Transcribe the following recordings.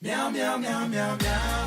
Meow, meow, meow, meow, meow.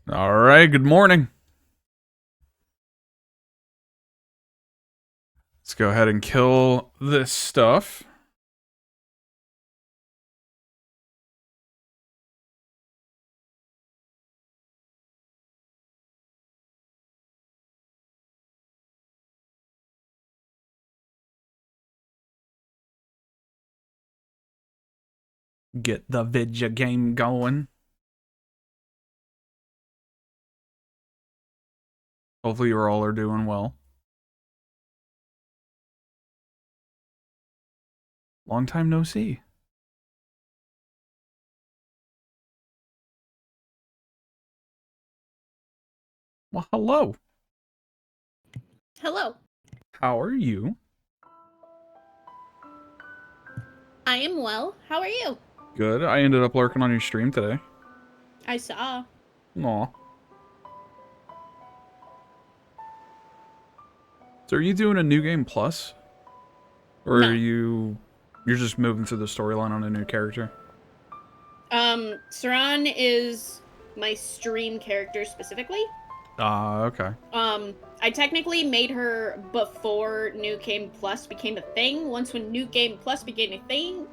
All right, good morning. Let's go ahead and kill this stuff. Get the video game going. Hopefully you all are doing well. Long time no see. Well, hello. Hello. How are you? I am well. How are you? Good. I ended up lurking on your stream today. I saw. Aw. So are you doing a new game plus? Or No. are you're just moving through the storyline on a new character? Saran is my stream character specifically. Okay. I technically made her before New Game Plus became a thing. Once when New Game Plus became a thing,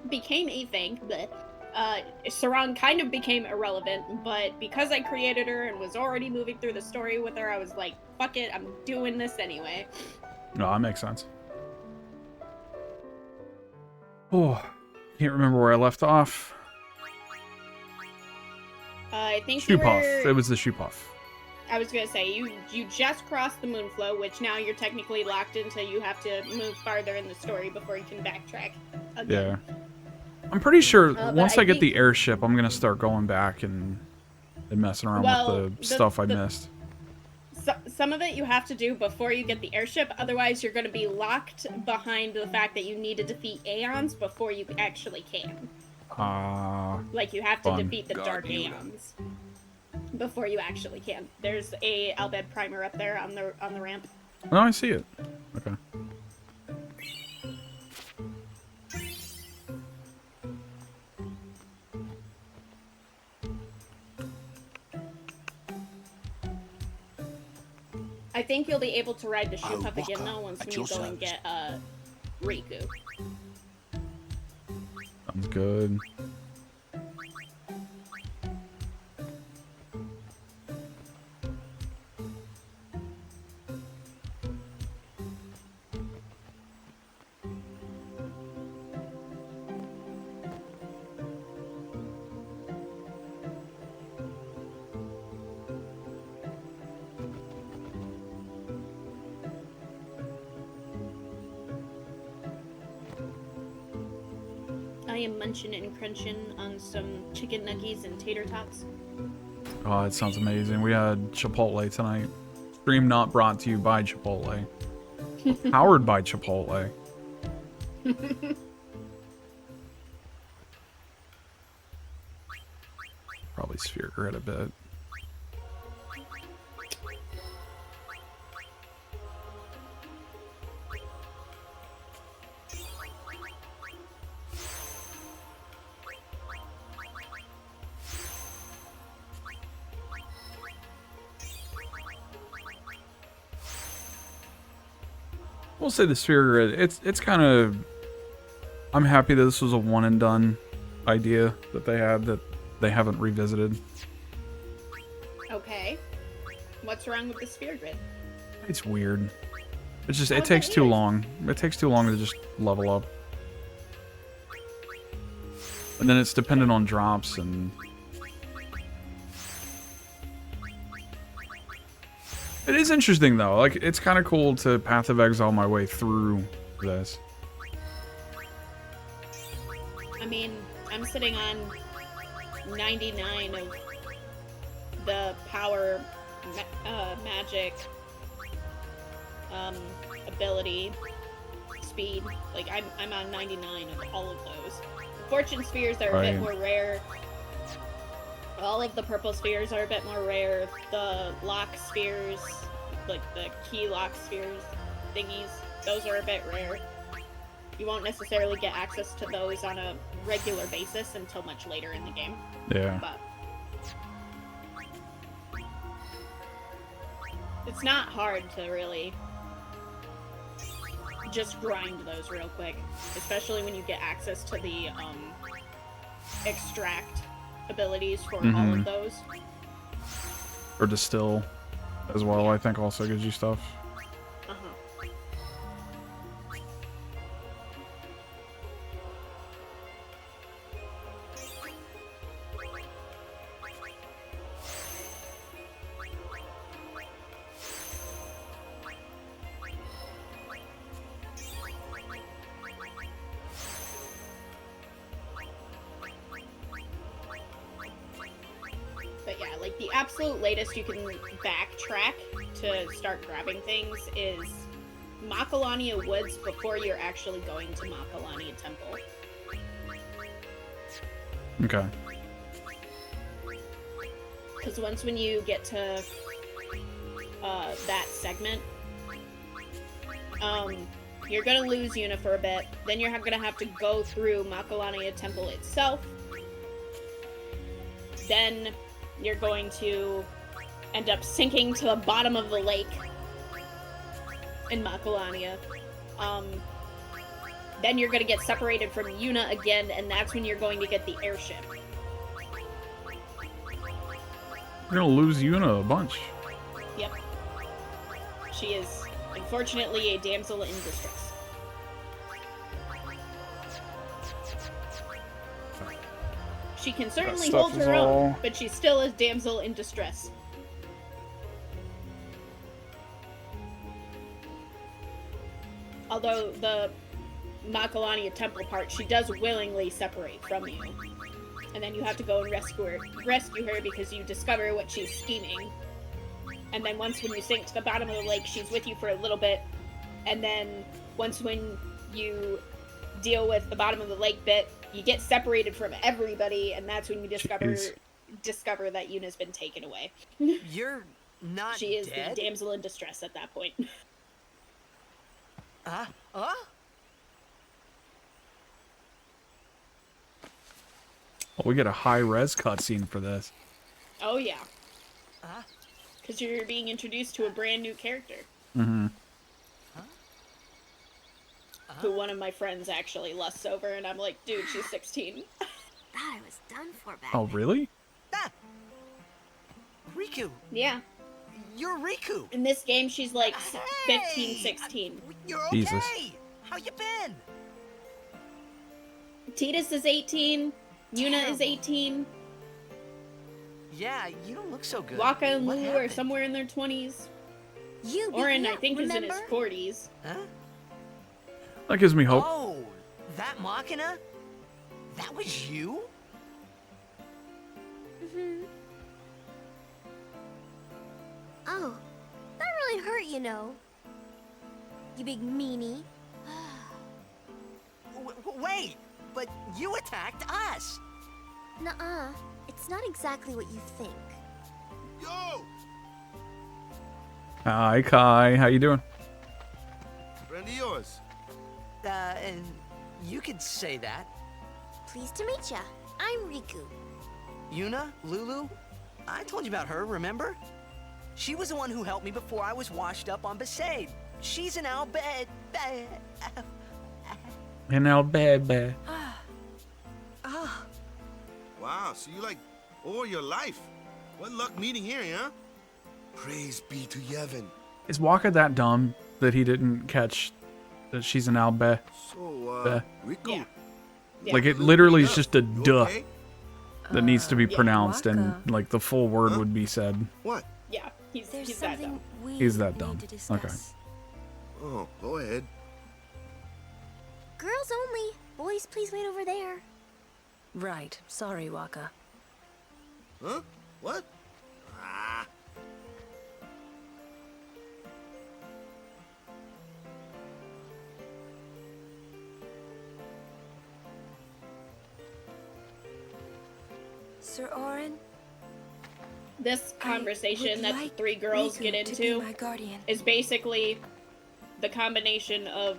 Saran kind of became irrelevant, but because I created her and was already moving through the story with her, I was like, fuck it, I'm doing this anyway. No, that makes sense. Oh, can't remember where I left off. I think Shoepuff. It was the Shoepuff. I was gonna say, you just crossed the Moonflow, which now you're technically locked into. You have to move farther in the story before you can backtrack again. Yeah. I'm pretty sure once I get think the airship, I'm gonna start going back and messing around with the stuff I missed. Some of it you have to do before you get the airship, otherwise you're gonna be locked behind the fact that you need to defeat Aeons before you actually can. Like you have to defeat the Dark Aeons before you actually can. There's a Albed Primer up there on the ramp. Oh, I see it. Okay. I think you'll be able to ride the Shoepuff again though once you go and get Riku. Sounds good. I am munching and crunching on some chicken nuggets and tater tots. Oh, it sounds amazing. We had Chipotle tonight. Stream not brought to you by Chipotle. Powered by Chipotle. Probably Sphere Grid a bit. We'll say the Sphere Grid. It's kind of. I'm happy that this was a one and done idea that they had that they haven't revisited. Okay. What's wrong with the Sphere Grid? It's weird. It's just it takes too long. It takes too long to just level up. And then it's dependent on drops and. It is interesting though. Like it's kind of cool to Path of Exile my way through this. I mean, I'm sitting on 99 of the power, magic, ability, speed. Like I'm on 99 of all of those. Fortune spheres are a bit more rare. All of the purple spheres are a bit more rare. The lock spheres, like the key lock spheres thingies, those are a bit rare. You won't necessarily get access to those on a regular basis until much later in the game. Yeah. But It's not hard to really just grind those real quick, especially when you get access to the extract abilities for all of those. Or distill as well, I think also gives you stuff. But yeah, like the absolute latest you can backtrack to start grabbing things is Macalania Woods before you're actually going to Macalania Temple. Okay. Because once when you get to that segment, you're gonna lose Yuna for a bit. Then you're gonna have to go through Macalania Temple itself. Then you're going to end up sinking to the bottom of the lake in Macalania. Then you're gonna get separated from Yuna again, and that's when you're going to get the airship. You're gonna lose Yuna a bunch. Yep. She is, unfortunately, a damsel in distress. She can certainly hold her own, but she's still a damsel in distress. Although the Macalania Temple part, she does willingly separate from you. And then you have to go and rescue her because you discover what she's scheming. And then once when you sink to the bottom of the lake, she's with you for a little bit. And then once when you deal with the bottom of the lake bit, you get separated from everybody, and that's when you discover that Yuna's been taken away. You're not She is dead? the damsel in distress at that point. Oh, we get a high-res cutscene for this. Oh yeah. Because you're being introduced to a brand new character. Who one of my friends actually lusts over, and I'm like, dude, she's 16. Thought I was done for back Oh, really? Ah! Riku! Yeah. You're Riku! In this game, she's like Hey! 15, 16. You're okay! Jesus. How you been? Tidus is 18. Yuna is 18. Yeah, you don't look so good. Waka and What Lulu are happened? somewhere in their 20s. You beat Orin, me I up, think, is in remember? his 40s. Huh? That gives me hope. Oh, that Machina? That was you? Oh, that really hurt, you know. You big meanie. Wait, but you attacked us. Nuh-uh. It's not exactly what you think. Yo! Hi, Kai. How you doing? Friend of yours. And you could say that. Pleased to meet ya. I'm Riku. Yuna, Lulu, I told you about her, remember? She was the one who helped me before I was washed up on Besaid. She's an Albed. And now, baby. Wow, so you like all your life. What luck meeting here, huh? Praise be to Yevon. Is Waka that dumb that he didn't catch that she's an Albe? So, Riku. Yeah. Like, it literally is just a You duh okay? that needs to be Yeah. pronounced, and, Waka. like, the full word Huh? would be said. What? Yeah, he's There's that something dumb. we He's that need dumb. to discuss. Okay. Oh, go ahead. Girls only. Boys, please wait over there. Right. Sorry, Waka. Huh? What? Ah. Sir Orin, This conversation I that would like the three girls Riku get to be into my guardian. is basically the combination of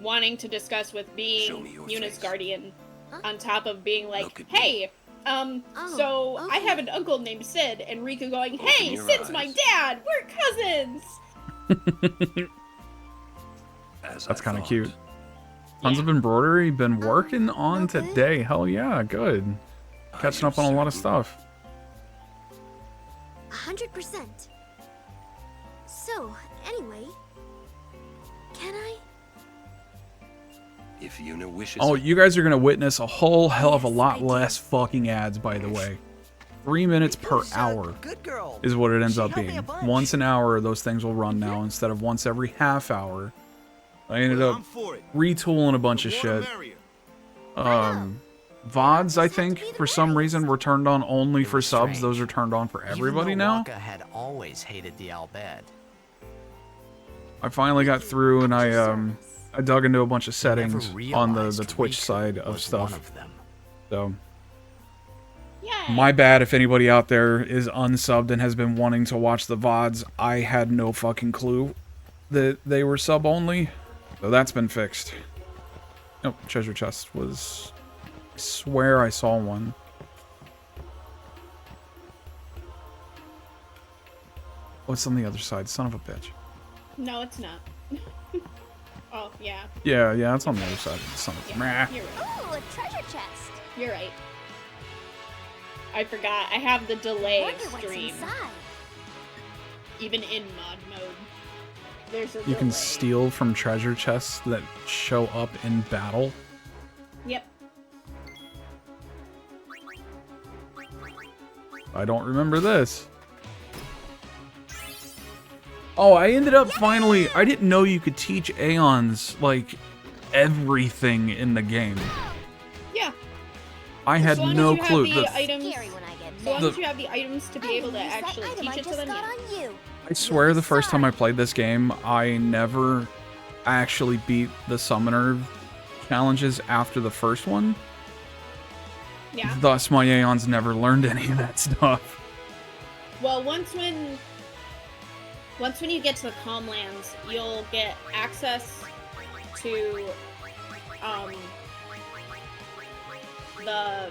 wanting to discuss with being Show me your Yuna's face. guardian, Huh? on top of being like, Look at me. hey, So I okay. have an uncle named Sid, and Riku going, "Hey, your Sid's eyes. my dad. We're cousins." That's kind of cute. Tons of embroidery. Been working on okay. today. Hell yeah, good. Catching up on a lot of stuff. 100%. So, anyway, can I? If Yuna wishes. Oh, you guys are gonna witness a whole hell of a Yes, lot I do. less fucking ads, by the way. 3 minutes per Riku's a hour Good girl. is what it ends She up helped me being. a bunch. Once an hour, those things will run now instead of once every half hour. I ended Well, up I'm for it. retooling a bunch of The more the shit. merrier. VODs, I think, for some reason, were turned on only It for was subs. strange. Those are turned on for everybody Even though now. Waka had always hated the Albed. I finally got through and I dug into a bunch of Never settings on the realized Twitch Riku side of was stuff. One of them. So, Yeah. my bad if anybody out there is unsubbed and has been wanting to watch the VODs. I had no fucking clue that they were sub only. So that's been fixed. Nope, treasure chest was... I swear I saw one. Oh, it's on the other side. Son of a bitch. No, it's not. Oh, yeah. Yeah, it's on the other side. Son of a... Yeah. Meh. You're right. Oh, a treasure chest. You're right. I forgot. I have the delay Wonder of what's stream. inside. Even in mod mode. There's a You can delay. steal from treasure chests that show up in battle. Yep. I don't remember this. Oh, I ended up finally... I didn't know you could teach Aeons, like, everything in the game. Yeah. I had As long no as you clue. Have the The- items, Scary when I get as long mad. as you have the items to be I'm able to gonna use that actually item teach I it to just them, got yeah. on you. I swear the first time I Sorry. played this game, I never actually beat the summoner challenges after the first one. Yeah. Thus, my Aeons never learned any of that stuff. Well, once when you get to the Calmlands, you'll get access to the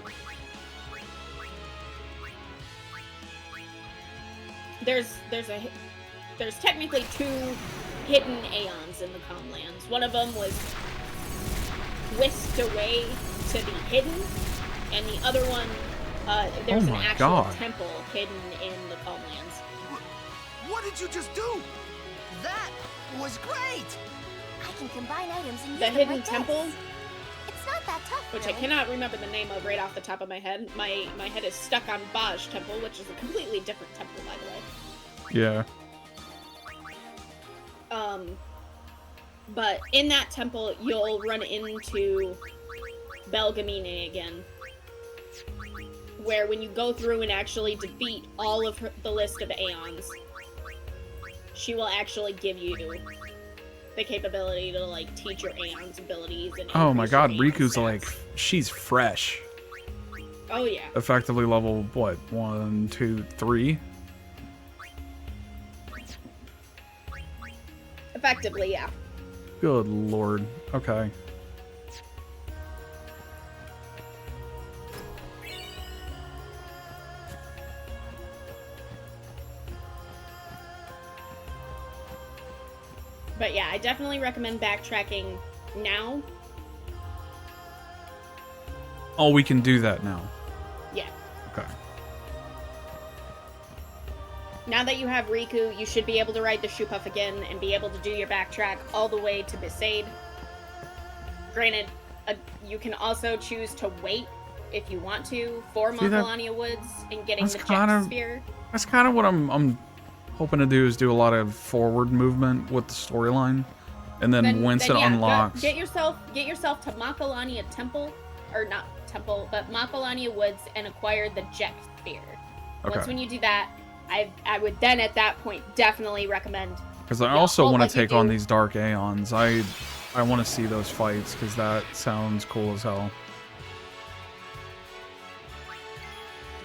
there's technically 2 hidden Aeons in the Calmlands. One of them was whisked away to be hidden, and the other one there's Oh an my actual God. temple hidden in the Calmlands. What did you just do? That was great. I can combine items and use The them hidden like temple, this. It's not that tough, which I really. cannot remember the name of right off the top of my head. My head is stuck on Baj Temple, which is a completely different temple, by the way. Yeah. But in that temple, you'll run into Belgamine again, where when you go through and actually defeat all of the list of Aeons, she will actually give you the capability to, like, teach your Aeon's abilities. And Oh my increase your god, Aeon Riku's stats. like... She's fresh. Oh yeah. Effectively level, what, 1, 2, 3? Effectively, yeah. Good lord. Okay. But yeah, I definitely recommend backtracking now. Oh, we can do that now. Yeah. Okay. Now that you have Riku, you should be able to ride the Shoepuff again and be able to do your backtrack all the way to Besaid. Granted, you can also choose to wait if you want to for See, that- Macalania Woods and getting that's the kind Jet of- Sphere. That's kind of what I'm hoping to do, is do a lot of forward movement with the storyline. And then once it yeah, unlocks... get yourself to Macalania Temple, or not Temple, but Macalania Woods, and acquire the Jet Sphere. Once Okay. when you do that, I would then at that point definitely recommend. Because I Yeah, also all want to what you take on do- these Dark Aeons. I want to see those fights, because that sounds cool as hell.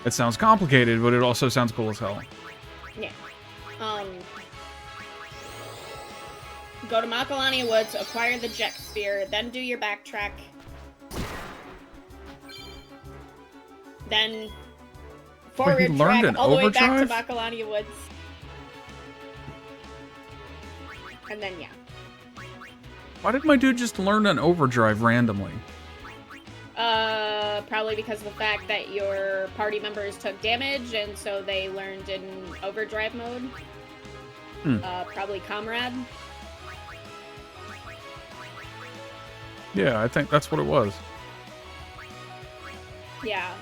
It sounds complicated, but it also sounds cool as hell. Yeah. Go to Macalania Woods, acquire the Jet Sphere, then do your backtrack. Then forward he learned track an all the way back to overdrive? Bacalania Woods. And then, yeah. Why did my dude just learn an overdrive randomly? Probably because of the fact that your party members took damage, and so they learned in overdrive mode. Probably Comrade. Yeah, I think that's what it was. Yeah,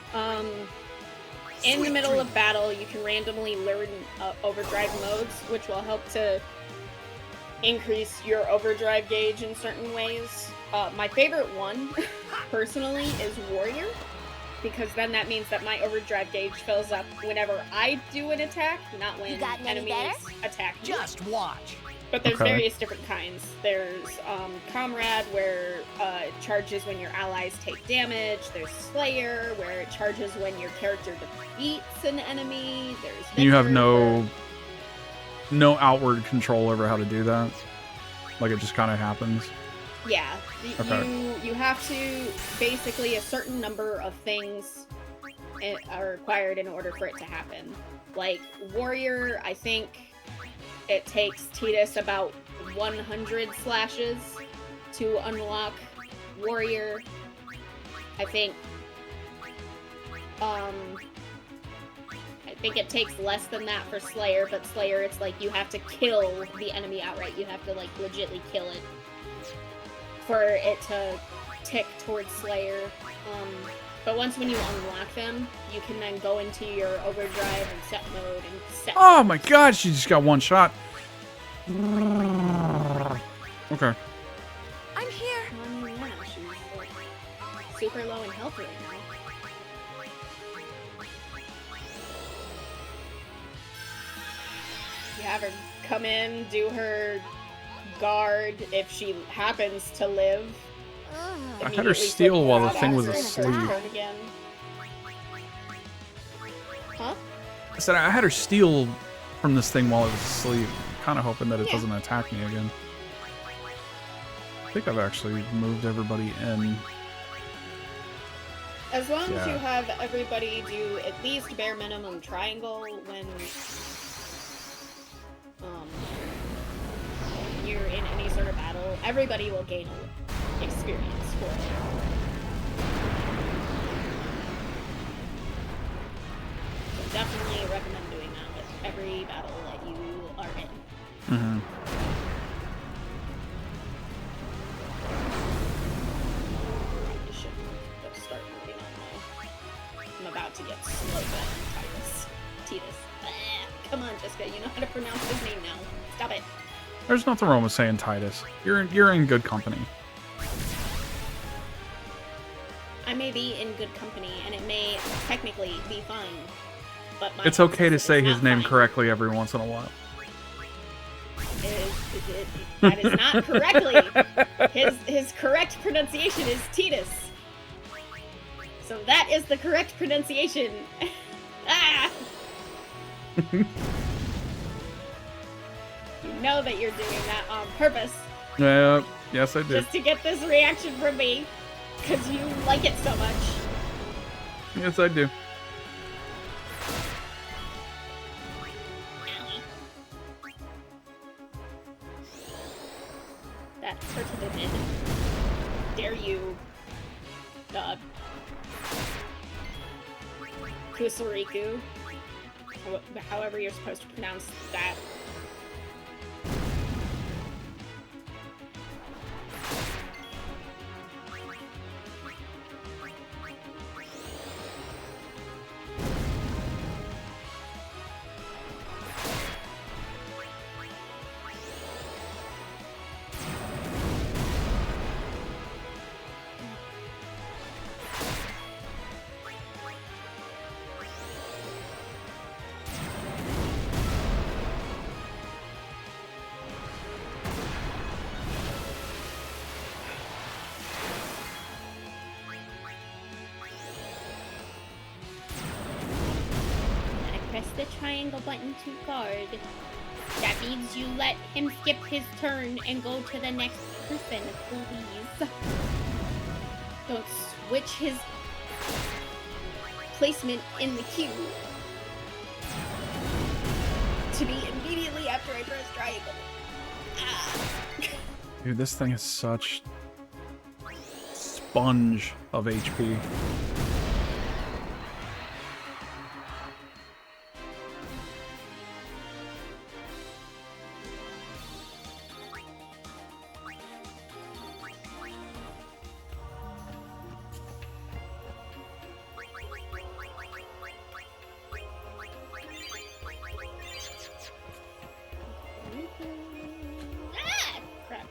in the middle of battle, you can randomly learn overdrive modes, which will help to increase your overdrive gauge in certain ways. My favorite one, personally, is Warrior, because then that means that my overdrive gauge fills up whenever I do an attack, not when enemies attack me. Just watch. But there's Okay. various different kinds. There's Comrade, where it charges when your allies take damage. There's Slayer, where it charges when your character defeats an enemy. There's You have Victor, no outward control over how to do that. Like it just kind of happens. yeah, Okay. you have to basically a certain number of things are required in order for it to happen. Like Warrior, I think it takes Tidus about 100 slashes to unlock Warrior. I think it takes less than that for Slayer, but Slayer, it's like you have to kill the enemy outright. You have to like legitly kill it for it to tick towards Slayer. But when you unlock them, you can then go into your overdrive and set mode and set. Oh my god, she just got one shot. Okay. I'm here. Yeah, she's like super low in health right now. You have her come in, do her guard if she happens to live. Ugh. I had her Immediately steal flip while the out thing was after her asleep. turn again. Huh? I said I had her steal from this thing while it was asleep. Kind of hoping that it Yeah. doesn't attack me again. I think I've actually moved everybody in. As long as Yeah. you have everybody do at least bare minimum triangle when you're in any sort of battle, everybody will gain experience for it. So definitely recommend doing that with every battle that you are in. Mm-hmm. I should go start moving on though. I'm about to get slowed by Tidus. Come on, Jessica, you know how to pronounce his name now. Stop it. There's nothing wrong with saying Titus. You're in good company. I may be in good company, and it may technically be fine, but my It's okay to it's say his not name fine. correctly every once in a while. That is not correctly. His correct pronunciation is Tidus. So that is the correct pronunciation. Ah! You know that you're doing that on purpose, Yeah, yes I did. just to get this reaction from me, because you like it so much. Yes I do. That hurted. Dare you, Kusariku, however you're supposed to pronounce that. Press the triangle button to guard. That means you let him skip his turn and go to the next person, please. Don't switch his... placement in the queue to be immediately after I press triangle. Ah. Dude, this thing is such sponge of HP. Ah, crap.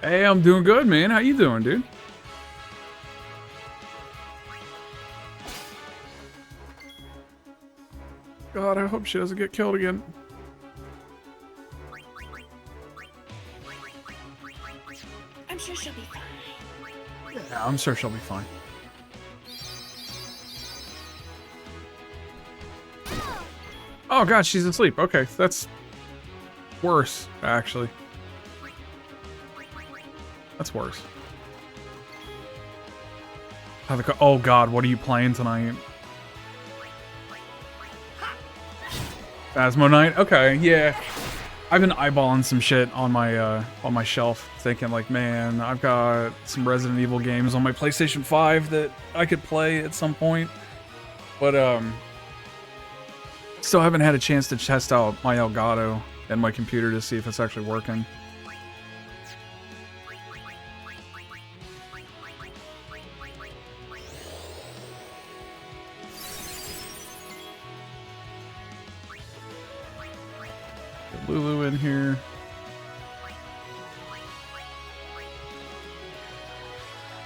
Hey, I'm doing good, man. How you doing, dude? God, I hope she doesn't get killed again. I'm sure she'll be fine. Yeah, I'm sure she'll be fine. Oh god, she's asleep. Okay, that's worse, actually. That's worse. Oh god, what are you playing tonight? Phasmo Night? Okay, yeah. I've been eyeballing some shit on my shelf, thinking like, man, I've got some Resident Evil games on my PlayStation 5 that I could play at some point. But still haven't had a chance to test out my Elgato and my computer to see if it's actually working. Get Lulu in here.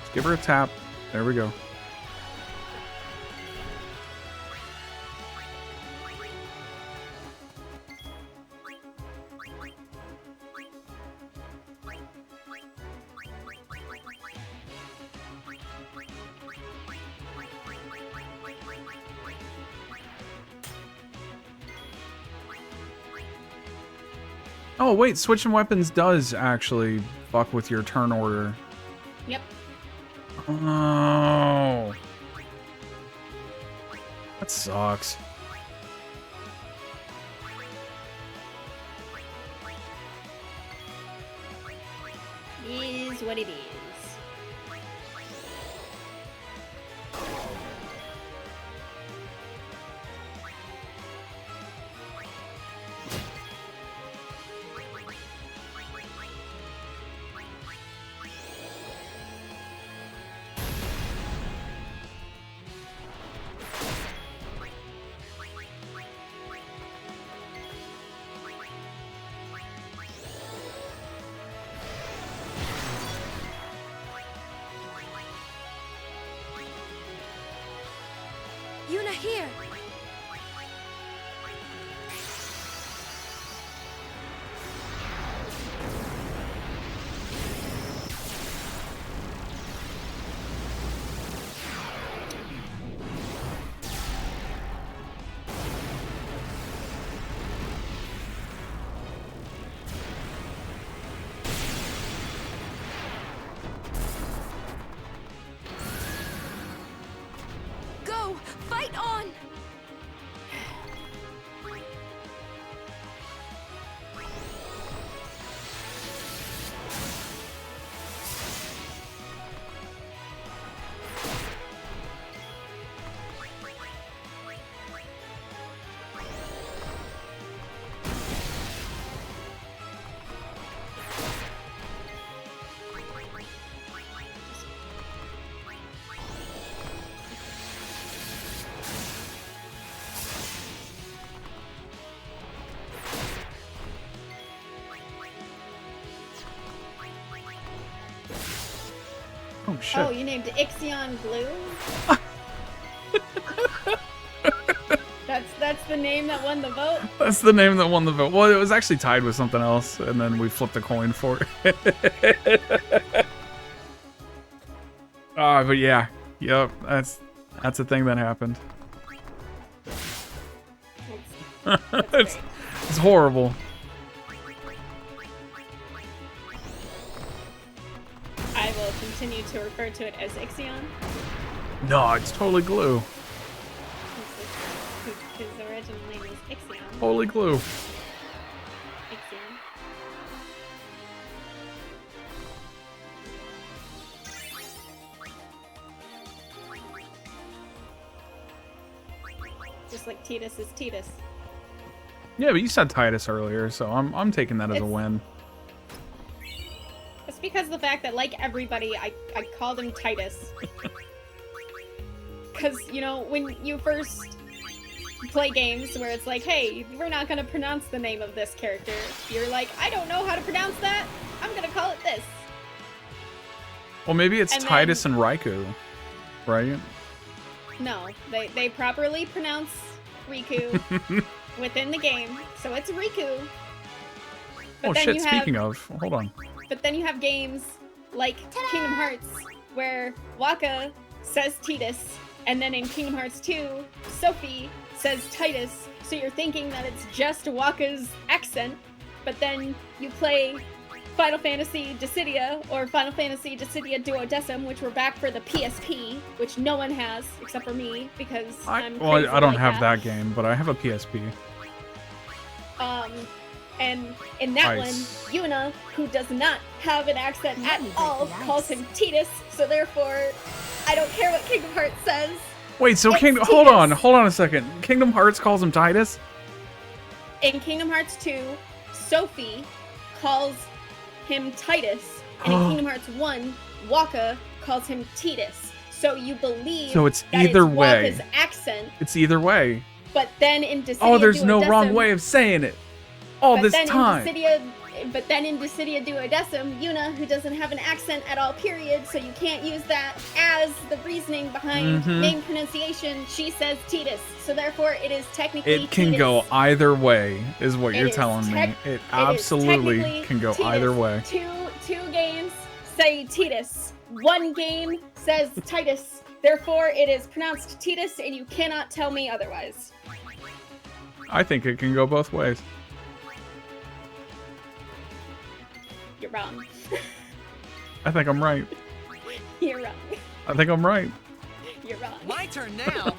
Let's give her a tap. There we go. Oh wait, switching weapons does actually fuck with your turn order. Yep. Oh. That sucks. Is what it is. Yuna, here! Go! Fight on! Oh shit. Oh, you named Ixion Blue? That's the name that won the vote? That's the name that won the vote. Well, it was actually tied with something else, and then we flipped a coin for it. But yeah. Yep, that's a thing that happened. That's It's horrible. continue to refer to it as Ixion. No, it's totally glue. His original name is Ixion. Totally glue. Ixion. Just like Titus is Titus. Yeah, but you said Titus earlier, so I'm taking that as a It's- win. It's because of the fact that, like everybody, I called him Titus. Because, you know, when you first play games where it's like, hey, we're not going to pronounce the name of this character, you're like, I don't know how to pronounce that. I'm going to call it this. Well, maybe it's And then- Titus and Raikou, right? No, they properly pronounce Riku within the game, so it's Riku. But Oh then shit, you have, speaking of, hold on. But then you have games like Kingdom Hearts, where Waka says Titus, and then in Kingdom Hearts 2, Sophie says Titus, so you're thinking that it's just Waka's accent, but then you play Final Fantasy Dissidia, or Final Fantasy Dissidia Duodecim, which were back for the PSP, which no one has, except for me, because I'm crazy I don't like have that game, but I have a PSP. And in that Nice. one, Yuna, who does not have an accent at Ooh, all, nice. calls him Titus, so therefore, I don't care what Kingdom Hearts says. Wait, so It's hold Titus. on a second. Kingdom Hearts calls him Titus? In Kingdom Hearts 2, Sophie calls him Titus, and in Kingdom Hearts 1, Waka calls him Titus. So you believe So it's that either it's way. Waka's accent, It's either way. but then in Dissidia Oh, there's no wrong Duodecim- way of saying it. All But this then time. But then in Dissidia Duodecim, Yuna, who doesn't have an accent at all, period, so you can't use that as the reasoning behind Mhm. name pronunciation, she says Titus. So therefore, it is technically It can Titus. go either way, is what It you're is telling me. tech- It is absolutely technically can go Titus. either way. Two games say Titus. One game says Titus. Therefore, it is pronounced Titus, and you cannot tell me otherwise. I think it can go both ways. You're wrong. I think I'm right. You're wrong. I think I'm right. You're wrong. My turn now.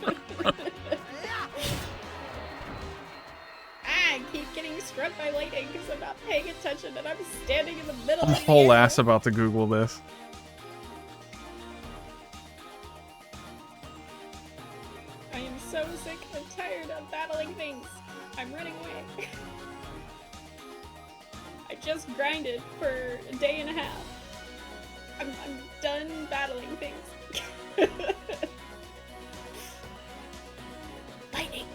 I keep getting struck by lightning because I'm not paying attention and I'm standing in the middle I'm of the whole air. ass about to Google this. I am so sick and tired of battling things. I'm running away. I just grinded for a day and a half. I'm done battling things. Lightning.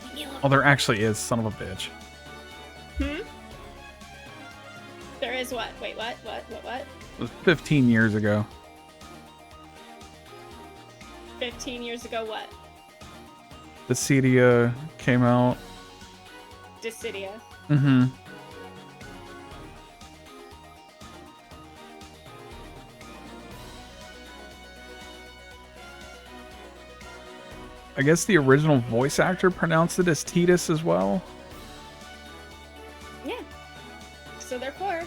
Leave me alone. Oh, there actually is, son of a bitch. There is what? Wait, what? It was 15 years ago. 15 years ago, what? The Dissidia came out. Dissidia. Mm-hmm. I guess the original voice actor pronounced it as Titus as well. Yeah. So therefore,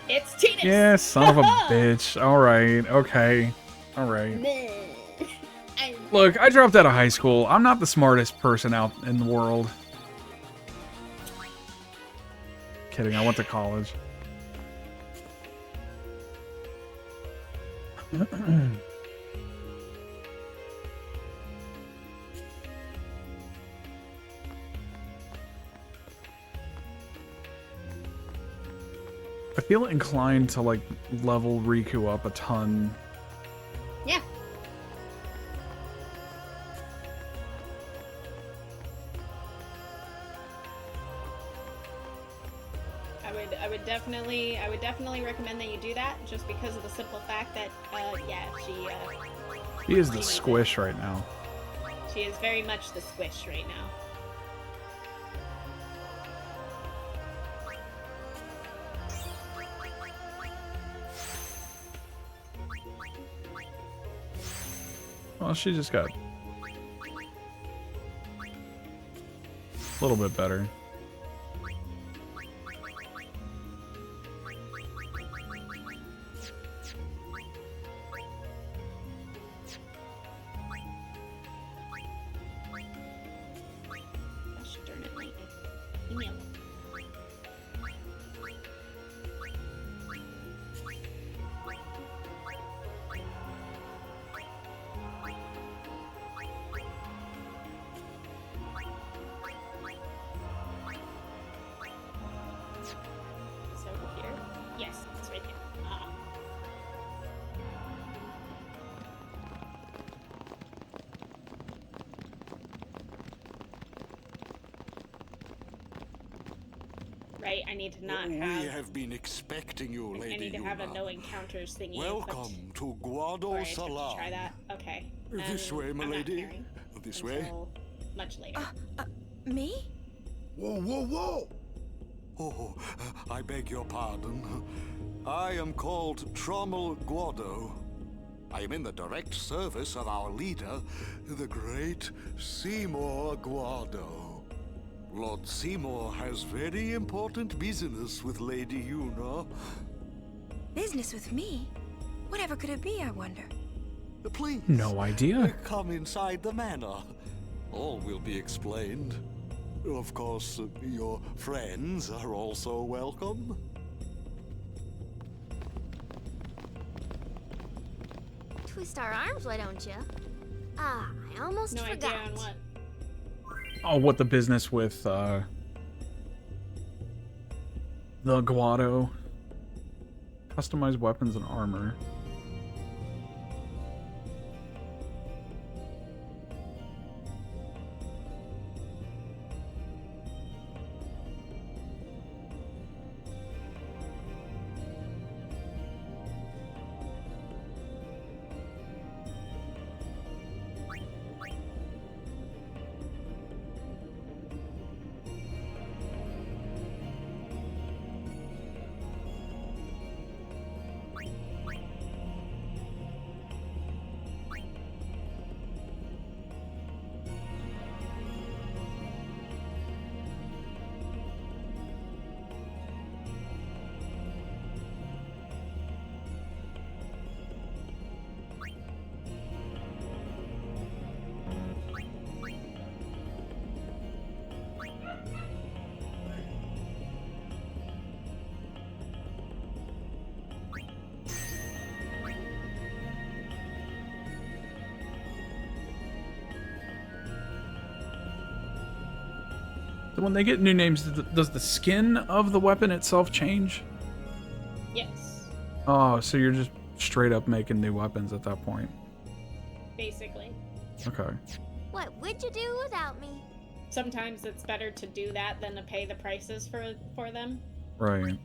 it's Titus. Yeah, son of a bitch. Alright, okay. Alright. I'm Look, I dropped out of high school. I'm not the smartest person out in the world. Kidding, I went to college. I feel inclined to like level Riku up a ton. Yeah. I would definitely recommend that you do that, just because of the simple fact that, yeah, He is the squish right now. she is very much the squish right now. Well, she just got a little bit better. Right, I need to not We have... have been expecting you, Lady I need to have a Yuna. no encounters thingy. Welcome to Or Guado I have to Salam. try that. Okay. This way, I'm not milady. caring This way. until much later. Me? Whoa, whoa, whoa! Oh, I beg your pardon. I am called Trommel Guado. I am in the direct service of our leader, the great Seymour Guado. Lord Seymour has very important business with Lady Yuna. Business with me? Whatever could it be, I wonder? Please. No idea. Come inside the manor. All will be explained. Of course, your friends are also welcome. Twist our arms, why don't you? Ah, I almost No forgot. idea on what. Oh, what the business with the Guado. Customized weapons and armor. When they get new names, does the skin of the weapon itself change? Yes, Oh, so you're just straight up making new weapons at that point. basically. Okay. What would you do without me? Sometimes it's better to do that than to pay the prices for them. Right.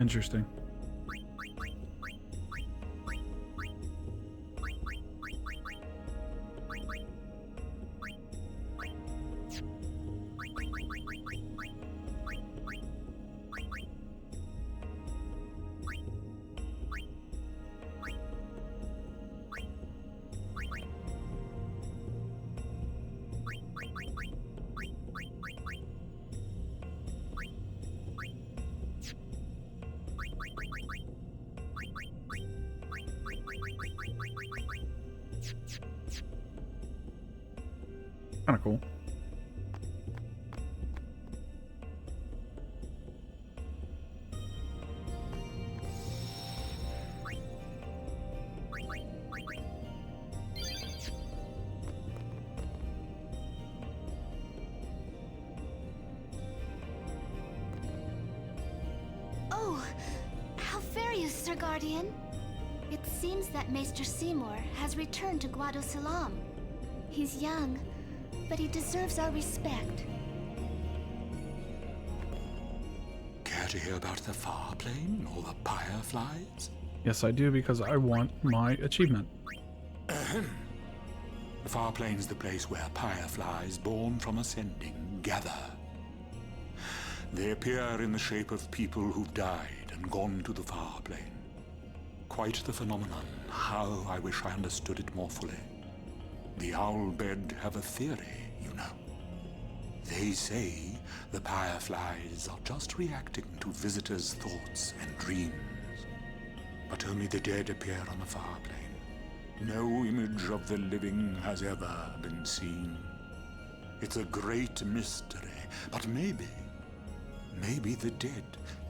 Interesting. Kind of cool. Oh, how fare you, Sir Guardian? It seems that Maester Seymour has returned to Guado Salam. He's young, but he deserves our respect. Care to hear about the Far Plane or the Fireflies? Yes, I do, because I want my achievement. The Far Plane's the place where Fireflies born from ascending gather. They appear in the shape of people who've died and gone to the Far Plane. Quite the phenomenon. How I wish I understood it more fully. The Owlbed have a theory, you know. They say the Fireflies are just reacting to visitors' thoughts and dreams. But only the dead appear on the Far Plane. No image of the living has ever been seen. It's a great mystery, but maybe the dead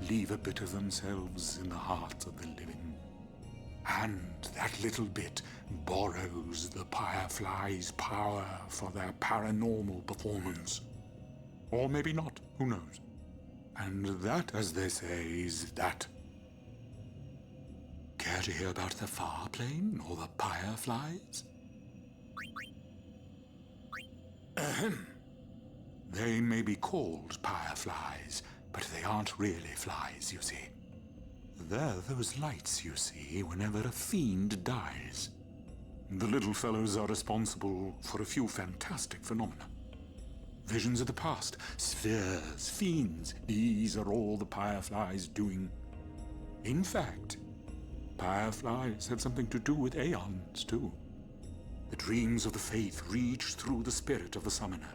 leave a bit of themselves in the hearts of the living. And that little bit borrows the Firefly's power for their paranormal performance. Or maybe not, who knows? And that, as they say, is that. Care to hear about the Farplane or the Fireflies? Ahem. They may be called Fireflies, but they aren't really flies, you see. They're those lights you see whenever a fiend dies. The little fellows are responsible for a few fantastic phenomena. Visions of the past, spheres, fiends, these are all the Fireflies doing. In fact, Fireflies have something to do with aeons, too. The dreams of the faith reach through the spirit of the summoner.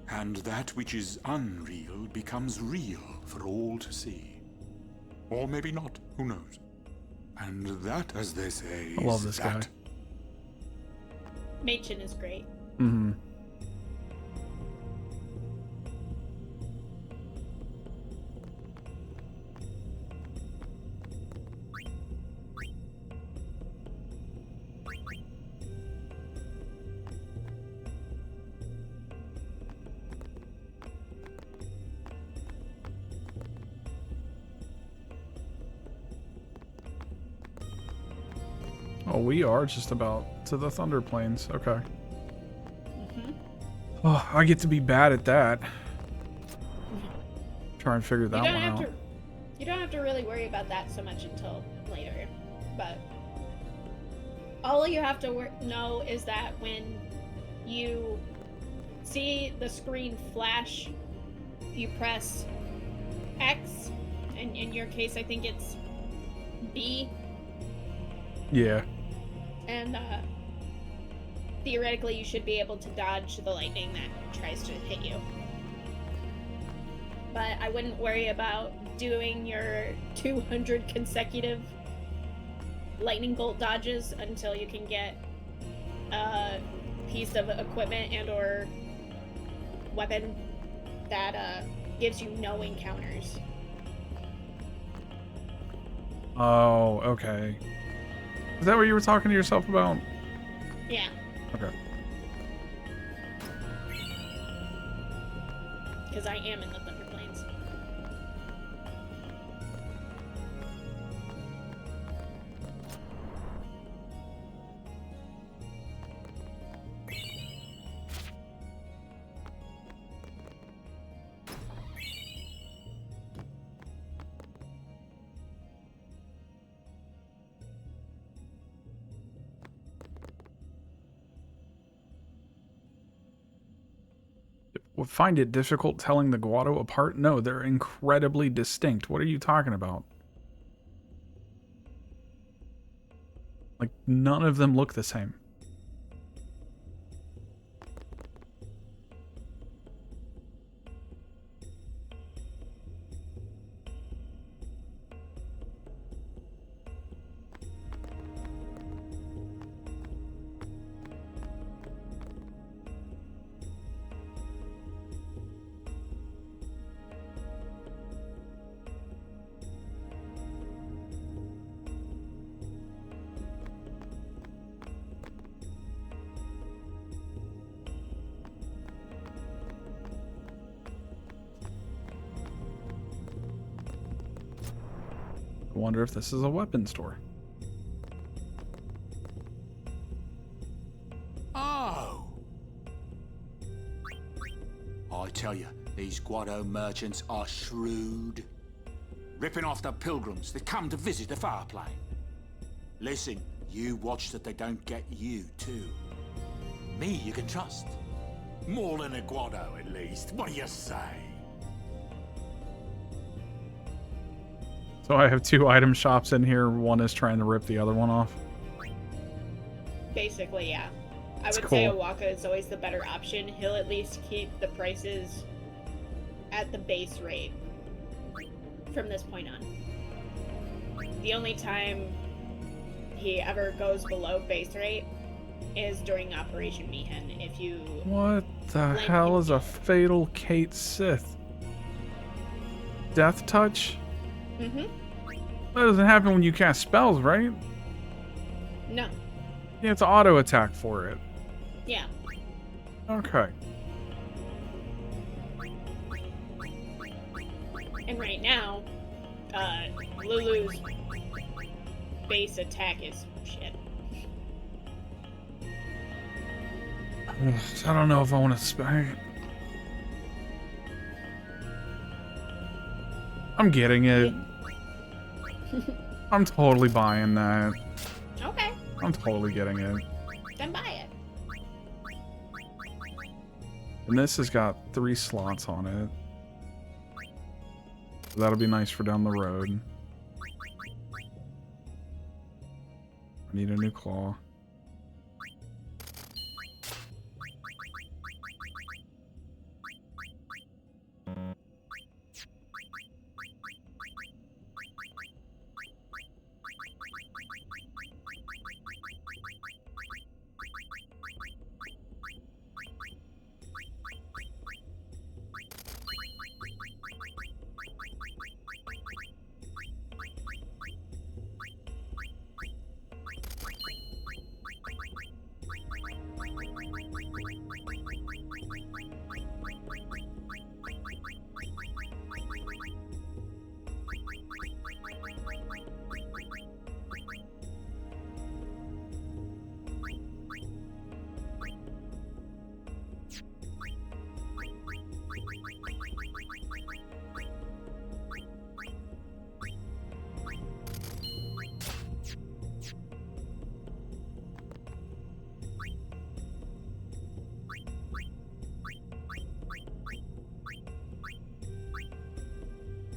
And that which is unreal becomes real for all to see. Or maybe not, who knows? And that, as they say, I love this guy. Machen is great. Mm-hmm. Oh, we are just about to the Thunder Plains. Okay. Oh, I get to be bad at that. Try and figure that one out. You don't have to really worry about that so much until later. But all you have to know is that when you see the screen flash, you press X, and in your case, I think it's B. Yeah. And theoretically, you should be able to dodge the lightning that tries to hit you. But I wouldn't worry about doing your 200 consecutive lightning bolt dodges until you can get a piece of equipment and or weapon that gives you no encounters. Oh, okay. Is that what you were talking to yourself about? Yeah. Okay. Because I am in the Thunder Plains. Find it difficult telling the Guado apart? No, they're incredibly distinct. What are you talking about? Like, none of them look the same. I wonder if this is a weapon store. Oh! I tell you, these Guado merchants are shrewd. Ripping off the pilgrims that come to visit the Farplane. Listen, you watch that they don't get you, too. Me you can trust. More than a Guado, at least. What do you say? So I have two item shops in here. One is trying to rip the other one off. Basically, yeah. That's I would cool. say Owaka is always the better option. He'll at least keep the prices at the base rate from this point on. The only time he ever goes below base rate is during Operation Mi'ihen. If you... What the hell is a Fatal Kate Sith? Death Touch? Mm-hmm. That doesn't happen when you cast spells, right? No. You have to auto attack for it. Yeah. Okay. And right now, Lulu's base attack is shit. I don't know if I want to I'm getting it. I'm totally buying that. Okay. I'm totally getting it. Then buy it. And this has got 3 slots on it. So that'll be nice for down the road. I need a new claw.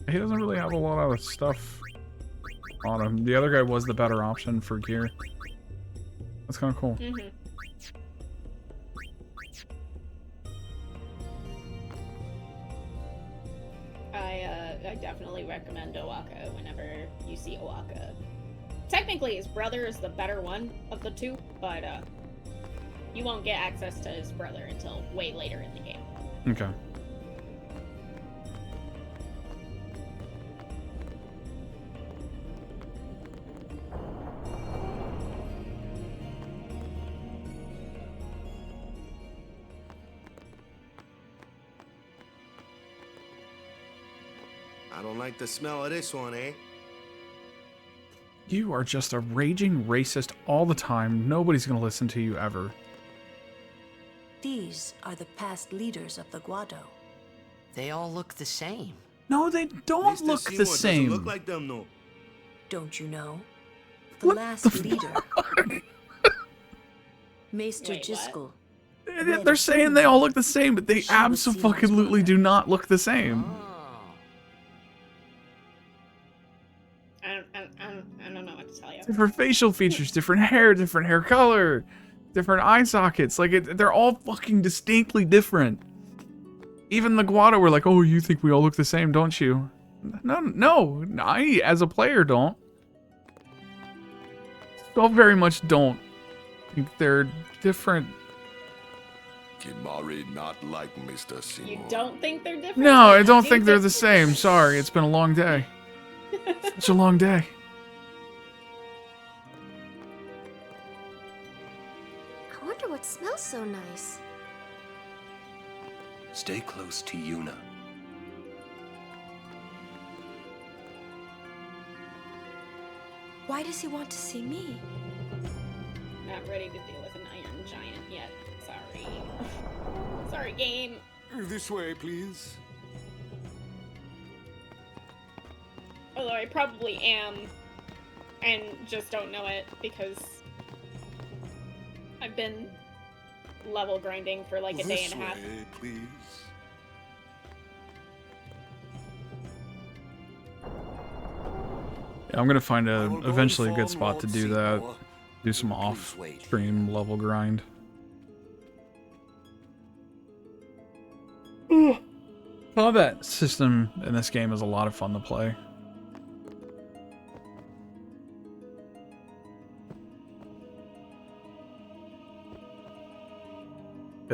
He doesn't really have a lot of stuff on him. The other guy was the better option for gear. That's kind of cool. Mm-hmm. I definitely recommend Owaka whenever you see Owaka. Technically, his brother is the better one of the two, but you won't get access to his brother until way later in the game. Okay. I don't like the smell of this one, eh? You are just a raging racist all the time. Nobody's gonna listen to you ever. These are the past leaders of the Guado. They all look the same. No, they don't Mr. look Seymour the doesn't same. look like them, no. Don't you know? The What last the leader. Maester Wait, Jiskel. They're saying they all look the same, but they absolutely do not look the same. Oh. I don't know what to tell you. Different facial features, different hair color, different eye sockets. Like, they're all fucking distinctly different. Even the Guado were like, oh, you think we all look the same, don't you? No, I, as a player, don't. Still very much don't. I think they're different. Kimari not like Mr. Seymour. You don't think they're different? No, I don't think they're the same. Sorry, it's been a long day. Such a long day. I wonder what smells so nice. Stay close to Yuna. Why does he want to see me? Not ready to deal with an iron giant yet. Sorry. Sorry, game. This way, please. Although I probably am, and just don't know it because I've been level grinding for like a day and a half. This way, please. Yeah, I'm gonna find eventually a good spot to do that. Do some off-stream level grind. Combat system in this game is a lot of fun to play.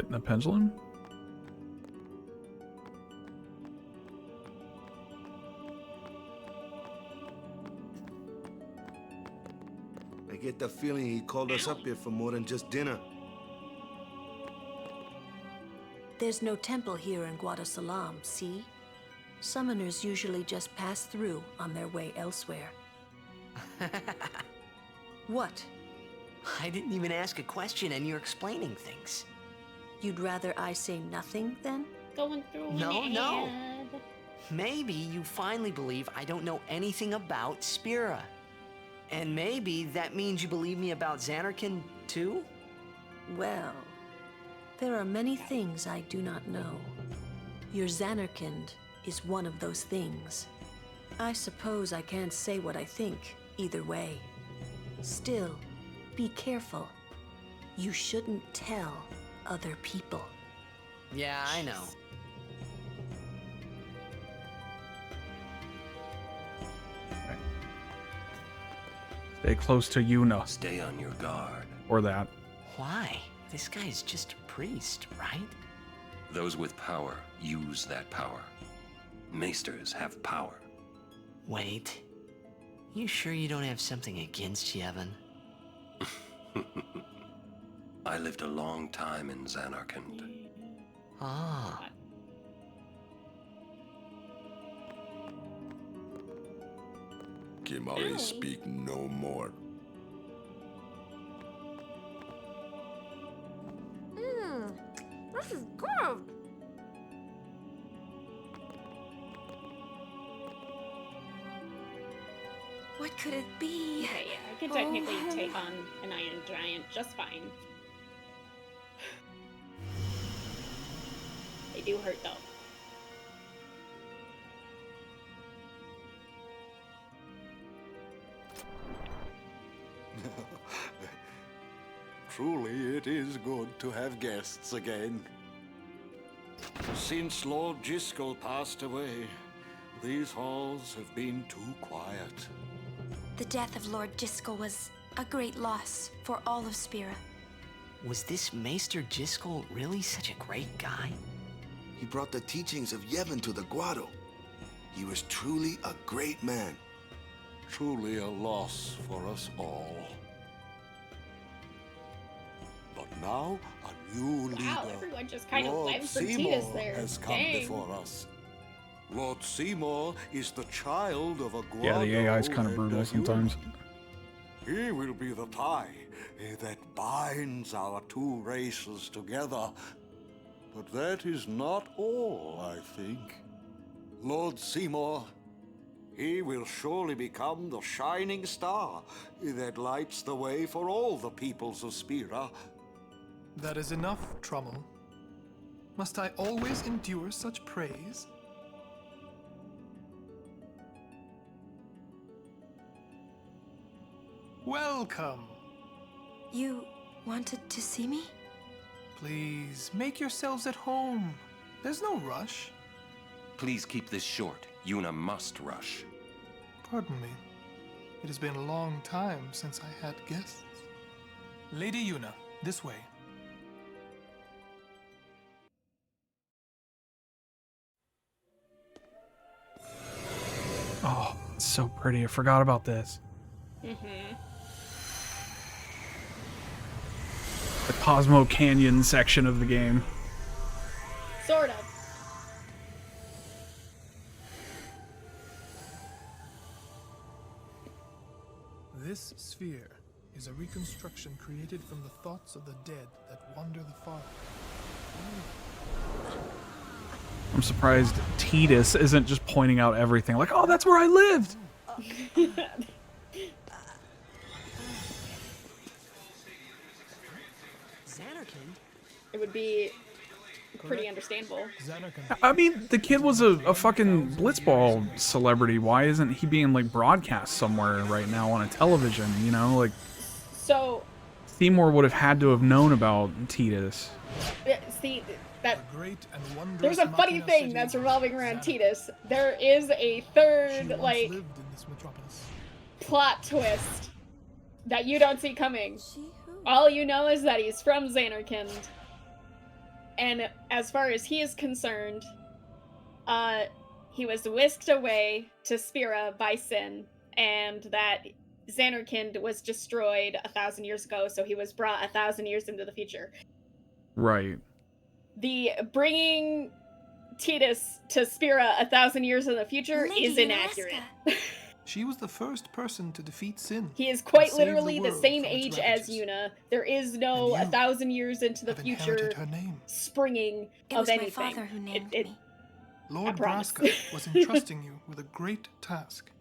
Wait, the pendulum? I get the feeling he called us up here for more than just dinner. There's no temple here in Guadasalam, see? Summoners usually just pass through on their way elsewhere. What? I didn't even ask a question and you're explaining things. You'd rather I say nothing, then? Going through No, an no. ad. Maybe you finally believe I don't know anything about Spira. And maybe that means you believe me about Xanarkand, too? Well, there are many things I do not know. Your Xanarkand is one of those things. I suppose I can't say what I think, either way. Still, be careful. You shouldn't tell other people. Yeah, I know. Stay close to Yuna. Stay on your guard. Or that. Why? This guy's just a priest, right? Those with power use that power. Maesters have power. Wait. You sure you don't have something against Yevon? I lived a long time in Xanarkand. Ah. Kimahri, speak no more. This is good. What could it be? Okay, yeah, I could technically take on an iron giant just fine. They do hurt though. Truly, it is good to have guests again. Since Lord Jyscal passed away, these halls have been too quiet. The death of Lord Jyscal was a great loss for all of Spira. Was this Maester Jyscal really such a great guy? He brought the teachings of Yevon to the Guado. He was truly a great man. Truly a loss for us all. But now, a new leader, Wow, everyone just kind Lord of went for Seymour, Tidus there. has come Dang. before us. Lord Seymour is the child of a Guado. Yeah, the AI is kind of and brutal a sometimes. human. He will be the tie that binds our two races together. But that is not all, I think. Lord Seymour, he will surely become the shining star that lights the way for all the peoples of Spira. That is enough, Trummel. Must I always endure such praise? Welcome. You wanted to see me? Please, make yourselves at home. There's no rush. Please keep this short. Yuna must rush. Pardon me. It has been a long time since I had guests. Lady Yuna, this way. Oh, it's so pretty. I forgot about this. The Cosmo Canyon section of the game. Sort of. This sphere is a reconstruction created from the thoughts of the dead that wander the far. I'm surprised Tidus isn't just pointing out everything. Like, oh, that's where I lived! Xanarkand? It would be pretty understandable. I mean, the kid was a fucking Blitzball celebrity. Why isn't he being, like, broadcast somewhere right now on a television, you know? Like, So, Seymour would have had to have known about Tidus. see, that Great and wondrous there's a funny Machina thing city that's of revolving around Xanarkand. Tidus. There is a third, She once like, lived in this metropolis. plot twist that you don't see coming. All you know is that he's from Xanarkand. And as far as he is concerned, he was whisked away to Spira by Sin, and that Zanarkand was destroyed 1,000 years ago, so he was brought 1,000 years into the future. Right. The bringing Tidus to Spira 1,000 years in the future is inaccurate. She was the first person to defeat Sin. He is quite and save literally the world same from its age as ravages. Yuna. There is no 1,000 years into the have future inherited her name. springing It of was my anything. father who named me. Lord promise. Braska was entrusting you with a great task.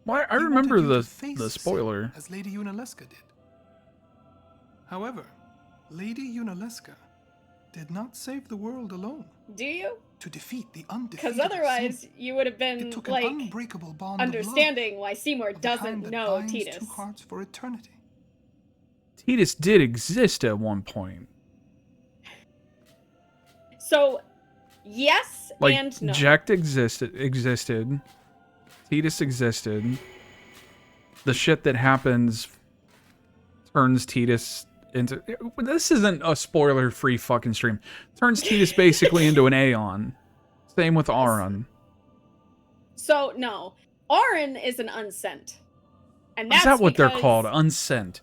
Why? I He remember wanted you the to face the Sin spoiler. as Lady Yunalesca did. However, Lady Yunalesca did not save the world alone. Do you? To defeat the undefeated Because otherwise, Sin, you would have been it took an like unbreakable bond understanding why Seymour of the kind doesn't that know binds Tidus. two hearts for eternity. Tidus did exist at one point. So, yes Like, and no. Jecht existed. Tidus existed. The shit that happens turns Tidus into... This isn't a spoiler-free fucking stream. Turns Tidus basically into an Aeon. Same with Auron. So, no. Auron is an unsent. And that's Is that what they're because- called? Unsent.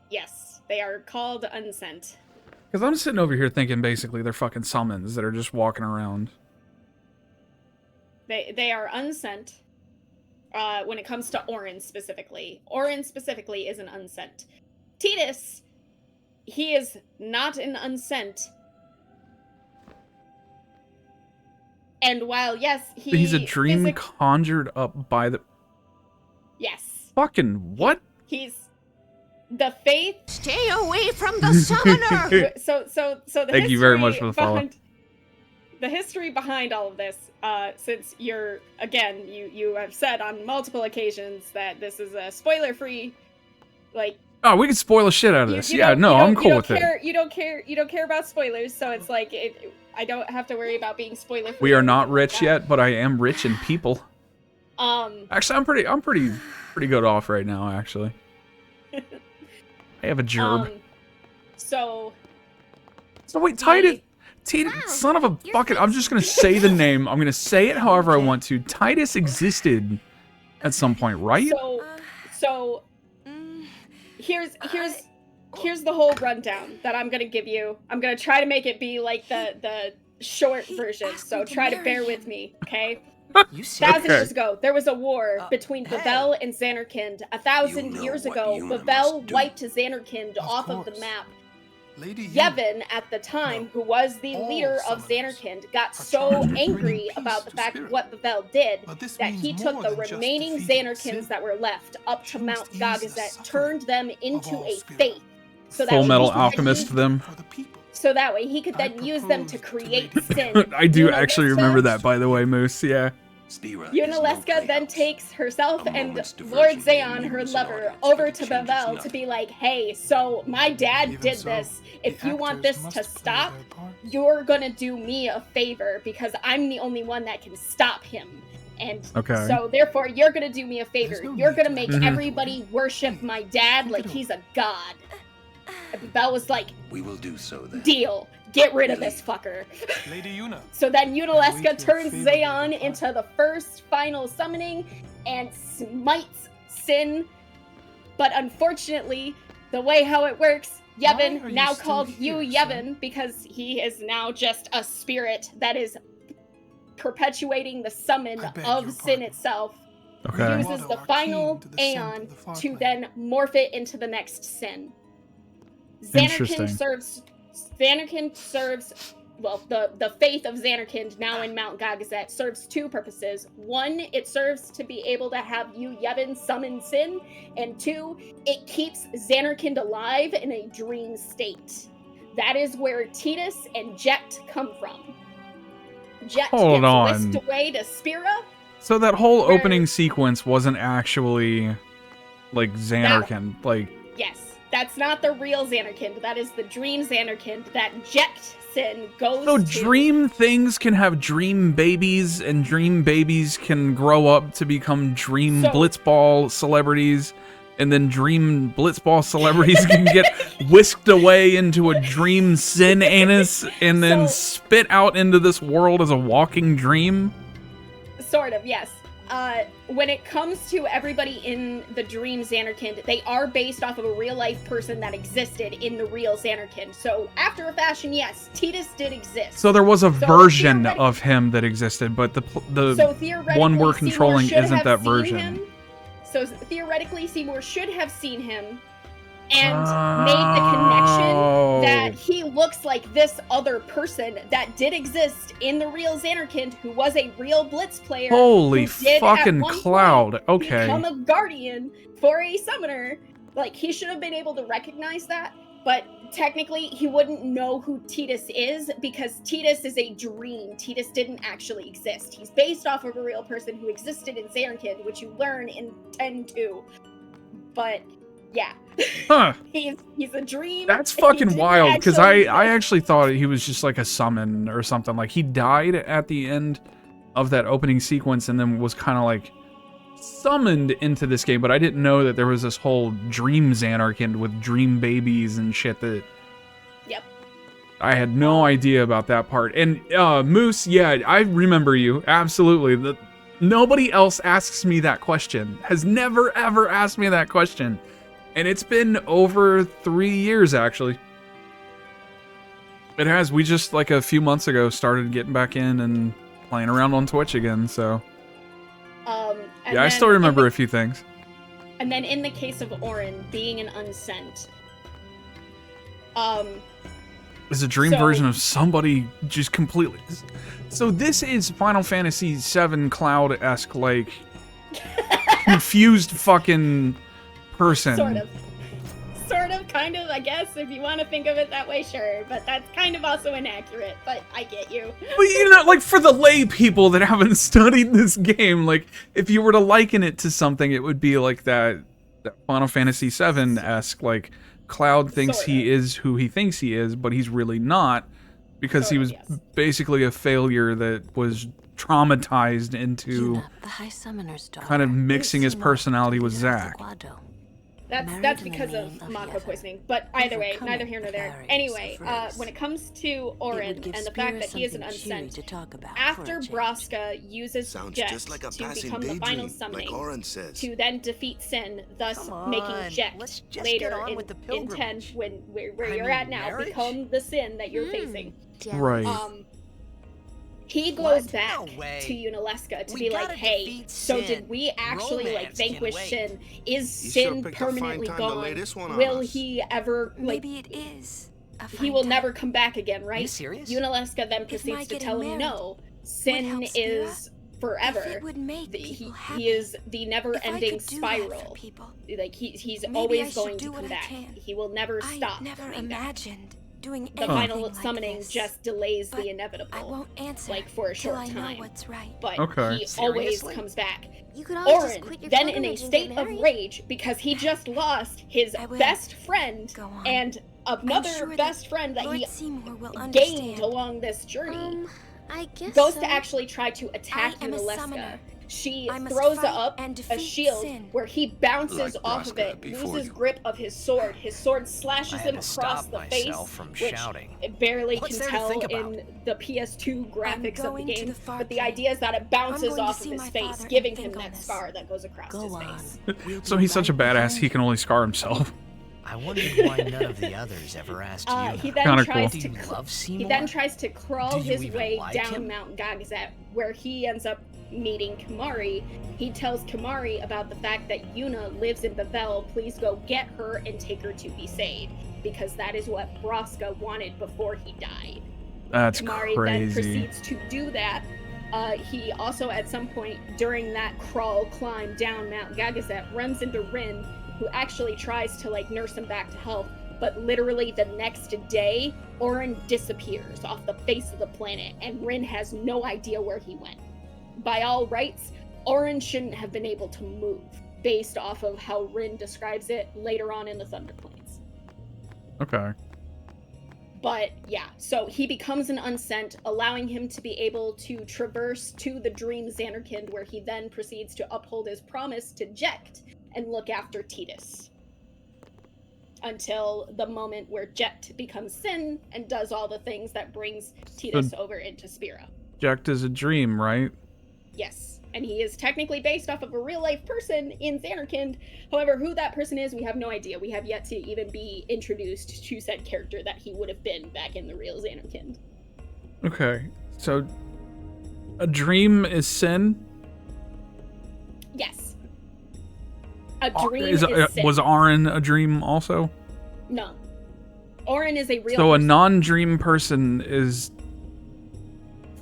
Yes, they are called unsent. Because I'm sitting over here thinking basically they're fucking summons that are just walking around. They are unsent when it comes to Auron specifically. Auron specifically is an unsent. Tidus, he is not an unsent. And while, yes, He's a dream conjured up by the... Yes. Fucking what? He's the faith. Stay away from the summoner! So the Thank you very much history for the follow. behind- The history behind all of this, since you're, again, you have said on multiple occasions that this is a spoiler-free, like... Oh, we can spoil the shit out of this. Yeah, no, I'm cool with it. You don't care about spoilers, so it's like, I don't have to worry about being spoiler-free. We are not rich yet, but I am rich in people. Actually, I'm pretty good off right now, actually. I have a gerb. So wait, Tidus, son of a bucket, I'm just gonna say the name. I'm gonna say it however I want to. Tidus existed at some point, right? So here's the whole rundown that I'm gonna give you. I'm gonna try to make it be like the short version, so try to bear with me, okay? 1,000 years ago, there was a war between Babel and Zanarkand. 1,000 years ago, Babel wiped Zanarkand off of the map. Yevon, at the time, who was the leader of Zanarkand, got so angry about the fact of what Babel did that he took the remaining Zanarkands that were left up to Mount Gagazet, turned them into a faith. So that Full way Metal he could Alchemist use- them. So that way he could then use them to create sin. I do actually remember that, by the way, Moose. Yeah. Yunalesca then takes herself and Lord Zayon, her lover, over to Babel to be like, hey, so my dad did this. If you want this to stop, you're gonna do me a favor because I'm the only one that can stop him. And Okay. so therefore you're gonna do me a favor. You're gonna make Mhm. everybody worship my dad like he's a god. And Babel was like, We will do so then. deal. Get rid of this fucker. Lady Yuna. So then Yunalesca turns Zayon into the first final summoning and smites Sin. But unfortunately, the way how it works, Why are Yevon, you now still called here, Yevon, because he is now just a spirit that is perpetuating the summon of Sin itself. Okay. Uses the final Aeon to then morph it into the next Sin. Interesting. Zanarkand serves, well, the faith of Zanarkand now in Mount Gagazet serves two purposes. One, it serves to be able to have you, Yevon, summon Sin, and two, it keeps Zanarkand alive in a dream state. That is where Tidus and Jecht come from. Jecht Hold gets on. whisked away to Spira. So that whole opening sequence wasn't actually like Zanarkand, like Yes, that's not the real Zanarkand. That is the dream Zanarkand that Jecht Sin goes so to. dream things can have dream babies, and dream babies can grow up to become dream So- blitzball celebrities, and then dream blitzball celebrities can get whisked away into a dream sin anus and then spit out into this world as a walking dream? Sort of, yes. When it comes to everybody in the Dream Xanarkand, they are based off of a real-life person that existed in the real Xanarkand. So, after a fashion, yes, Tidus did exist. So there was a version of him that existed, but the one we're controlling isn't that version. So theoretically, Seymour should have seen him and made the connection that he looks like this other person that did exist in the real Xanarkand, who was a real Blitz player. Holy who did fucking at one cloud! point Okay. Become a guardian for a summoner. Like, he should have been able to recognize that, but technically he wouldn't know who Tidus is because Tidus is a dream. Tidus didn't actually exist. He's based off of a real person who existed in Xanarkand, which you learn in 10-2. But yeah. Huh. He's a dream. That's fucking wild, because I actually thought he was just like a summon or something. Like, he died at the end of that opening sequence and then was kind of like summoned into this game, but I didn't know that there was this whole dream Xanarkand with dream babies and shit that... Yep. I had no idea about that part. And Moose, yeah, I remember you. Absolutely. Nobody else asks me that question. Has never, ever asked me that question. And it's been over 3 years, actually. It has. We just, like, a few months ago started getting back in and playing around on Twitch again, so... yeah, I still remember a few things. And then in the case of Auron being an unsent, It's a dream version of somebody just completely... So this is Final Fantasy VII Cloud-esque, like, confused fucking person. Sort of, kind of, I guess, if you want to think of it that way, sure. But that's kind of also inaccurate, but I get you. But, you know, like, for the lay people that haven't studied this game, like, if you were to liken it to something, it would be like that Final Fantasy VII-esque, like, Cloud thinks he is who he thinks he is, but he's really not, because he was basically a failure that was traumatized into The High Summoner's daughter. kind of mixing his personality with Zack. That's because of Mako poisoning. But either way, neither here nor there. Anyway, when it comes to Auron and the fact that he is an unsent, after Braska uses Jex to become the final summoning, to then defeat Sin, thus making Jex later in 10, where you're at now, become the Sin that you're facing. Right. He goes back to Yunalesca to be like, hey, so did we actually, like, vanquish Sin? Is Sin permanently gone? Will he ever, like... Maybe it is. He will never come back again, right? Are you serious? Yunalesca then proceeds to tell him, no, Sin is forever. He is the never-ending spiral. Like, he's always going to come back. He will never stop. I never imagined doing the final summoning just delays the inevitable. I won't answer like for a short till I time. know what's right. But he Seriously? always comes back. You could always just Auron, quit your then in a pilgrimage and state get of married. rage because he just lost his best friend and another best friend that he gained along this journey. I guess goes so. to actually try to attack I am a Yunalesca. summoner. She I must throws fight up and a defeat shield sin. where he bounces Like off of Braska it, before loses you. grip of his sword. His sword slashes him across the face, which it barely What's can there to tell think about? in the PS2 graphics of the going to game. the far But the plane. idea is that it bounces going to off of see his my face, father giving and him think on that this. scar that goes across his face. So he's such a badass, he can only scar himself. I wondered why none of the others ever asked you. He then Kinda tries cool. to Do you love he Seymour? then tries to crawl Do you his even way like down him? Mount Gagazet, where he ends up meeting Kamari. He tells Kamari about the fact that Yuna lives in Bavel. Please go get her and take her to Besaid, because that is what Braska wanted before he died. That's Kamari then crazy. proceeds to do that. He also, at some point during that climb down Mount Gagazet, runs into Rin, who actually tries to like nurse him back to health. But literally the next day, Auron disappears off the face of the planet, and Rin has no idea where he went. By all rights, Auron shouldn't have been able to move, based off of how Rin describes it later on in the Thunder Plains. Okay. But yeah, so he becomes an unsent, allowing him to be able to traverse to the Dream Xanarkand, where he then proceeds to uphold his promise to Jecht and look after Tidus. Until the moment where Jecht becomes Sin and does all the things that brings Tidus over into Spira. Jecht is a dream, right? Yes. And he is technically based off of a real-life person in Xanarkand. However, who that person is, we have no idea. We have yet to even be introduced to said character that he would have been back in the real Xanarkand. Okay, so a dream is Sin? Yes. A dream is Sin. Was Auron a dream also? No. Auron is a real So person. a non-dream person is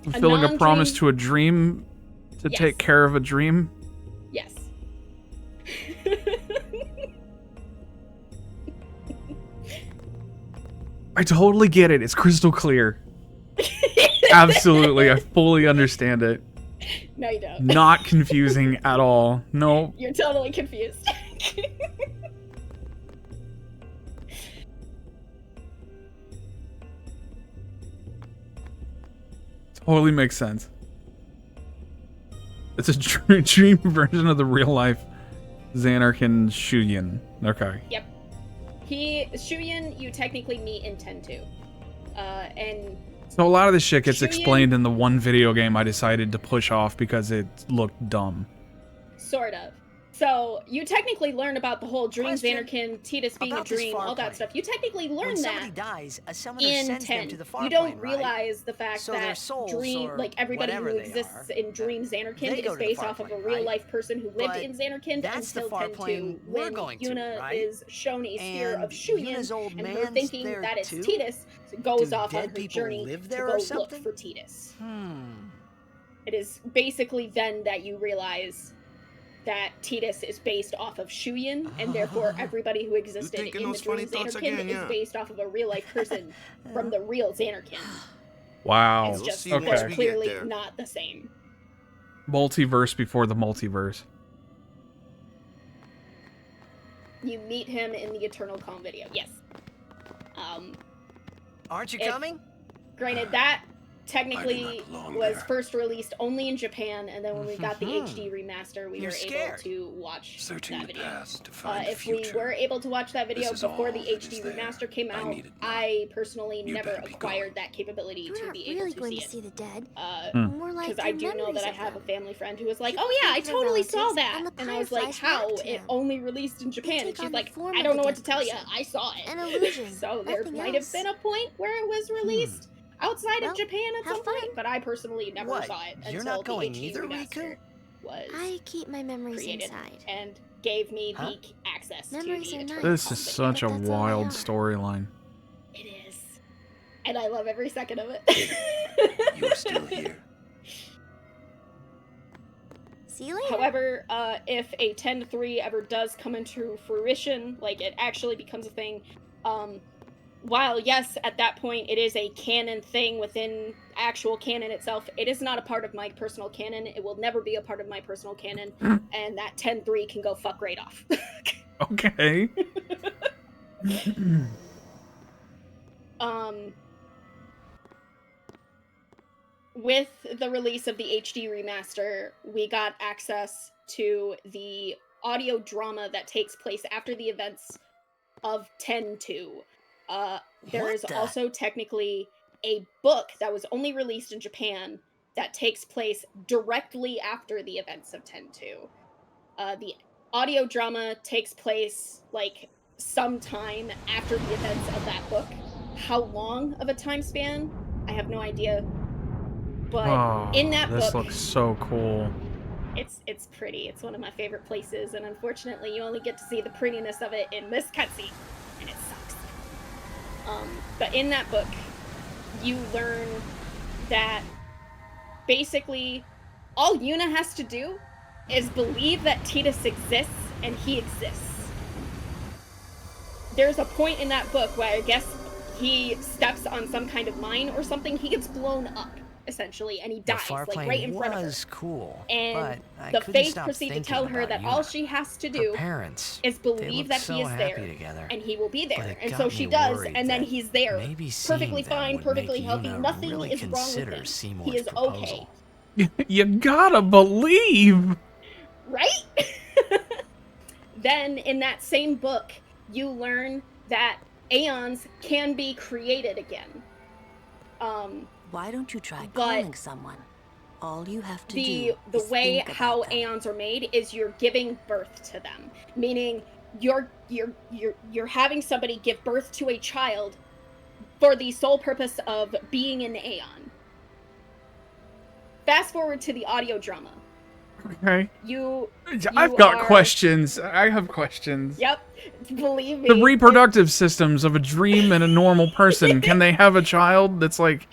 fulfilling a promise to a dream to take care of a dream? Yes. I totally get it. It's crystal clear. Absolutely. I fully understand it. No, you don't. Not confusing at all. No. You're totally confused. Totally makes sense. It's a dream version of the real life Xanarkand Shuyin. Okay. Yep. Shuyin, you technically meet in 10-2. And So a lot of this shit gets Shuyin- explained in the one video game I decided to push off because it looked dumb. sort of. So you technically learn about the whole Dream Question Xanarkand, Tidus being a about this dream, far all that plane. stuff. You technically learn When that somebody dies, a summoner in sends 10. them to the far You don't plane, right? realize the fact So their that souls, Dream, or like everybody who whatever they exists are, in Dream they Xanarkand go is to the based far off of a plane, real right? life person who lived But in Xanarkand that's the until far 10-2, plane we're when going to, Yuna right? is shown a sphere And of Shuyin, Yuna's old and her man's thinking there that it's too? Tidus goes Do off on dead her people journey live to there go or look something? for Tidus. It is basically then that you realize that Tidus is based off of Shuyin, and therefore everybody who existed thinking in the those funny Dream thoughts Xanarkand again, is yeah. based off of a real life person from the real Xanarkand. Wow. It's just Okay. they're clearly not the same. Multiverse before the multiverse. You meet him in the Eternal Calm video, yes. Aren't you if- coming? Granted, that technically I do not belong was there. first released only in Japan, and then when we got the HD remaster, we You're were scared. able to watch Searching that the video. past to find the If we future. were able to watch that video This is before all the that is HD there. remaster came I out, need it now. I personally You never better be acquired that capability We're to not be able really to going see to it. see the dead. Hmm. More like Because I their do know memories that I of have a them. family friend who was like, People "Oh yeah, I think their totally saw relatives, that," and the and I was like, fireflies "How? react to It them. only released in Japan?" take And she's on the like, form "I of don't the know what to dead tell you. person. I saw it." An illusion, So there nothing might else. have been a point where it was released outside Well, of Japan at have some point, but I personally never What? saw it You're until not going the HD either, remaster Riku? was I keep my memories created inside. and gave me Huh? the access Memories to are the nice. Eternal This Calm is video. such a That's all they wild are. storyline. It is, and I love every second of it. You're still here. See you later. However, if a 10-3 ever does come into fruition, like it actually becomes a thing, while yes, at that point it is a canon thing within actual canon itself, it is not a part of my personal canon. It will never be a part of my personal canon, and that 10-3 can go fuck right off. Okay. With the release of the HD remaster, we got access to the audio drama that takes place after the events of 10-2. There What is the- also technically a book that was only released in Japan that takes place directly after the events of 10-2. The audio drama takes place like sometime after the events of that book. How long of a time span? I have no idea. But Oh, in that this book, looks so cool. it's pretty. It's one of my favorite places, and unfortunately, you only get to see the prettiness of it in this cutscene, and it sucks. But in that book, you learn that basically all Yuna has to do is believe that Tidus exists, and he exists. There's a point in that book where I guess he steps on some kind of mine or something. He gets blown up essentially, and he The dies, far like plane right in front of her. was cool, And but I the couldn't Faith stop proceed to thinking tell her about that all Yuna. she has to Her do parents, is they believe looked that so he is happy there, together. and he will be But there. it And got so me she does, worried and then that he's there, maybe seeing perfectly them fine, would perfectly make healthy. Yuna Nothing really is wrong with consider him. Seymour's He is proposal. okay, You gotta believe. right? Then in that same book, you learn that Aeons can be created again. Why don't you try but calling someone? All you have to the do is way think how about them. Aeons are made is you're giving birth to them, meaning you're having somebody give birth to a child for the sole purpose of being an Aeon. Fast forward to the audio drama. Okay. I've got questions. I have questions. Yep. Believe me. The reproductive systems of a dream and a normal person. Can they have a child that's like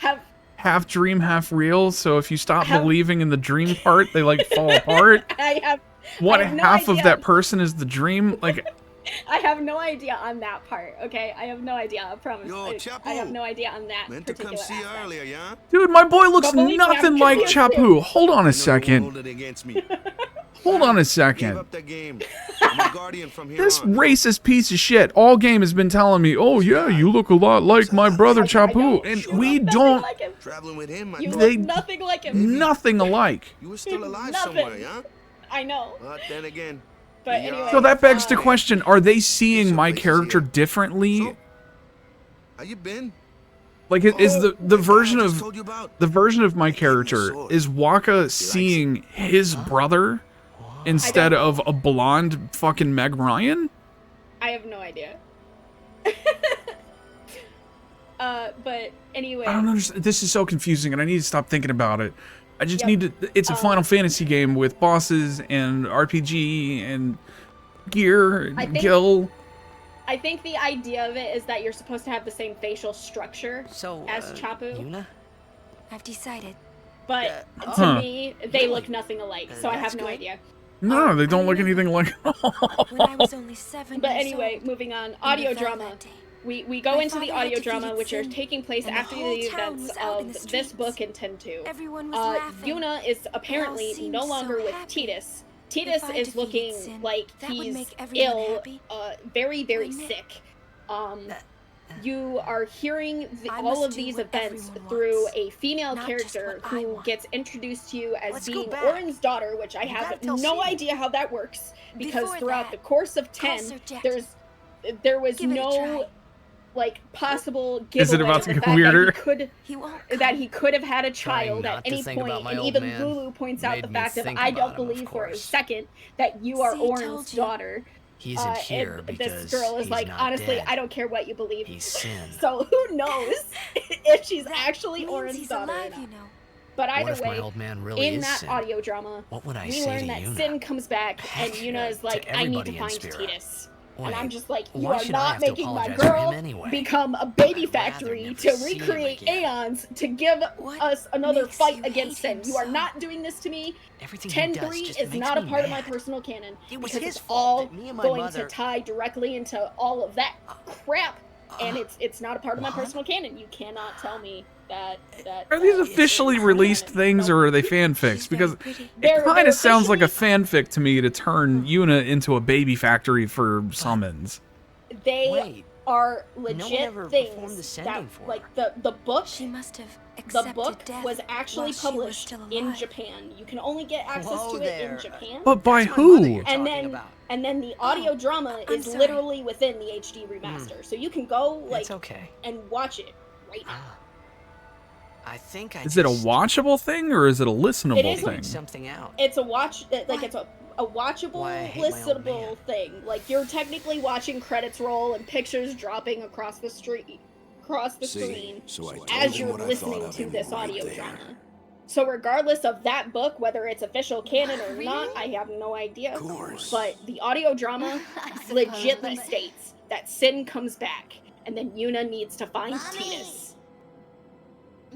half dream, half real? So if you stop believing in the dream part, they like fall apart? I have no half of idea. that person is the dream? Like, I have no idea on that part, okay? I have no idea, I promise. Yo, I have no idea on that Meant to particular come see you aspect. earlier, yeah? dude, my boy looks But believe me, nothing I'm like confused Chapu. too. Hold on a Hold second. it against me. Hold on a Give second. up the game. I'm a guardian from here This on. racist piece of shit all game has been telling me, oh yeah, you look a lot like my brother Chapu. And we don't... Like him. Traveling with him, I You thought look nothing like him. Nothing alike. you were still alive Nothing. somewhere, yeah? I know. But then again, But you're anyway. So that begs the question, are they seeing my character differently? how you been? Like, is the version of my character, is Waka seeing his brother instead of a blonde fucking Meg Ryan? I have no idea. But anyway. I don't understand. This is so confusing, and I need to stop thinking about it. I just Yep. need to. It's a Final Fantasy game with bosses and RPG and gear I and think- kill. I think the idea of it is that you're supposed to have the same facial structure as Chapu. Yuna? I've decided. But Huh. to me, they look nothing alike, so I have no idea. No, they don't look anything like. When I was only 7 But years anyway, old, moving on. in Audio the drama. Velvet. We go My into the father had audio drama, defeated which are Sin, taking place and the after whole the town events was out in of the this streets. book in 10-2. Everyone was laughing. Yuna is apparently seemed no so longer with happy. Titus. If Titus I is defeated looking Sin, like that would he's make everyone ill, happy. very, very Wouldn't it? sick. You are hearing I all must of do these what events everyone through wants, a female not just character what I who want. gets introduced to you as Let's go being back. Orin's daughter, which I You have gotta tell no Seymour. idea how that works because Before throughout that, the course of call 10, Sir Jet. there was Give it a no try. like possible Is it giveaway about of to the get fact weirder? that he could have had a Trying child not at to any think point, about my and old even man Lulu points out made the me fact of think I about don't him, of believe for a course. second that you are See, Orin's told you. daughter. He isn't here and because this girl is he's like, not honestly, dead. I don't care what you believe. He's Sin. So who knows if she's actually means Orin's he's daughter or alive, not. you know. But What either if way, my old man really in is that Sin? audio drama, What would I we say learn to that Yuna? Sin comes back and Yuna is like, I need to everybody in find Spira. Titus. And Wait, I'm just like, you why are should I not have to making my apologize for girl him anyway? become a baby I'd rather factory never to see him recreate again. Aeons to give us another makes fight you against Sin. hate You are him not doing this to me. Everything he does 10-3 just is makes not a me part of my mad. personal canon It was because his it's fault all that me and my going mother- to tie directly into all of that crap, and it's not a part of my what? personal canon. You cannot tell me that. Are these that it's officially canon. released things, or are they fanfics? She's very Because pretty. They're- it kind they're of sounds like a officially- fanfic to me to turn Yuna into a baby factory for summons. They Wait, are one legit ever performed things the that, sending for like her. the book. She must have The accepted book death was actually while she was published still in alive. Japan. You can only get access Whoa to it in there. Japan. But by That's my mother who? you're and talking then about. and then the audio drama I'm is sorry. literally within the HD remaster, so you can go like It's okay. and watch it right now. I think I Is it a just watchable thing, or is it a listenable It is thing? figured something out. It's a watch, like it's a watchable, Why I hate my old listenable man. thing. Like you're technically watching credits roll and pictures dropping across the screen, screen, so I told as him you're what I listening thought of to him this right audio there. drama. So regardless of that book, whether it's official canon or not, I have no idea. Of course. But the audio drama legitly states that Sin comes back, and then Yuna needs to find Titus.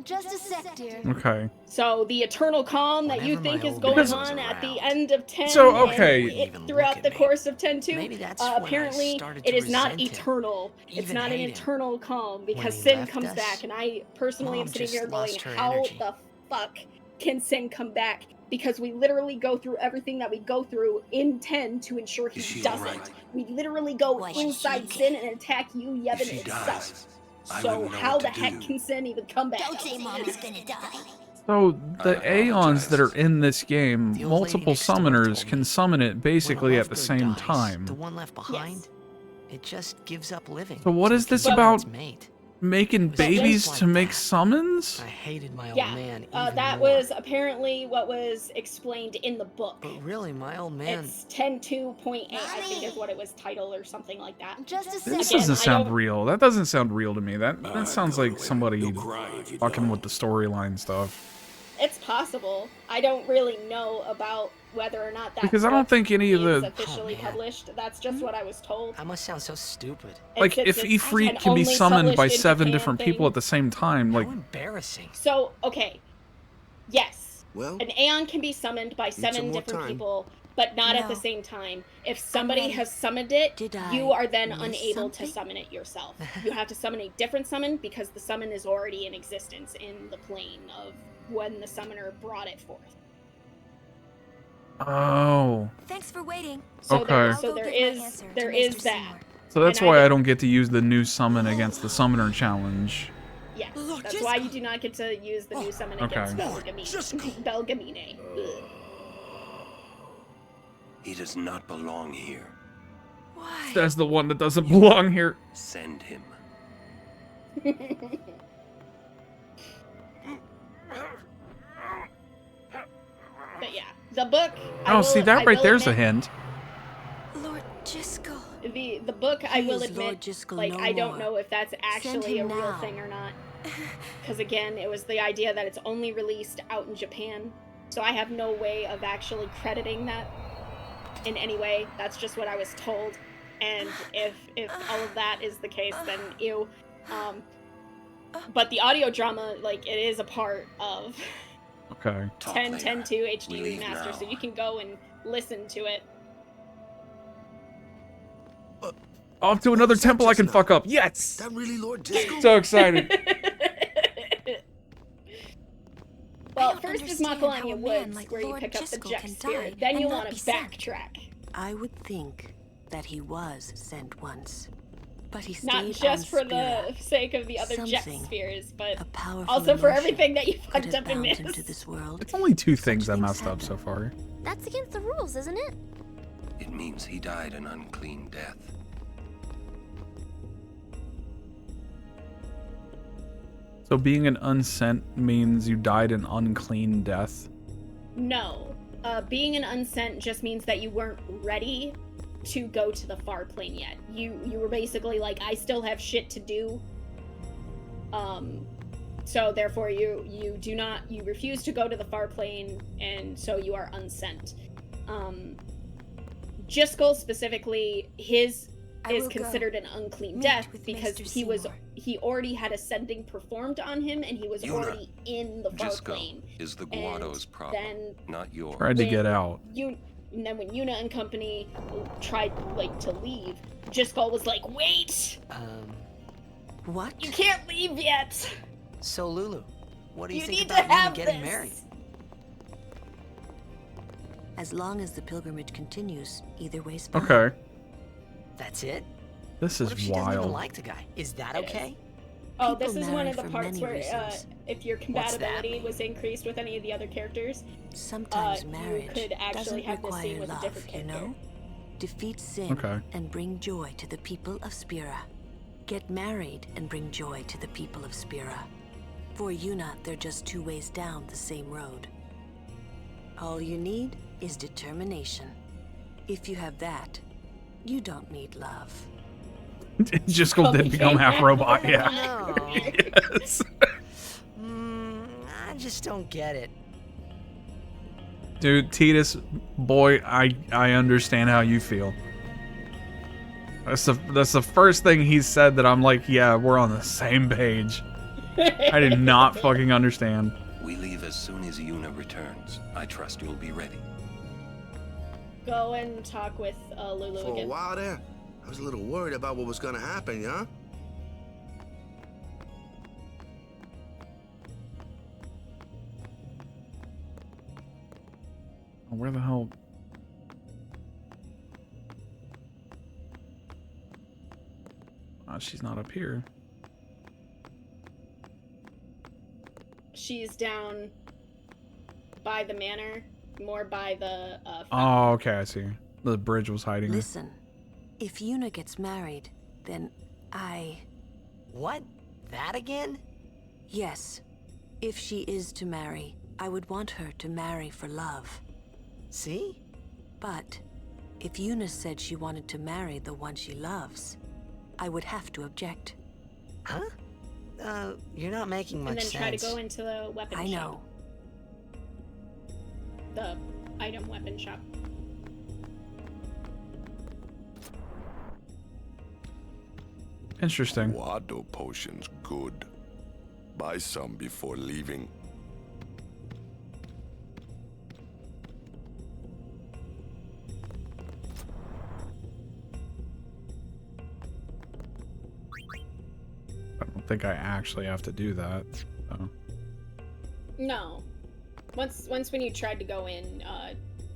Just a sec, dear. Okay. So the eternal calm that you Whenever my think is old going man was on at the around, end of 10 So, and okay. Even throughout look the at me. course of 10-2, Maybe that's when I apparently started it to is not resent him. eternal. It's Even not an hate him. eternal calm because he Sin left comes us, back, and I personally am Mom sitting just here going, lost her how energy. the fuck can Sin come back? Because we literally go through everything that we go through in 10 to ensure he doesn't. Right? We literally go inside Sin and attack you, Yevon itself. So how the heck can Sin even come back? Don't say Mom is gonna die. So the Aeons that are in this game, multiple summoners can summon it basically at the same time. The one left behind, it just gives up living. So what is this about making babies to make summons? I hated my old Yeah, man. that was apparently what was explained in the book. But really, my old man. It's 10.2.8, I think is what it was titled or something like that. This doesn't sound real. That doesn't sound real to me. That sounds like somebody fucking with the storyline stuff. It's possible. I don't really know about whether or not that Because I don't think any of is the officially published. That's just what I was told. I must sound so stupid. like if Ifrit can be summoned by 7 different people at the same time, like embarrassing. So, okay. Yes. Well, an Aeon can be summoned by some 7 more different time. people, but not at the same time. If somebody has summoned it, you are then unable to summon it yourself. You have to summon a different summon because the summon is already in existence in the plane of when the summoner brought it forth. oh. Thanks for waiting. So Okay. there is that. So that's And why I don't get to use the new summon against the summoner challenge. Yes, that's why you do not get to use the new summon against Okay. Belgamine. Ugh. He does not belong here. That's the one that doesn't belong here. Send him. But yeah, the book. Oh, see that right there's a hint. Lord Jiskel. The book, I will is Lord admit, Jiskel like no I don't more. know if that's actually a him real now. thing or not. Because again, it was the idea that it's only released out in Japan, so I have no way of actually crediting that in any way. That's just what I was told, and if all of that is the case, then ew. But the audio drama, like, it is a part of Okay. 10.10.2 HD We leave remaster, now. so you can go and listen to it. Off to another temple I can fuck up. Yes! Is that really Lord Disco? So excited. Well, don't first is understand how Macalania a man Woods, like where you Lord pick up the Jiskel Jet can Spirit. die Then you and not want be to sent. backtrack. I would think that he was sent once, but he stayed Not on just for Spira. the sake of the other Jet Something, Spheres, but powerful also for emotion everything that you could fucked have up and bound him missed. to this world. It's only 2 things I messed up so far. That's against the rules, isn't it? It means he died an unclean death. So being an unsent means you died an unclean death. No. Being an unsent just means that you weren't ready to go to the far plane yet. You were basically like, I still have shit to do. So therefore you refuse to go to the far plane, and so you are unsent. Jiskel specifically, his I is will go. considered an unclean Meet death with because Mr. he already had ascending performed on him, and he was Yuna, already in the far Jisco plane. is the Guado's problem, Then not yours. Tried to when get out. And then when Yuna and company tried to leave, Jiskel was like, "Wait, What? you can't leave yet. So Lulu, what do you, You think need to about have Yuna getting this." married? As long as the pilgrimage continues, either way's fine. Okay. That's it? This What if is she doesn't even wild. like the guy? Is that It is. okay? Oh, People this is one marry of the for parts many where reasons. if your What's that compatibility mean? was increased with any of the other characters, Sometimes you marriage could actually doesn't have this scene require with a love, different you character. know? Defeat sin Okay. and bring joy to the people of Spira. Get married and bring joy to the people of Spira. For Yuna, they're just 2 ways down the same road. All you need is determination. If you have that, you don't need love. Jiskel did become half robot, yeah. No. Yes. I just don't get it. Dude, Titus, boy, I understand how you feel. That's the first thing he said that I'm like, yeah, we're on the same page. I did not fucking understand. We leave as soon as Yuna returns. I trust you'll be ready. Go and talk with Lulu For a again. while there, I was a little worried about what was gonna happen, yeah? Where the hell? She's not up here. She's down by the manor, more by the. Oh, okay, I see. The bridge was hiding her. Listen, if Yuna gets married, then I... What? That again? Yes. If she is to marry, I would want her to marry for love. See? But if Yuna said she wanted to marry the one she loves, I would have to object. Huh? You're not making much sense. And then try to go into the weapon shop. I know. The item weapon shop. Interesting. Guado potions good. Buy some before leaving. I don't think I actually have to do that. So. No. Once when you tried to go in,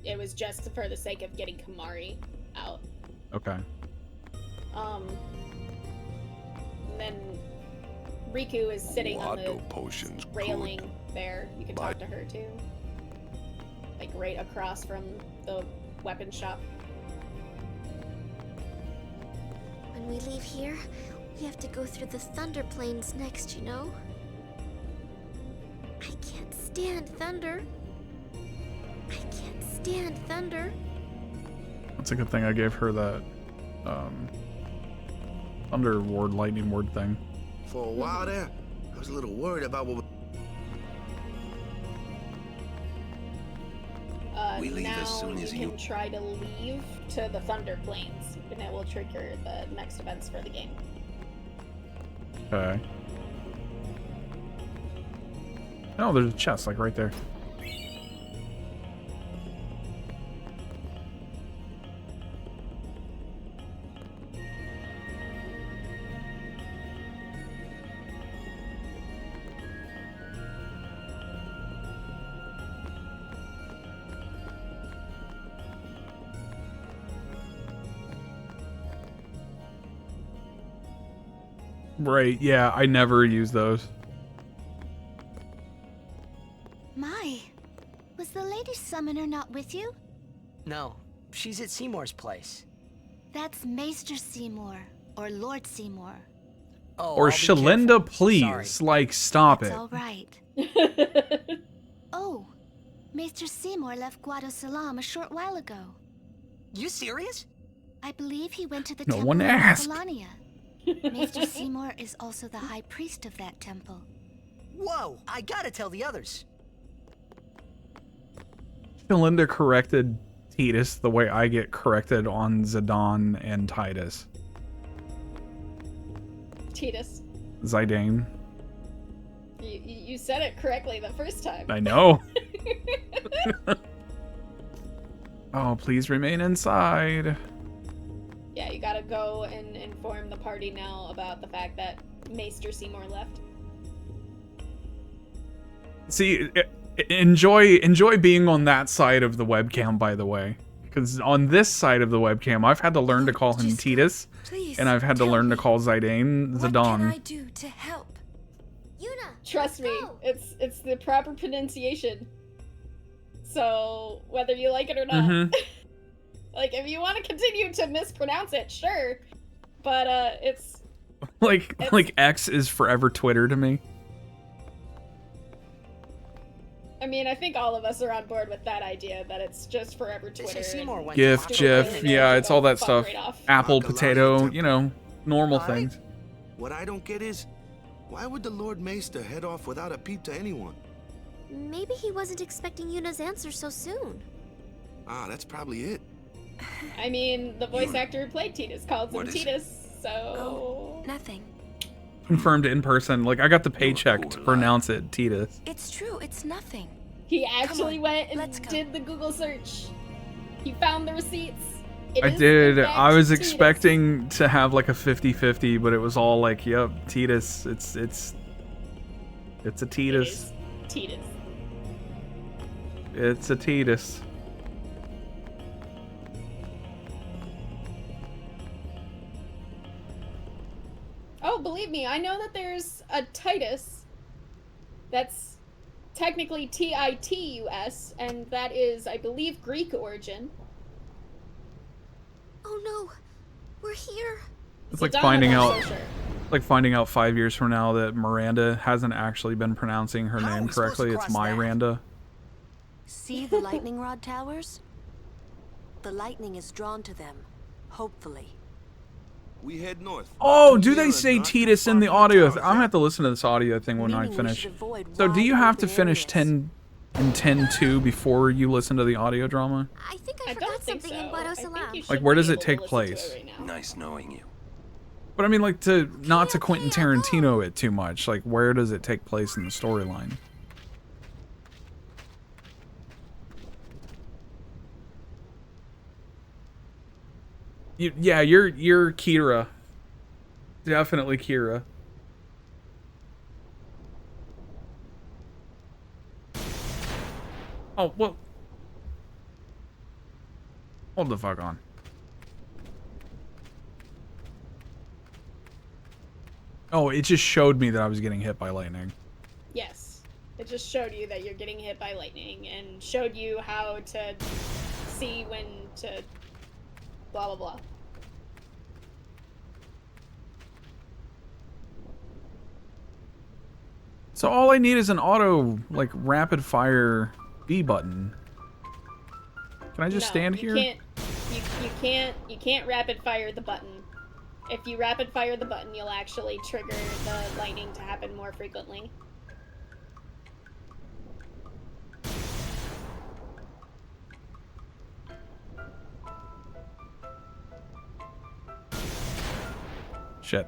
it was just for the sake of getting Kamari out. Okay. And then Riku is sitting on the railing there. You can talk to her too. Like right across from the weapon shop. When we leave here, we have to go through the Thunder Plains next, you know? I can't stand thunder. I can't stand thunder. That's a good thing I gave her that Thunder Ward, Lightning Ward thing. For a while there, I was a little worried about what. We leave now as soon as you can try to leave to the Thunder Plains, and it will trigger the next events for the game. Okay. Oh, there's a chest, like right there. Right, yeah, I never use those. My, was the Lady Summoner not with you? No, she's at Seymour's place. That's Maester Seymour, or Lord Seymour. Oh, Or I'll be Shalinda, careful. please, Sorry. like, stop It's it. all right. Oh, Maester Seymour left Guado Salam a short while ago. You serious? I believe he went to the No temple one of asked. Polania. Maester Seymour is also the high priest of that temple. Whoa, I gotta tell the others. Shalinda corrected Titus the way I get corrected on Zidane and Titus. Titus, Zidane. you said it correctly the first time. I know. Oh, please remain inside. Yeah, you gotta go and inform the party now about the fact that Maester Seymour left. See, enjoy being on that side of the webcam, by the way. Because on this side of the webcam, I've had to learn to call him Titus, Please, and I've had to learn to call Zidane what can I Zidane. do to help? Yuna, Trust me, it's the proper pronunciation. So whether you like it or not, Mhm. like if you want to continue to mispronounce it, sure. But it's Like X is forever Twitter to me. I mean, I think all of us are on board with that idea that it's just forever Twitter. and GIF, just GIF, go yeah, it's all that fuck stuff. right off. Apple, potato, you know, normal things. What I don't get is, why would the Lord Maester head off without a peep to anyone? Maybe he wasn't expecting Yuna's answer so soon. Ah, that's probably it. I mean, the voice actor who played Titus calls him What is it? Titus, so Nothing. Confirmed in person. Like, I got the paycheck to pronounce it Titus. It's true, it's nothing. he actually went and let's go. did the Google search. He found the receipts. It I is, did. in fact, I was Titus. expecting to have like a 50-50, but it was all like, yep, Titus. It's a Titus. Titus. It's a Titus. Oh, believe me, I know that there's a Titus that's technically Titus, and that is, I believe, Greek origin. Oh no, we're here. It's like finding out, like finding out 5 years from now that Miranda hasn't actually been pronouncing her name correctly. It's Miranda. See the lightning rod towers? The lightning is drawn to them, hopefully. We head north. Oh, do they say Titus in the audio? I'm gonna have to listen to this audio thing when I finish. So do you have to finish 10 and 10-2 before you listen to the audio drama? I think I forgot something in Guado Salam. Like, where does it take place? Nice knowing you. But I mean, like, not to Quentin Tarantino it too much. Like, where does it take place in the storyline? Yeah, you're Kira. Definitely Kira. Oh, well. Hold the fuck on. Oh, it just showed me that I was getting hit by lightning. Yes. It just showed you that you're getting hit by lightning and showed you how to see when to blah blah blah. So all I need is an auto, like, rapid fire B button. Can I just stand here? You can't rapid fire the button. If you rapid fire the button, you'll actually trigger the lightning to happen more frequently. Shit.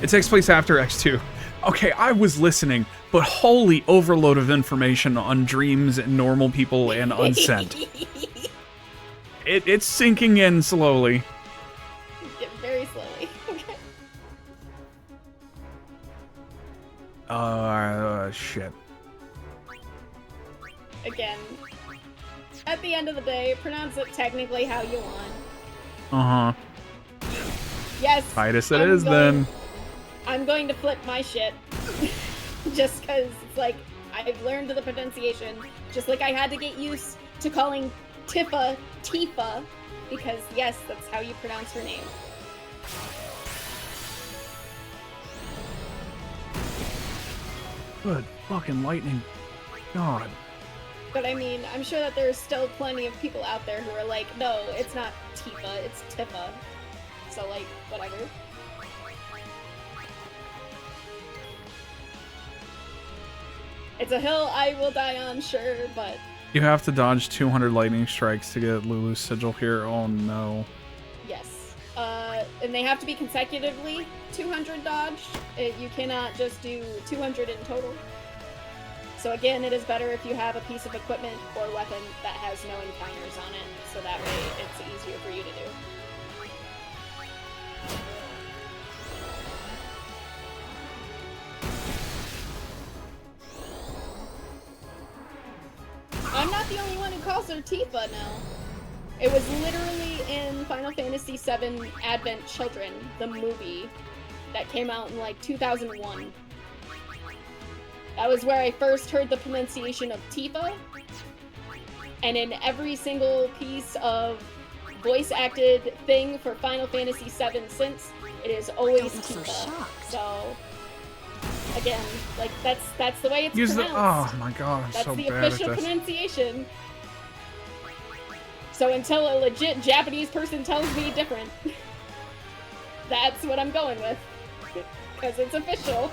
It takes place after X2. Okay, I was listening, but holy overload of information on dreams and normal people and unsent. It's sinking in slowly. Yeah, very slowly. Okay. Shit. Again, at the end of the day, pronounce it technically how you want. Uh-huh. Yes. Titus it is, then. I'm going to flip my shit. Just because it's like, I've learned the pronunciation. Just like I had to get used to calling Tifa, Tifa. Because, yes, that's how you pronounce her name. Good fucking lightning. God. But I mean, I'm sure that there's still plenty of people out there who are like, no, it's not Tifa, it's Tifa. So, like, whatever. It's a hill I will die on, sure, but... You have to dodge 200 lightning strikes to get Lulu's sigil here. Oh, no. Yes. And they have to be consecutively 200 dodged. You cannot just do 200 in total. So again, it is better if you have a piece of equipment or weapon that has no encounters on it, so that way it's easier for you to do. I'm not the only one who calls her Tifa now. It was literally in Final Fantasy VII Advent Children, the movie, that came out in like 2001. That was where I first heard the pronunciation of Tifa. And in every single piece of voice-acted thing for Final Fantasy VII since, it is always Tifa. So, again, like, that's the way it's pronounced. Oh my god, I'm that's so the bad at official this. pronunciation. So until a legit Japanese person tells me different, that's what I'm going with. Because it's official.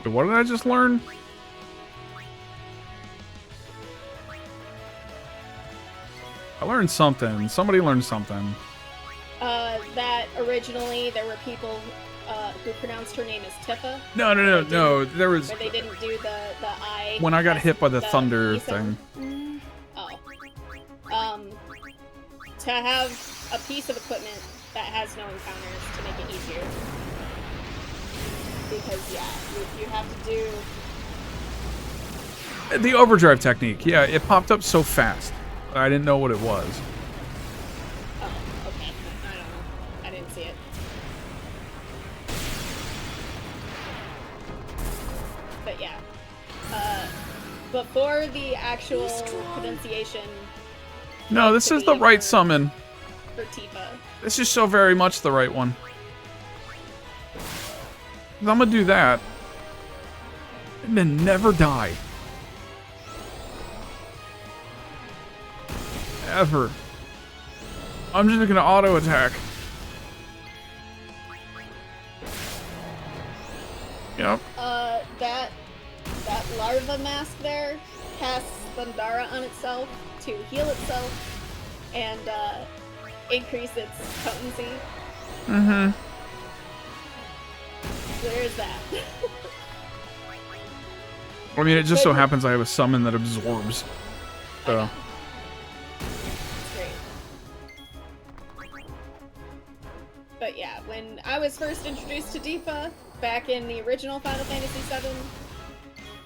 Wait, what did I just learn? I learned something. Somebody learned something. That originally there were people who pronounced her name as Tifa. No. There was... Where they didn't do the I... When I got hit by the thunder E thing. sound. Oh. To have a piece of equipment that has no encounters to make it easier. Because, yeah, you have to do... The overdrive technique, yeah, it popped up so fast. I didn't know what it was. Oh, okay. I don't know. I didn't see it. But yeah. Before the actual pronunciation... No, this is the right summon. For Tifa. This is so very much the right one. I'm gonna do that. And then never die. Ever. I'm just gonna auto attack. Yep. That larva mask there casts Thundara on itself to heal itself and increase its potency. Mm-hmm. So there's that. I mean, it just so happens I have a summon that absorbs. So. Great. But yeah, when I was first introduced to Tifa, back in the original Final Fantasy VII,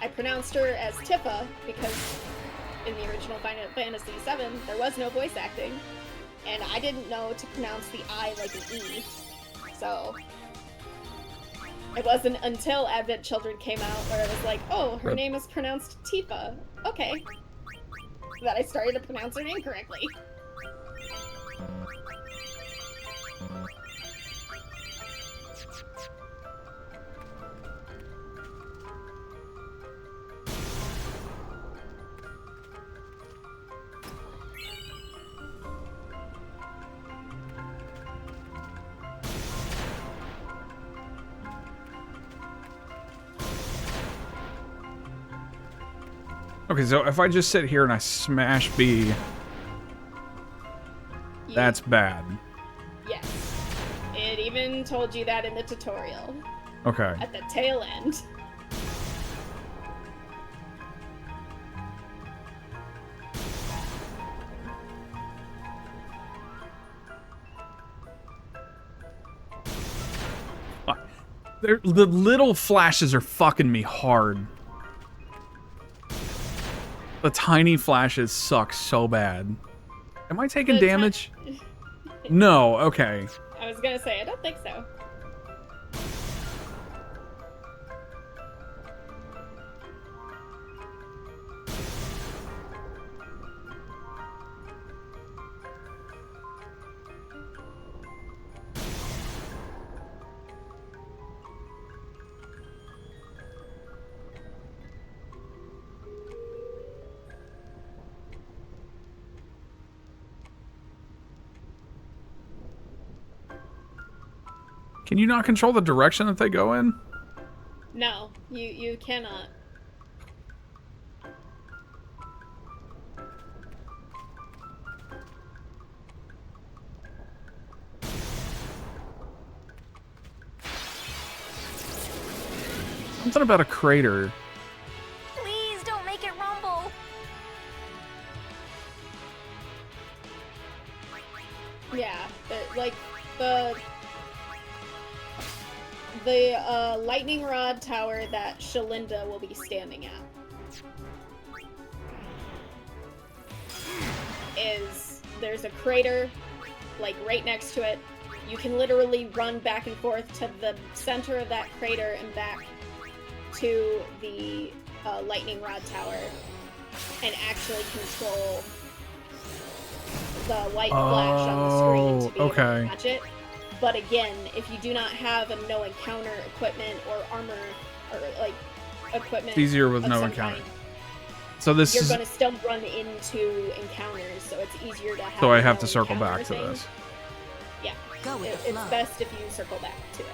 I pronounced her as Tifa because in the original Final Fantasy VII, there was no voice acting, and I didn't know to pronounce the I like an E. So it wasn't until Advent Children came out where it was like, oh, her name is pronounced Tifa. Okay. That I started to pronounce her name correctly. Okay, so if I just sit here and I smash B, that's bad. Yes. It even told you that in the tutorial. Okay. At the tail end. The little flashes are fucking me hard. The tiny flashes suck so bad. Am I taking damage? No, okay. I was gonna say, I don't think so. Can you not control the direction that they go in? No, you cannot. Something about a crater. Please don't make it rumble. Yeah, like the lightning rod tower that Shalinda will be standing at there's a crater like right next to it. You can literally run back and forth to the center of that crater and back to the lightning rod tower and actually control the white flash on the screen to be able to catch it. But again, if you do not have a no encounter equipment or armor or like equipment, It's easier with no encounter. So this you're is. going to still run into encounters, so it's easier to have. So I have no to circle encounter back to thing. this. Yeah, Go with the it's flow. best if you circle back to it.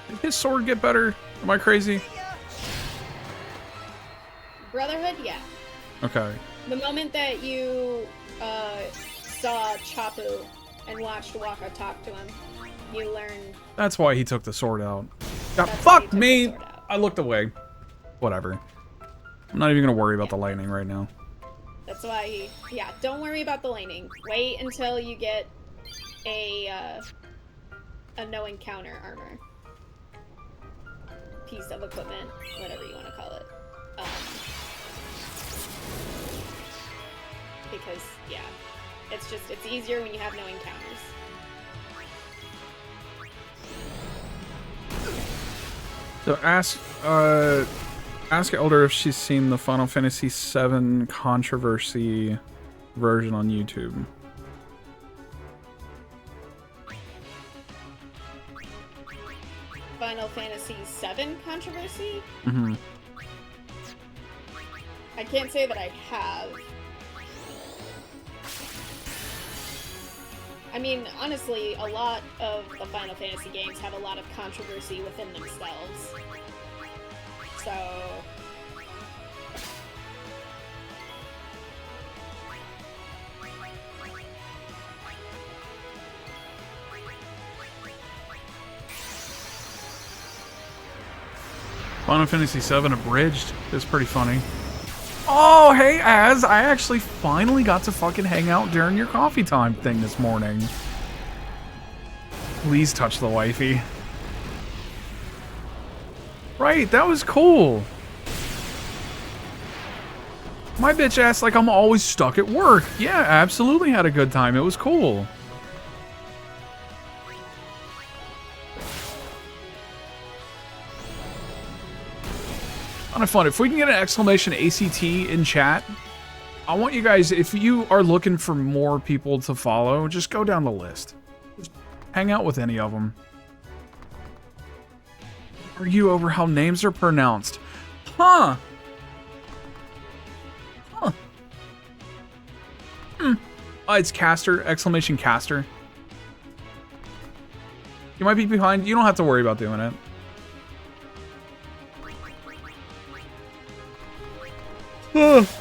Did his sword get better? Am I crazy? Brotherhood, yeah. Okay. The moment that you saw Chapu and watched Waka talk to him, you learned. That's why he took the sword out. God, fuck me! I looked away. Whatever. I'm not even gonna worry about the lightning right now. That's why he. Yeah, don't worry about the laning. Wait until you get a no encounter armor piece of equipment, whatever you want to call it. Because yeah, it's easier when you have no encounters. So ask Elder if she's seen the Final Fantasy VII controversy version on YouTube. Final Fantasy VII controversy? Mm-hmm. I can't say that I have. I mean, honestly, a lot of the Final Fantasy games have a lot of controversy within themselves. So... Final Fantasy VII Abridged is pretty funny. Oh, hey, Az, I actually finally got to fucking hang out during your coffee time thing this morning. Please touch the wifey. Right, that was cool. My bitch ass like I'm always stuck at work. Yeah, absolutely had a good time. It was cool. Kind of fun. If we can get an exclamation ACT in chat, I want you guys, if you are looking for more people to follow, just go down the list. Just hang out with any of them. Argue over how names are pronounced. Huh. Huh. Hmm. Oh, it's Caster, exclamation Caster. You might be behind. You don't have to worry about doing it.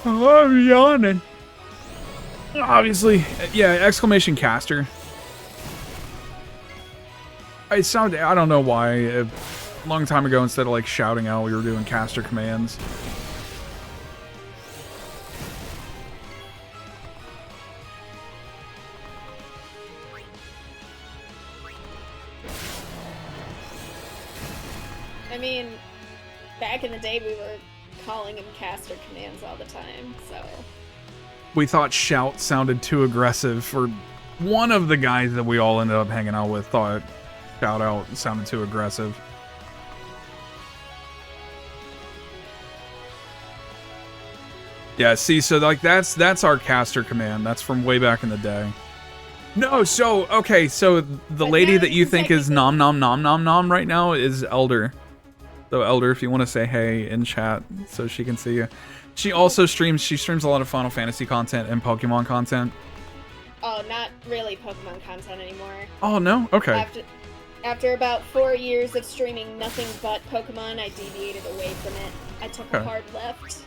I'm yawning. Obviously, yeah, exclamation Caster. It sounded, I don't know why, a long time ago instead of like shouting out, we were doing caster commands. I mean, back in the day we were calling them caster commands all the time, so... We thought shout sounded too aggressive for one of the guys that we all ended up hanging out with thought shout out sounded too aggressive. Yeah, see, so like that's our caster command. That's from way back in the day. No, so okay, so the lady that you think is nom nom nom nom nom right now is Elder. So Elder, if you want to say hey in chat so she can see you. She also streams a lot of Final Fantasy content and Pokemon content. Oh, not really Pokemon content anymore. Oh no? Okay. After about 4 years of streaming nothing but Pokemon, I deviated away from it. I took a hard left.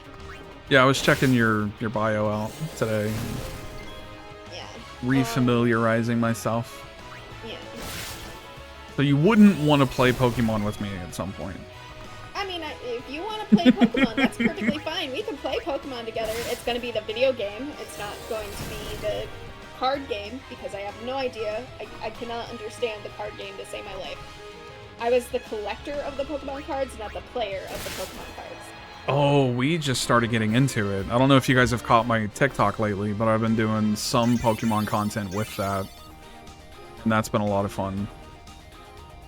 Yeah, I was checking your bio out today. Yeah. Refamiliarizing myself. Yeah. So you wouldn't want to play Pokemon with me at some point. I mean, if you want to play Pokemon, that's perfectly fine. We can play Pokemon together. It's going to be the video game. It's not going to be the card game, because I have no idea. I cannot understand the card game to save my life. I was the collector of the Pokemon cards, not the player of the Pokemon cards. Oh, we just started getting into it. I don't know if you guys have caught my TikTok lately, but I've been doing some Pokemon content with that. And that's been a lot of fun.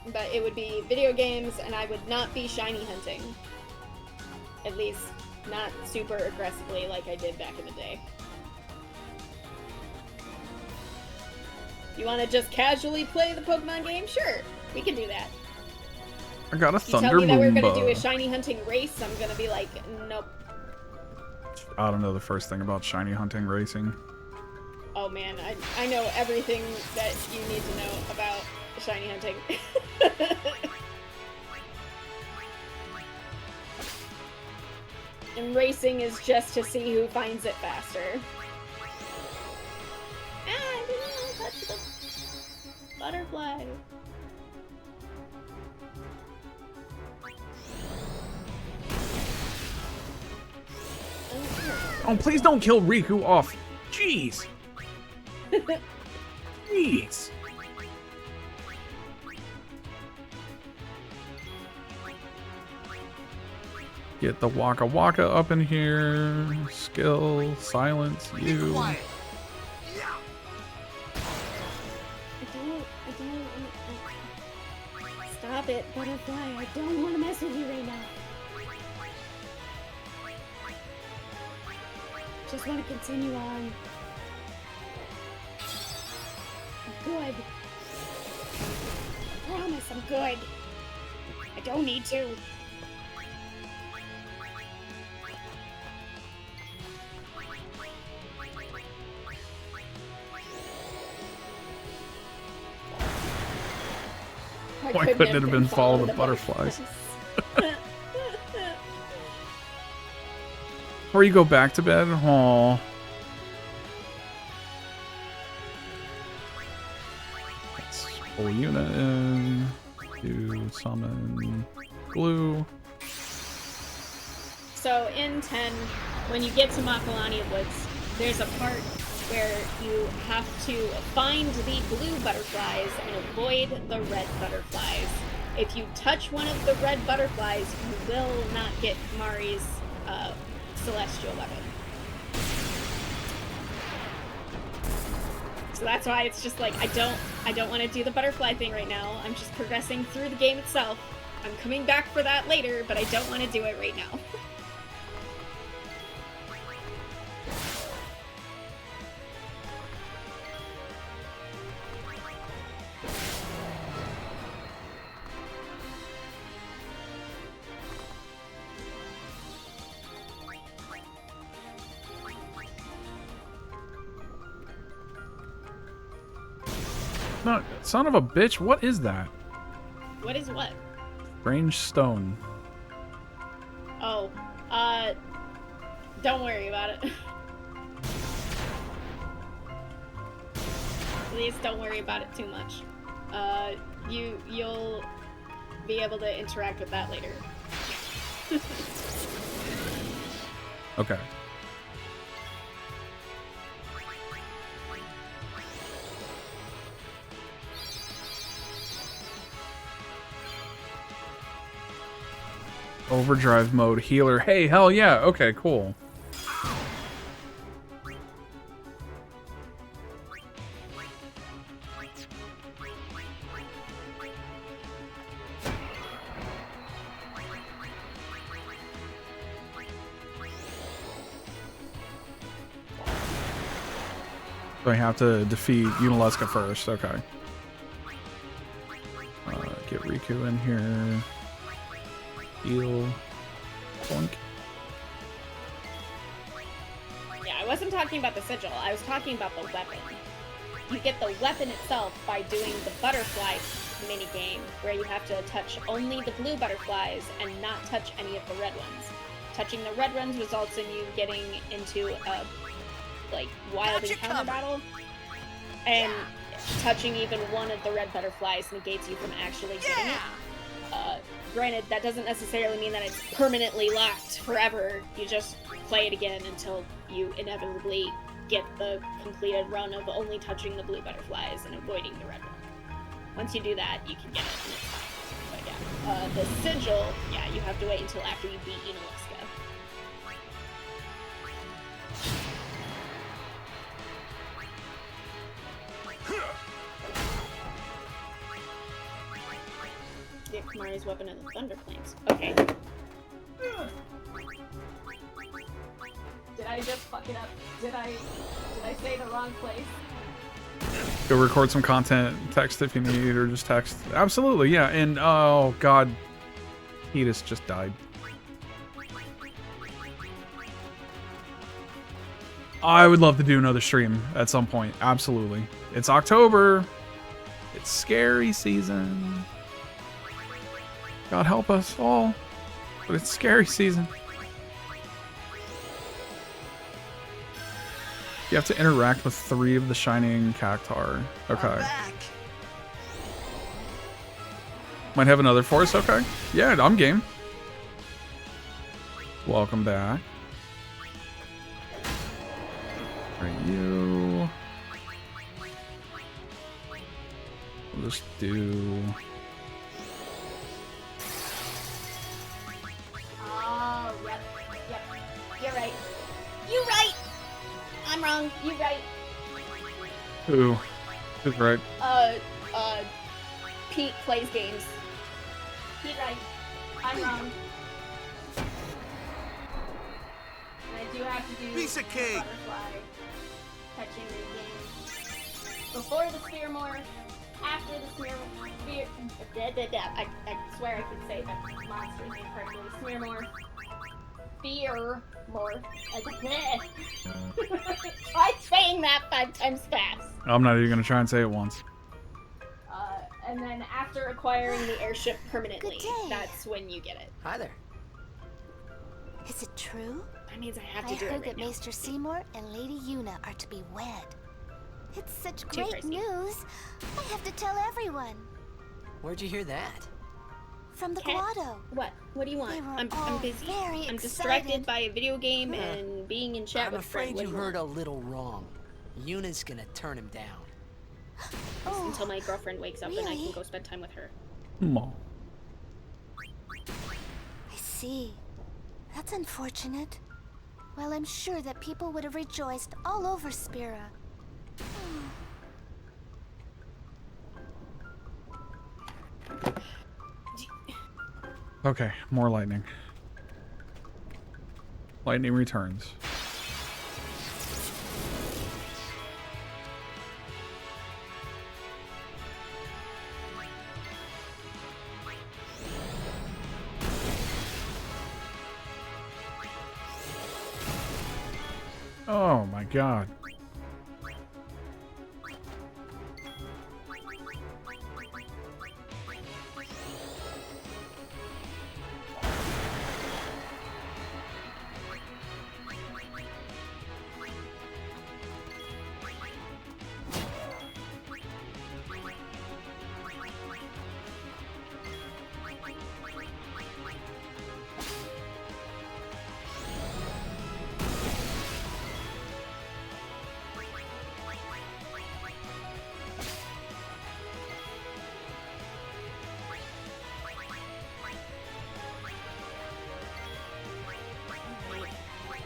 But it would be video games, and I would not be shiny hunting. At least, not super aggressively like I did back in the day. You want to just casually play the Pokemon game? Sure, we can do that. I got a Thunder You tell me that we're Moomba. gonna do a shiny hunting race, I'm gonna be like, nope. I don't know the first thing about shiny hunting racing. Oh man, I know everything that you need to know about shiny hunting. And racing is just to see who finds it faster. Ah, I didn't want to touch the butterfly. Oh, please don't kill Riku off. Jeez. Jeez. Get the Waka Waka up in here. Skill, silence, you. I don't. Stop it, butterfly. I don't want to mess with you right now. Just want to continue on. I'm good. I promise I'm good. I don't need to. Why couldn't it have been follow the butterflies? Before you go back to bed? Aw. Let's pull Yuna in. Do summon Blue. So in 10, when you get to Makalani Woods, there's a part where you have to find the blue butterflies and avoid the red butterflies. If you touch one of the red butterflies, you will not get Mari's celestial weapon. So that's why it's just like, I don't want to do the butterfly thing right now. I'm just progressing through the game itself. I'm coming back for that later, but I don't want to do it right now. No, son of a bitch, what is that? What is what? Range stone. Oh, don't worry about it. Please don't worry about it too much. You'll be able to interact with that later. Okay. Overdrive mode healer. Hey, hell yeah. Okay, cool. So I have to defeat Unileska first. Okay. Get Riku in here. Heal. Boink. Yeah, I wasn't talking about the sigil. I was talking about the weapon. You get the weapon itself by doing the butterfly minigame, where you have to touch only the blue butterflies and not touch any of the red ones. Touching the red ones results in you getting into a wild encounter battle, and touching even one of the red butterflies negates you from actually getting it. Granted, that doesn't necessarily mean that it's permanently locked forever. You just play it again until you inevitably get the completed run of only touching the blue butterflies and avoiding the red one. Once you do that, you can get it, and it's fine. But yeah, the sigil, yeah, you have to wait until after you beat Unileska. Marnie's weapon of the Thunder Flames. Okay. Did I just fuck it up? Did I say the wrong place? Go record some content, text if you need, or just text. Absolutely, yeah. And oh god, Hedis just died. I would love to do another stream at some point. Absolutely. It's October. It's scary season. God help us all. But it's scary season. You have to interact with 3 of the Shining Cactuar. Okay. Might have another force? Okay. Yeah, I'm game. Welcome back. Alright, you. We'll just do... Oh, yep. You're right. You're right! I'm wrong. You're right. Who? Who's right? Pete plays games. He's right. I'm wrong. And I do have to do Piece of cake. butterfly catching in the game. Before the spear morph, after the spear I swear I can say that monster's name correctly. Spear morph. Spear morph. Try saying that 5 times fast. I'm not even gonna try and say it once. And then after acquiring the airship permanently, that's when you get it. Hi there. Is it true? That means I have to do it heard right that now. Maester Seymour and Lady Yuna are to be wed. It's such Too great pricey. news. I have to tell everyone. Where'd you hear that? From the Cat? grotto. What do you want? They were I'm all busy. very I'm distracted excited. by a video game and being in chat I'm with friends. afraid you heard a little wrong. Yuna's gonna turn him down. Until my girlfriend wakes up and I can really? go spend time with her. Mo. I see. That's unfortunate. Well, I'm sure that people would have rejoiced all over Spira. Okay, more lightning. Lightning returns. Oh my god.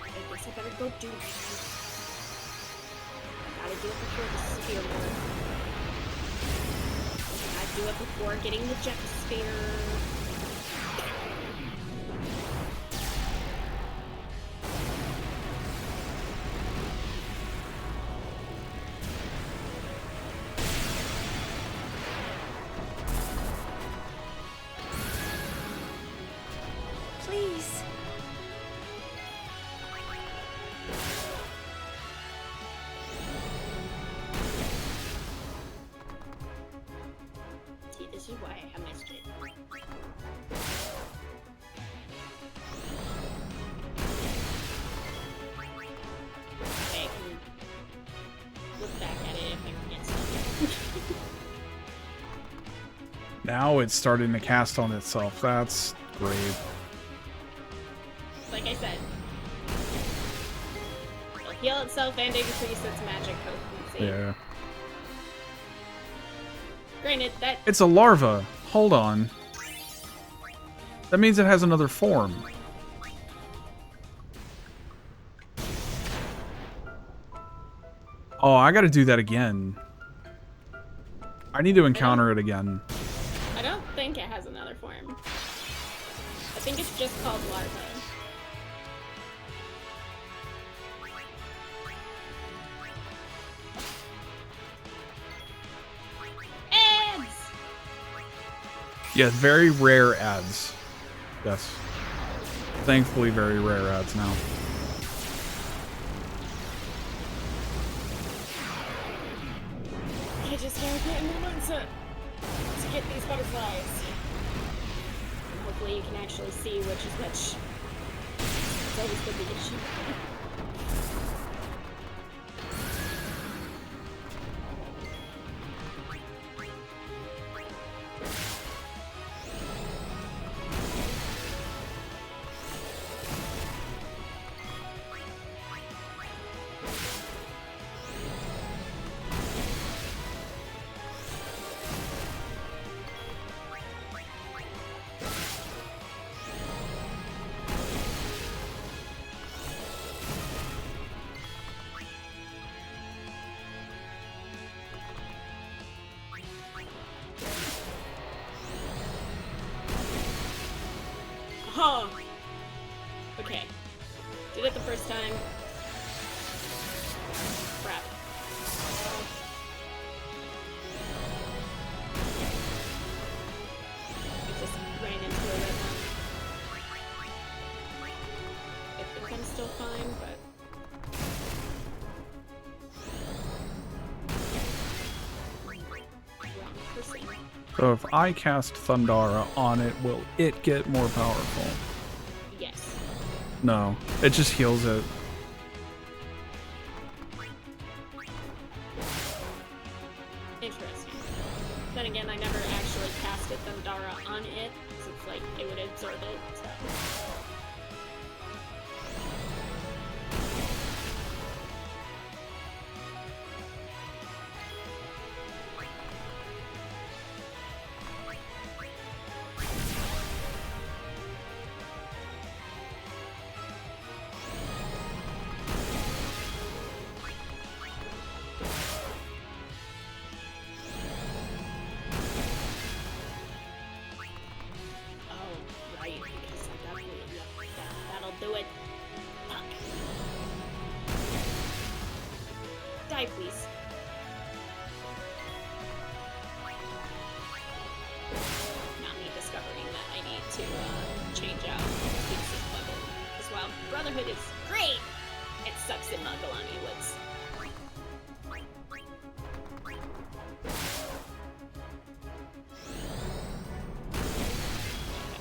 I guess I better go do that. I gotta do it before the spear morph. I gotta do it before getting the jet spear. Please. See, this is why I have my straight. Okay, I can look back at it if I forget something. Now it's starting to cast on itself. That's great. Like I said, it'll heal itself and increase its magic potency. Yeah. Granted, that It's a larva. Hold on. That means it has another form. Oh, I gotta do that again. I need to encounter it again. I don't think it has another form. I think it's just called larva. Ads! Yes, very rare ads. Yes. Thankfully, very rare ads now. I just gotta get in the mindset to get these butterflies. Hopefully you can actually see which is which. It's always been the issue. Huh. Okay. Did it the first time. Crap. I just ran into a red one. I think I'm still fine, but... Wrong person. So if I cast Thundara on it, will it get more powerful? Yes. No, it just heals it. Interesting. Then again, I never actually casted Thundara on it, so it's like it would absorb it, so... Do it. Fuck. Die, please. Not me discovering that I need to change out Phoenix's level as well. Brotherhood is great! It sucks in Magalani Woods.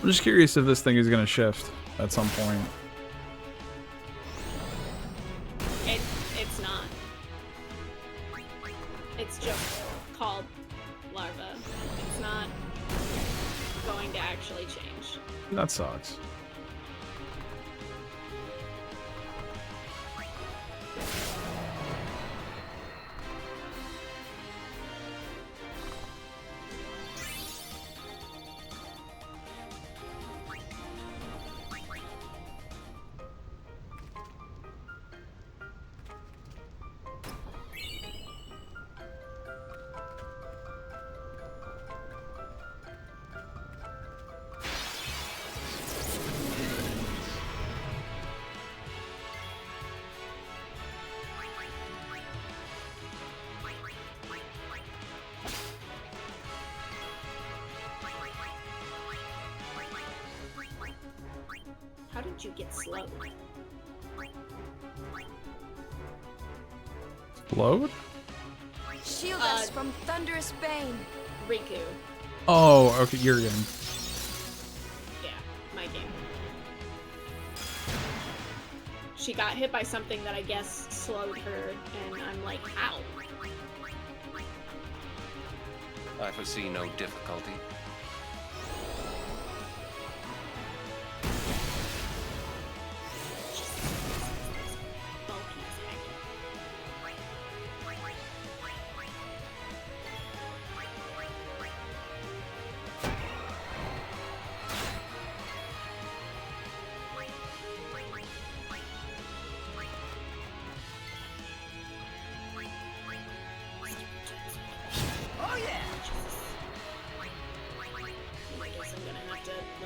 I'm just curious if this thing is going to shift at some point. It's not. It's just called larva. It's not going to actually change. That sucks. How did you get slowed? Load? Shield us from thunderous bane. Riku. Oh, okay, your game. Yeah, my game. She got hit by something that I guess slowed her, and I'm like, ow. I foresee no difficulty.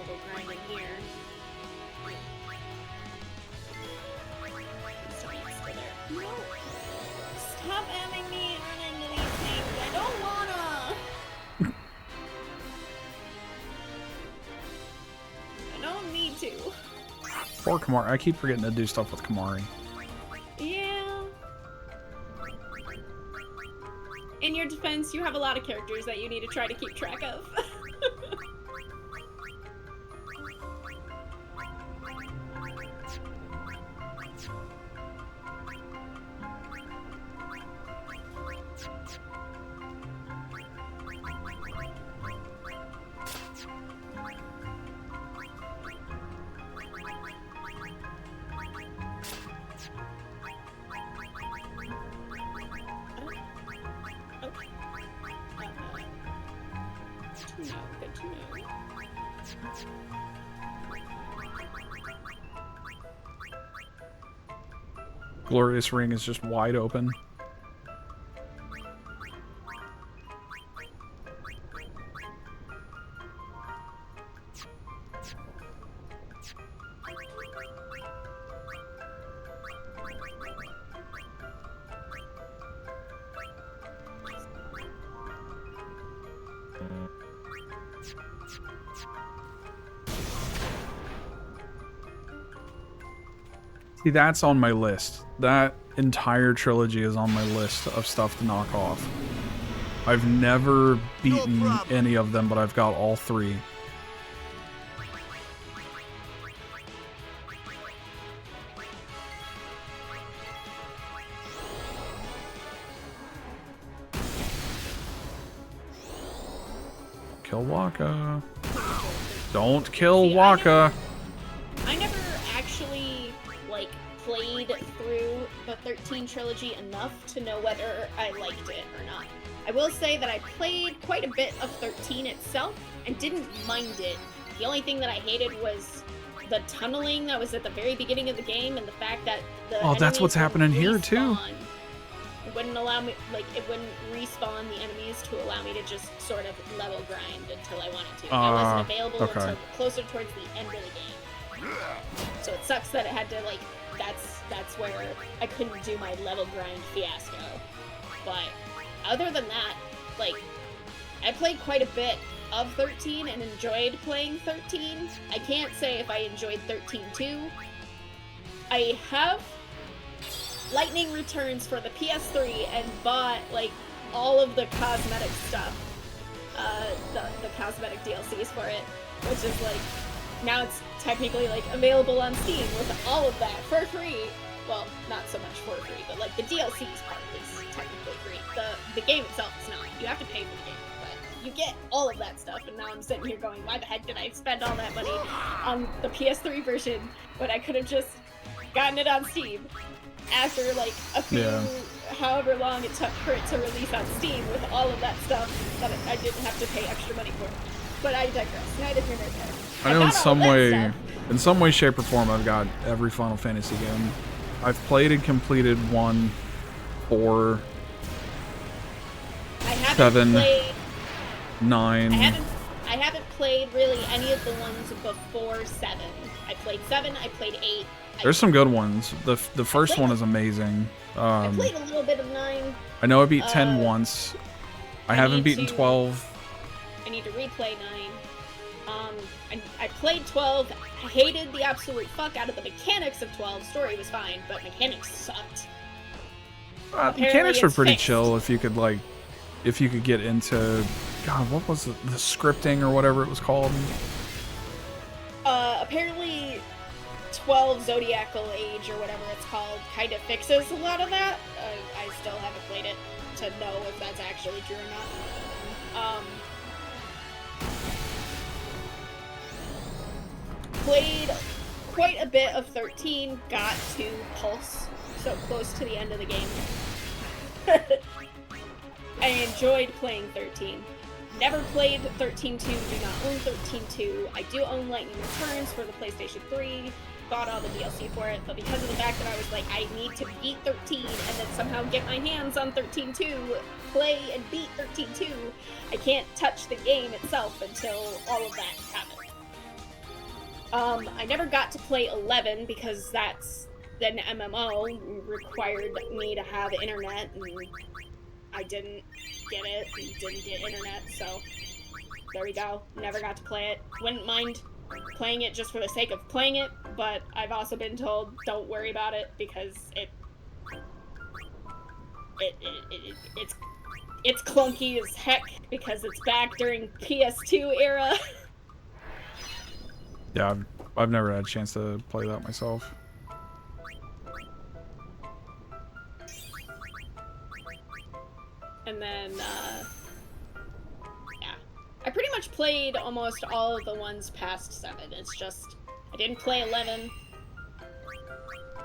level grinding here. No! Stop having me run into these things! I don't wanna! I don't need to. Poor Kamari. I keep forgetting to do stuff with Kamari. Yeah. In your defense, you have a lot of characters that you need to try to keep track of. Good to know. Glorious Ring is just wide open. See, that's on my list. That entire trilogy is on my list of stuff to knock off. I've never beaten any of them, but I've got all three. Kill Wakka. Don't kill Wakka. I never actually, like, played through the 13 trilogy enough to know whether I liked it or not. I will say that I played quite a bit of 13 itself and didn't mind it. The only thing that I hated was the tunneling that was at the very beginning of the game and the fact that the Oh, that's what's happening here too. It wouldn't allow me, like, it wouldn't respawn the enemies to allow me to just sort of level grind until I wanted to. That wasn't available until closer towards the end of the game. So it sucks that it had to, like, that's where I couldn't do my level grind fiasco. But other than that, like, I played quite a bit of 13 and enjoyed playing 13. I can't say if I enjoyed 13-2. I have Lightning Returns for the PS3 and bought, like, all of the cosmetic stuff, the cosmetic DLCs for it, which is, like, now it's technically, like, available on Steam with all of that for free. Well, not so much for free, but, like, the DLCs part is technically free. The game itself is not. You have to pay for the game, but you get all of that stuff, and now I'm sitting here going, why the heck did I spend all that money on the PS3 version when I could have just gotten it on Steam? After, like, a few, however long it took for it to release on Steam with all of that stuff that I didn't have to pay extra money for. But I digress. Neither here nor there. I know in some way, shape, or form, I've got every Final Fantasy game. I've played and completed 1, 4, 7, 9. I haven't played really any of the ones before 7. I played 7, I played 8. There's some good ones. The first one is amazing. I played a little bit of 9. I know I beat 10 once. I haven't beaten 12. I need to replay 9. I played 12. I hated the absolute fuck out of the mechanics of 12. Story was fine, but mechanics sucked. Mechanics were pretty chill if you could, like, get into, God, what was it? The scripting or whatever it was called. Apparently 12 Zodiacal Age or whatever it's called kind of fixes a lot of that. I still haven't played it to know if that's actually true or not. Played quite a bit of 13, got to Pulse, so close to the end of the game. I enjoyed playing 13. Never played 13-2, do not own 13-2. I do own Lightning Returns for the PlayStation 3, bought all the DLC for it, but because of the fact that I was like, I need to beat 13 and then somehow get my hands on 13-2, play and beat 13-2, I can't touch the game itself until all of that happens. I never got to play 11 because that's an MMO, required me to have internet, and I didn't get it, and didn't get internet, so there we go. Never got to play it. Wouldn't mind playing it just for the sake of playing it, but I've also been told don't worry about it because it's clunky as heck because it's back during PS2 era. Yeah, I've never had a chance to play that myself. And then, yeah. I pretty much played almost all of the ones past 7. It's just, I didn't play 11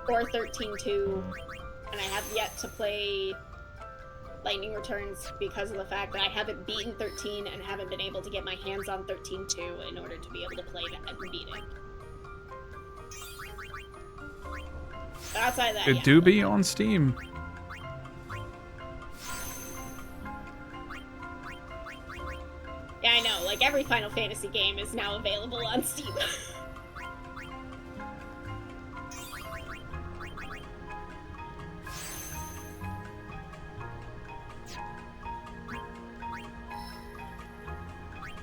or 13-2, and I have yet to play Lightning Returns because of the fact that I haven't beaten 13 and haven't been able to get my hands on 13-2 in order to be able to play that and beat it. But outside of that, It do be on Steam. Yeah, I know, like every Final Fantasy game is now available on Steam.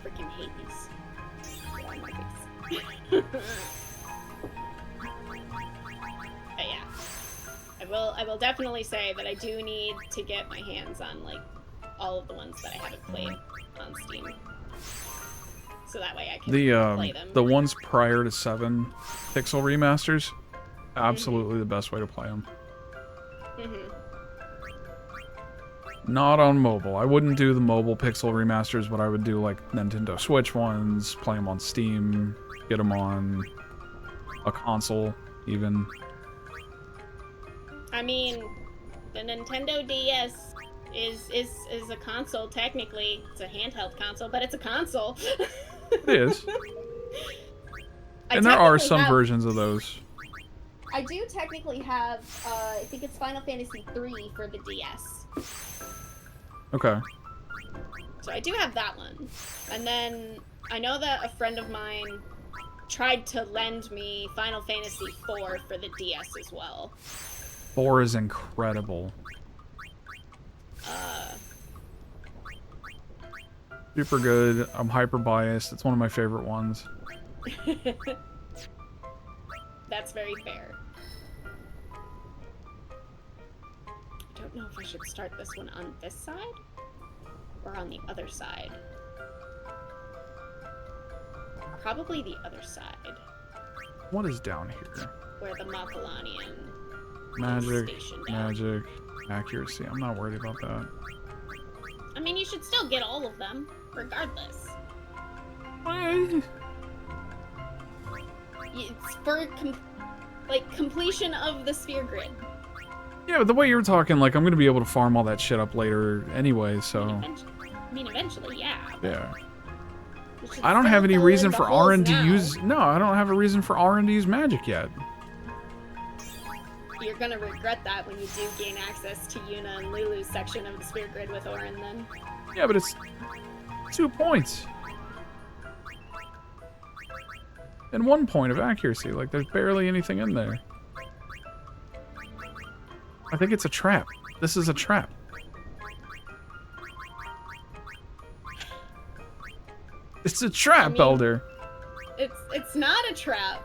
Freaking hate these. Get out of my face. But yeah. I will definitely say that I do need to get my hands on like all of the ones that I haven't played on Steam, so that way I can play them. The ones prior to 7 pixel remasters, absolutely the best way to play them. Not on mobile. I wouldn't do the mobile pixel remasters, but I would do like Nintendo Switch ones, play them on Steam, get them on a console even. I mean, the Nintendo DS is a console technically. It's a handheld console, but it's a console. It is. And there are some versions of those. I do technically have, I think it's Final Fantasy 3 for the DS. Okay. So I do have that one. And then I know that a friend of mine tried to lend me Final Fantasy 4 for the DS as well. 4 is incredible. Super good. I'm hyper biased. It's one of my favorite ones. That's very fair. I don't know if I should start this one on this side or on the other side. Probably the other side. What is down here? Where the Macalanian Magic, is stationed at. magic, accuracy. I'm not worried about that. I mean, you should still get all of them, regardless. It's for completion of the sphere grid. Yeah, but the way you're talking, like, I'm gonna be able to farm all that shit up later anyway, so... I mean, eventually, yeah. Yeah. I don't have any reason for Auron to use... No, I don't have a reason for Auron to use magic yet. You're gonna regret that when you do gain access to Yuna and Lulu's section of the sphere grid with Auron, then. Yeah, but it's 2 points. And 1 point of accuracy. Like, there's barely anything in there. I think it's a trap. This is a trap. It's a trap, I mean, Elder. It's not a trap.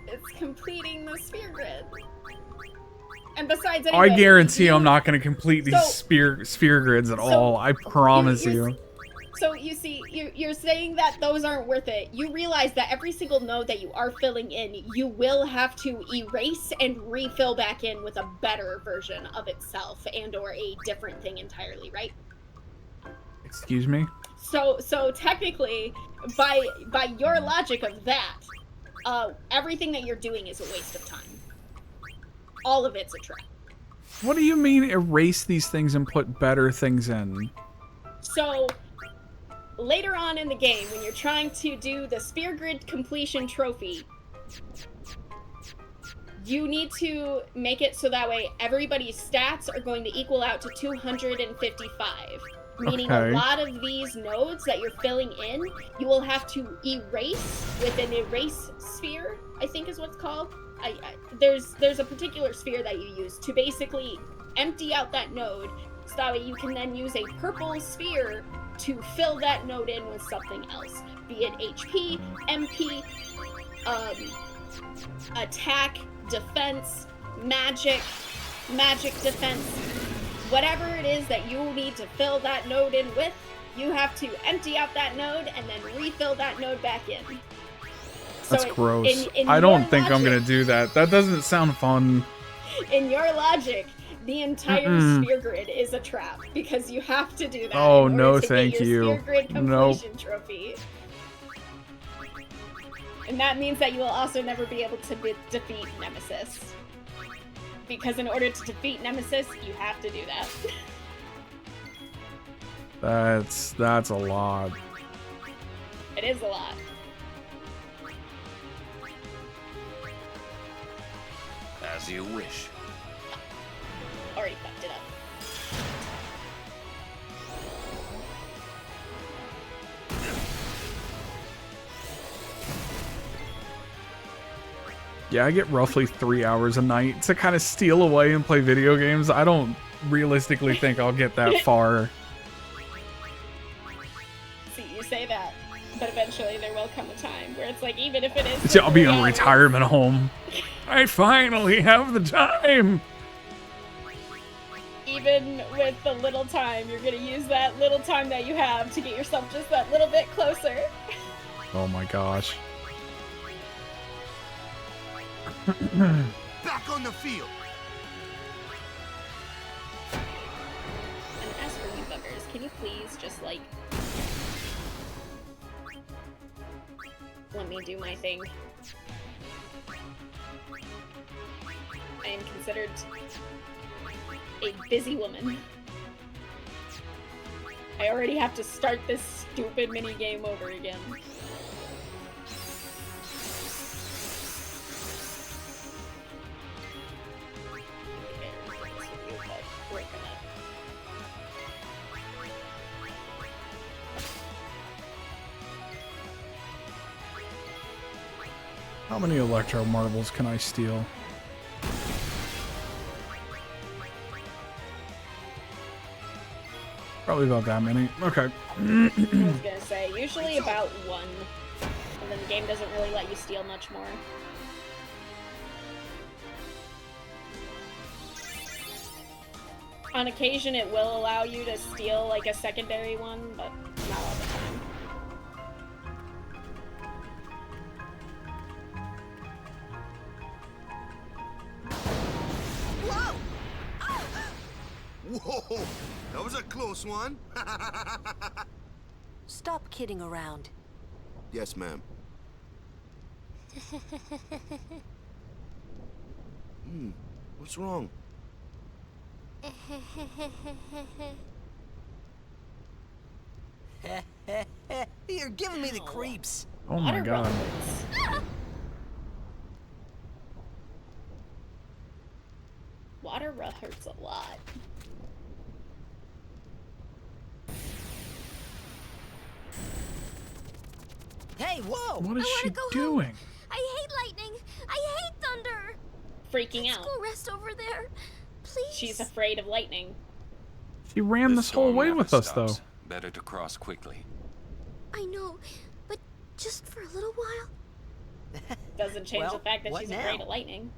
It's completing the sphere grid. And besides, anyway, I guarantee I'm not going to complete these sphere grids at all. I promise you. So you see, you're saying that those aren't worth it. You realize that every single node that you are filling in, you will have to erase and refill back in with a better version of itself and or a different thing entirely, right? Excuse me? So technically, by your logic of that, everything that you're doing is a waste of time. All of it's a trap. What do you mean erase these things and put better things in? So, later on in the game, when you're trying to do the sphere grid completion trophy, you need to make it so that way everybody's stats are going to equal out to 255. Meaning Okay. a lot of these nodes that you're filling in, you will have to erase with an erase sphere, I think is what's called. There's a particular sphere that you use to basically empty out that node, so that way you can then use a purple sphere to fill that node in with something else. Be it HP, MP, attack, defense, magic defense, whatever it is that you need to fill that node in with, you have to empty out that node and then refill that node back in. That's So gross. in I your don't think I'm logic- gonna do that. That doesn't sound fun. In your logic, the entire Mm-mm. sphere grid is a trap because you have to do that. Oh, in order no, to thank get your you. Sphere grid Nope. completion trophy. And that means that you will also never be able to defeat Nemesis. Because in order to defeat Nemesis, you have to do that. That's a lot. It is a lot. As you wish. Already fucked it up. Yeah, I get roughly 3 hours a night to kind of steal away and play video games. I don't realistically think I'll get that far. See, you say that, but eventually there will come a time where it's like, even if it is... I'll be in a 3 hours, retirement home. I finally have the time. even with the little time, you're gonna use that little time that you have to get yourself just that little bit closer. Oh my gosh. Back on the field. And as for you buggers, can you please just, like, let me do my thing? I am considered a busy woman. I already have to start this stupid mini game over again. How many electro marbles can I steal? Probably about that many. Okay. I was gonna say, usually about one. And then the game doesn't really let you steal much more. On occasion, it will allow you to steal, like, a secondary one, but not all the time. Whoa, that was a close one. Stop kidding around. Yes, ma'am. What's wrong? You're giving me the creeps. Oh my god. Water hurts a lot. Hey, whoa! What is she go doing? Home. I hate lightning. I hate thunder. Freaking Let's out. go rest over there, please. She's afraid of lightning. She ran this whole storm way never with us, stops. though. Better to cross quickly. I know, but just for a little while. Doesn't change Well, the fact that what she's now? afraid of lightning.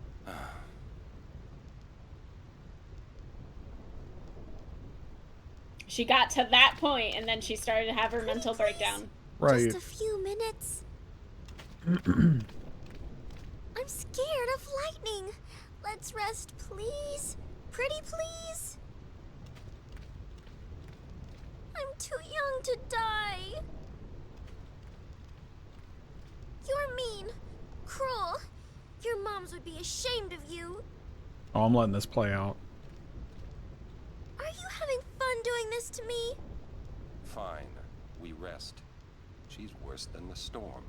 She got to that point, and then she started to have her mental breakdown. Right. Just a few minutes. I'm scared of lightning. Let's rest, please. Pretty please. I'm too young to die. You're mean, cruel. Your moms would be ashamed of you. Oh, I'm letting this play out. Are you having fun doing this to me? Fine. We rest. She's worse than the storm.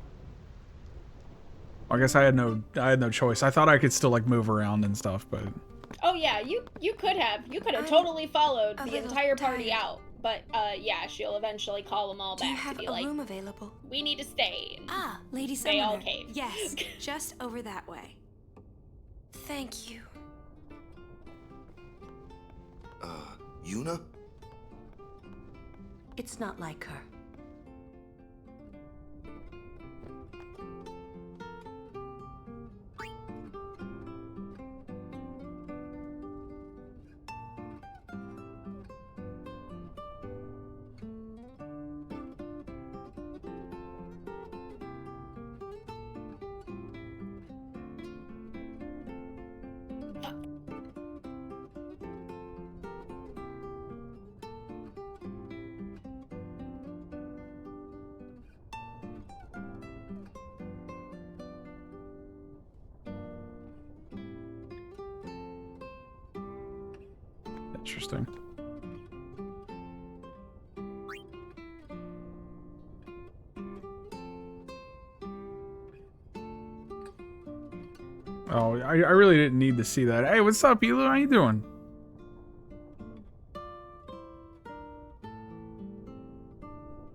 I guess I had no choice. I thought I could still like move around and stuff, but Oh yeah, you could have totally followed the entire party out. But yeah, she'll eventually call them all back to be like, room available? we need to stay. Ah, Lady They all Summoner. cave. Yes, just over that way. Thank you. Yuna? It's not like her. interesting. Oh, I really didn't need to see that. Hey, what's up, Elu? How you doing?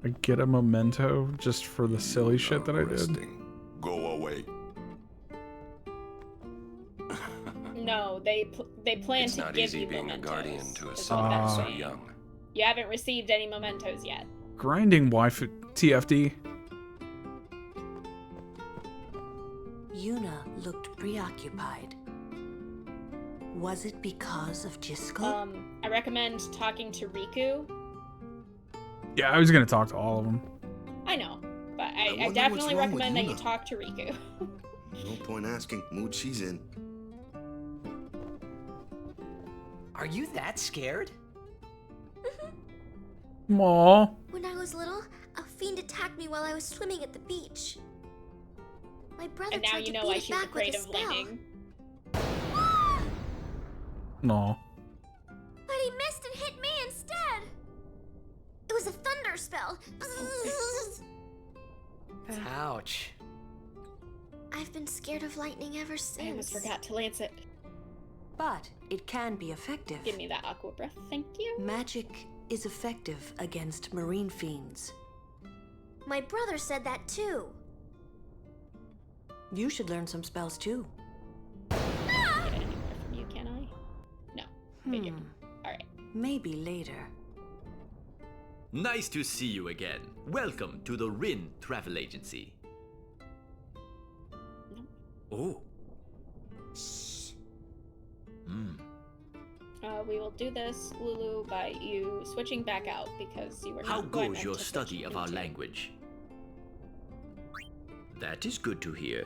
I get a memento just for the silly shit that I did. Go away. No, they plan It's to not give easy you being a mementos. guardian to a is son what I'm so saying. young. You haven't received any mementos yet. Grinding wife TFD. Yuna looked preoccupied. Was it because of Jiskel? I recommend talking to Riku. Yeah, I was gonna talk to all of them. I know, but I I wonder definitely what's wrong with recommend that you Yuna. talk to Riku. No point asking. Mood she's in. Are you that scared? Aw. When I was little, a fiend attacked me while I was swimming at the beach. My brother And now tried you to know beat why it she's back with afraid a of spell, lightning. No. but he missed and hit me instead. It was a thunder spell. Ouch. I've been scared of lightning ever since. I almost forgot to lance it. But it can be effective. Give me that aqua breath, thank you. Magic is effective against marine fiends. My brother said that too. You should learn some spells too. Get anywhere from you, can I? No. Figured. Alright. Maybe later. Nice to see you again. Welcome to the Rin Travel Agency. Oh. We will do this, Lulu, by you switching back out because you were How not going goes your to study switch of our into- language? That is good to hear.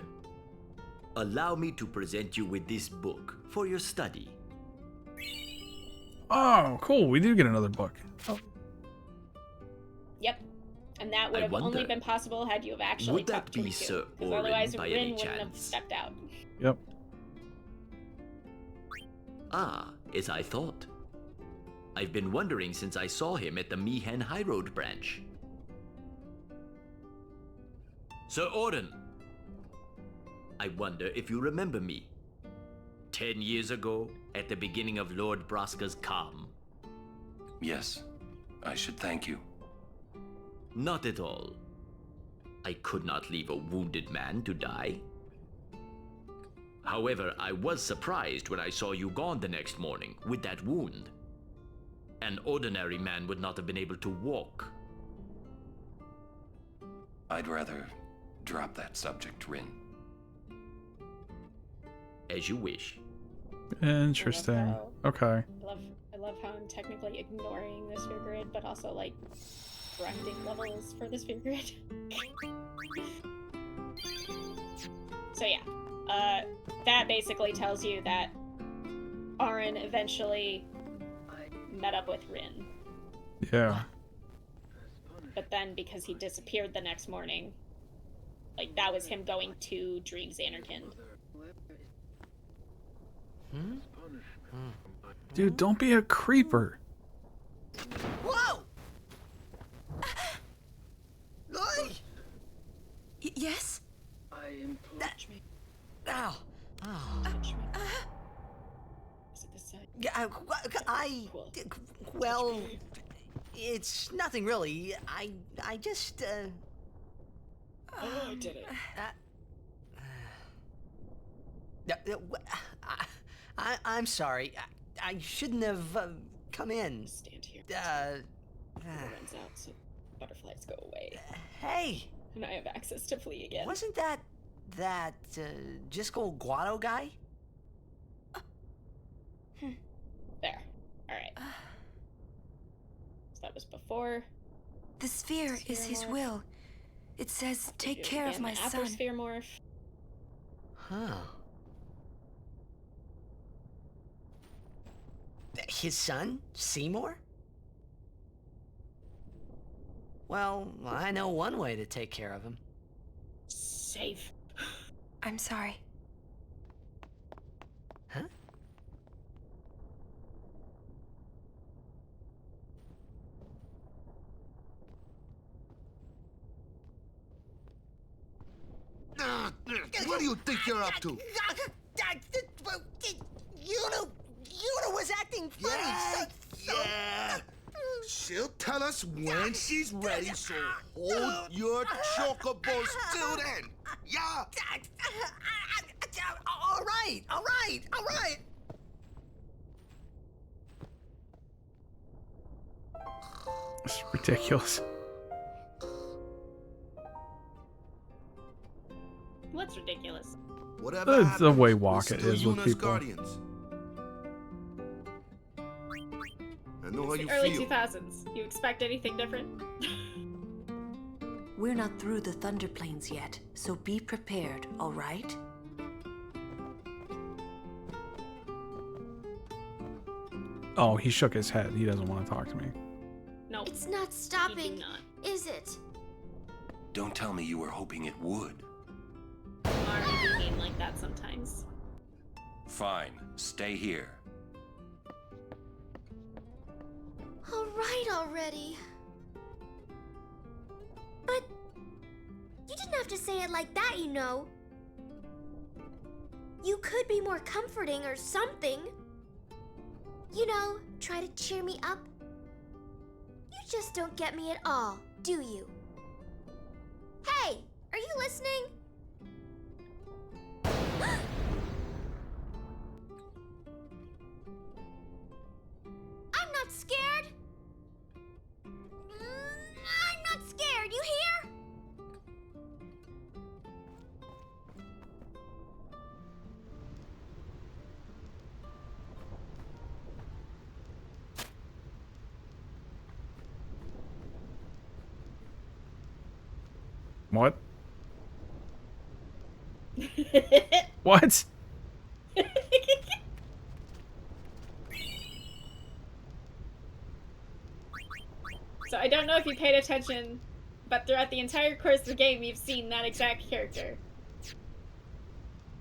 Allow me to present you with this book for your study. Oh, cool. We do get another book. Oh. Yep. And that would I have only wonder, been possible had you have actually would that talked to be Riku. Sir Because Orin otherwise by Rin any wouldn't have chance? stepped out. Yep. Ah, as I thought. I've been wondering since I saw him at the Mihen High Road branch. Sir Orin! I wonder if you remember me. 10 years ago, at the beginning of Lord Braska's calm. Yes, I should thank you. Not at all. I could not leave a wounded man to die. However, I was surprised when I saw you gone the next morning with that wound. An ordinary man would not have been able to walk. I'd rather drop that subject, Rin. As you wish. Interesting. Okay. I love how I'm technically ignoring the sphere grid, but also like grinding levels for the sphere grid. So yeah, that basically tells you that Auron eventually met up with Rin, Yeah. but then because he disappeared the next morning, like that was him going to Dream Xanarkand. Dude, don't be a creeper. Whoa! Oi! Yes? Punch me. Ow. Oh. Punch me. Is it this side? Well, it's nothing really. I just, Oh, I did it. I'm sorry. I shouldn't have come in. Stand here. It runs out, so butterflies go away. Hey. And I have access to flee again. Wasn't that Jiskel Guado guy? There. Alright. So that was before. The sphere is his will. It says, take care of my son. Aposphere morph. Huh. His son? Seymour? Well, I know one way to take care of him. Safe. I'm sorry. Huh? What do you think you're up to? Yuna was acting funny. Yeah. She'll tell us when she's ready, so hold your chocobos till then. Yeah. All right. It's ridiculous. What's ridiculous? Whatever It's the way happens, Waka we're is still with Yuna's people. guardians. I know how It's you the early feel. 2000s. You expect anything different? We're not through the Thunder Plains yet, so be prepared, all right? Oh, he shook his head. He doesn't want to talk to me. No. It's not stopping, is it? Don't tell me you were hoping it would. Marty be mean like that sometimes. Fine, stay here. All right already. But you didn't have to say it like that, you know. You could be more comforting or something. You know, try to cheer me up. You just don't get me at all, do you? Hey, are you listening? I'm not scared. I'm not scared, you hear? What? What? So I don't know if you paid attention, but throughout the entire course of the game, you've seen that exact character.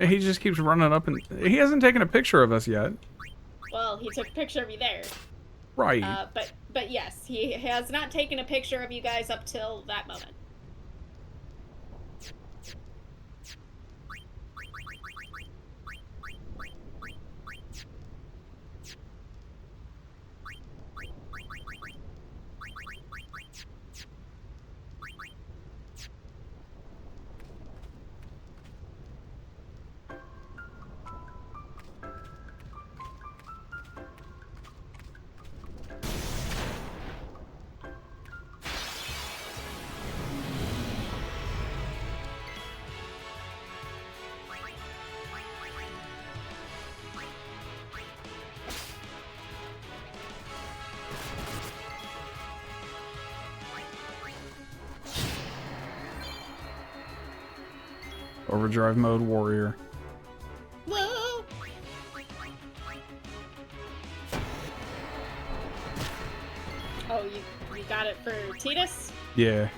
He just keeps running up and he hasn't taken a picture of us yet. Well, he took a picture of you there. Right. But yes, he has not taken a picture of you guys up till that moment. Overdrive mode warrior. Whoa! Oh, you got it for Tidus? Yeah.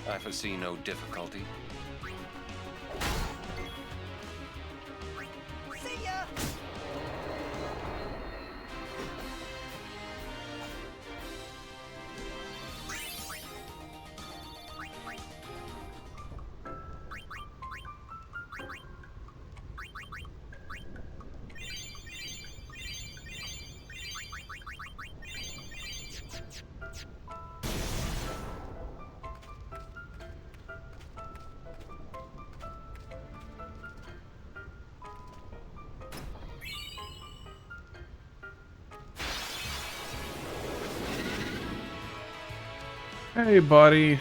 I foresee no difficulty. See ya! Hey, buddy.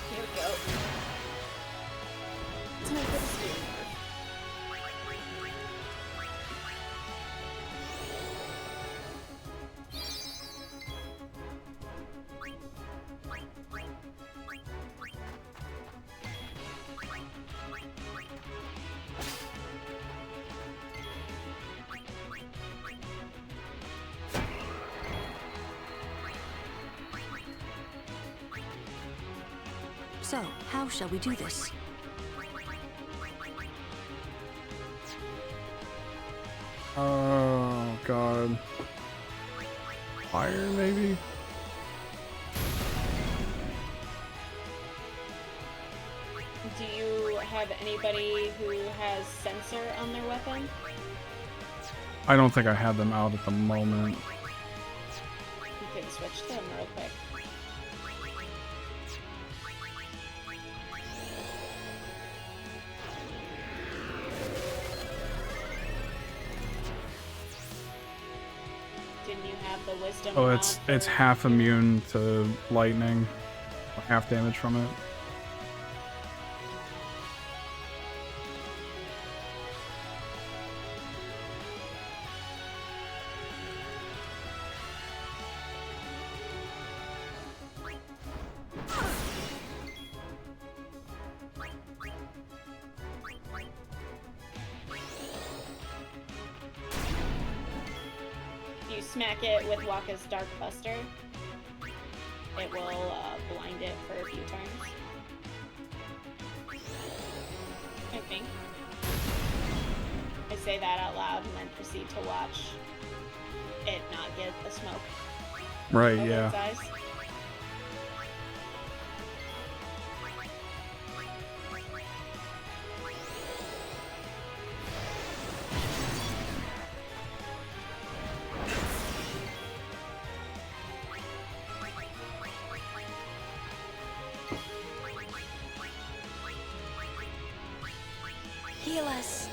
Here we go. It's my good speed. So, how shall we do this? Oh, God. Fire, maybe? Do you have anybody who has sensor on their weapon? I don't think I have them out at the moment. You can switch them real quick. Didn't you have the wisdom? Oh, mod it's for- half immune to lightning. Half damage from it. If you smack it with Wakka's Dark Buster, it will blind it for a few turns. I think. I say that out loud and then proceed to watch it not get the smoke Right, over yeah. its eyes. Heal us.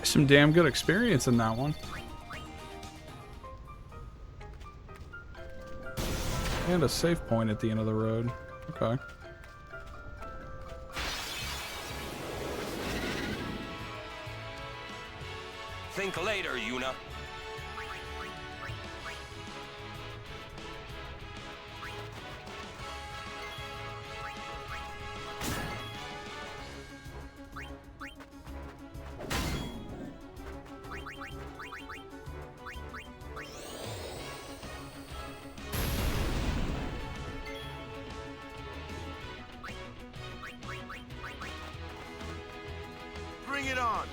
Some damn good experience in that one. And a save point at the end of the road. Okay. Think later, Yuna. Bring it on.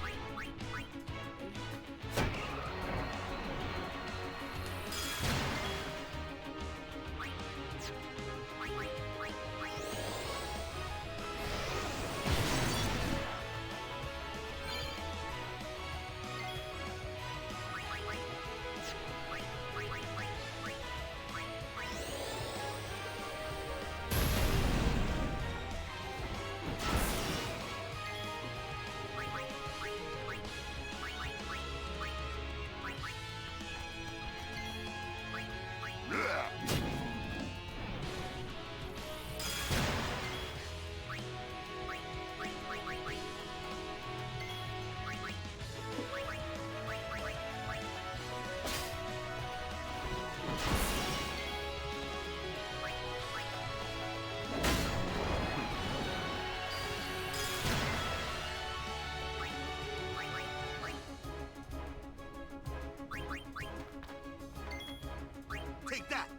Take that!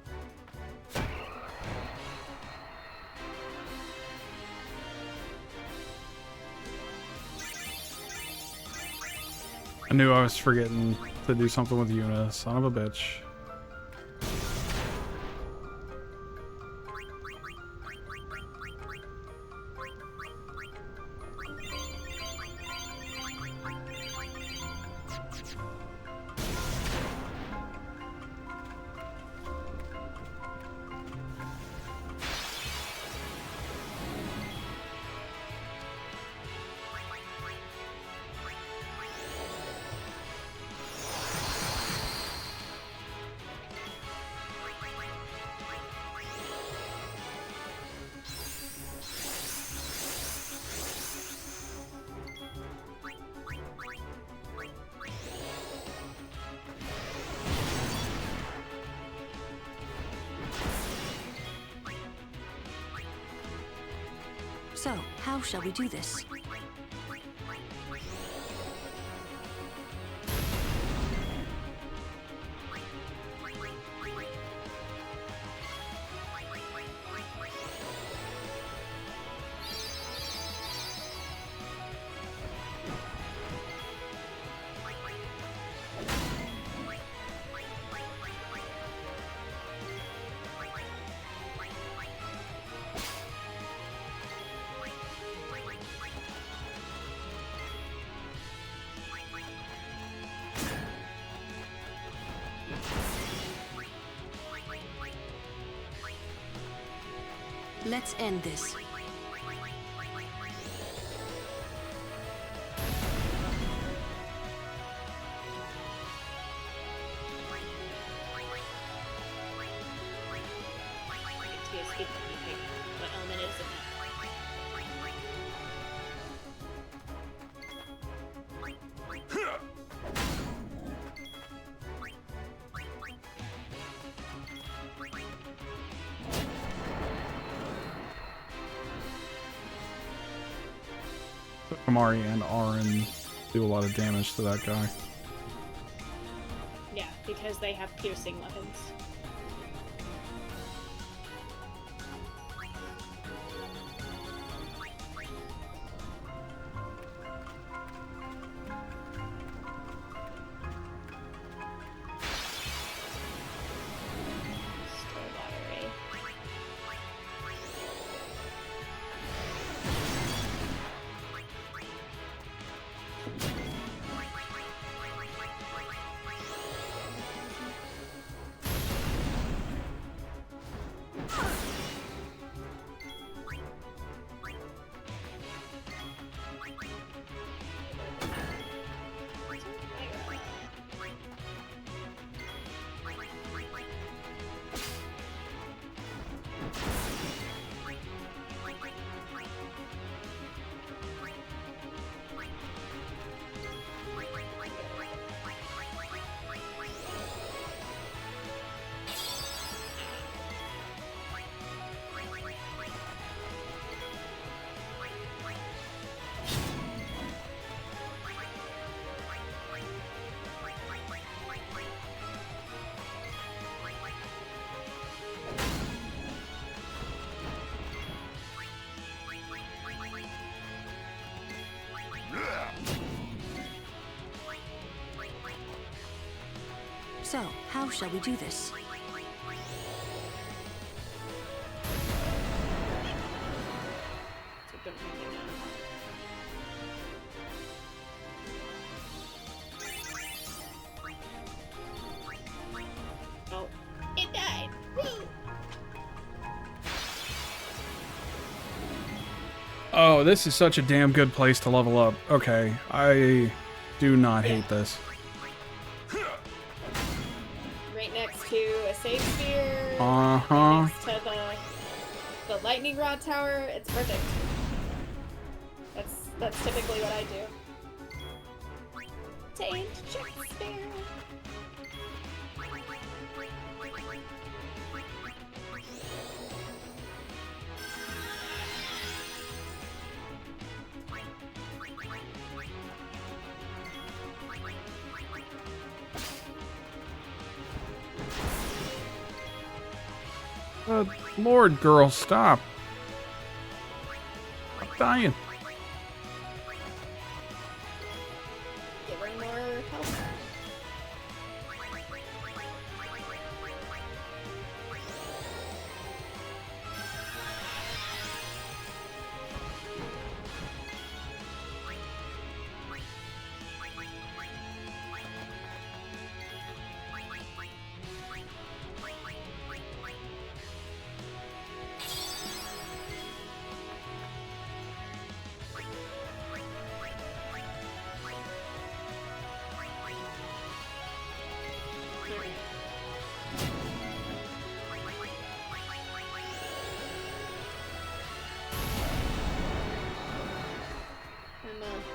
I knew I was forgetting to do something with Yuna, son of a bitch. So, how shall we do this? Let's end this. What element is it? Amari and Auron do a lot of damage to that guy. Yeah, because they have piercing weapons. So, how shall we do this? Oh, it died. Woo! Oh, this is such a damn good place to level up. Okay, I do not hate this. Right next to a save sphere. Uh-huh. Right next to the lightning rod tower. It's perfect. That's typically what I do. Taint Shakespeare. Good Lord, girl, stop. I'm dying. Give her more health.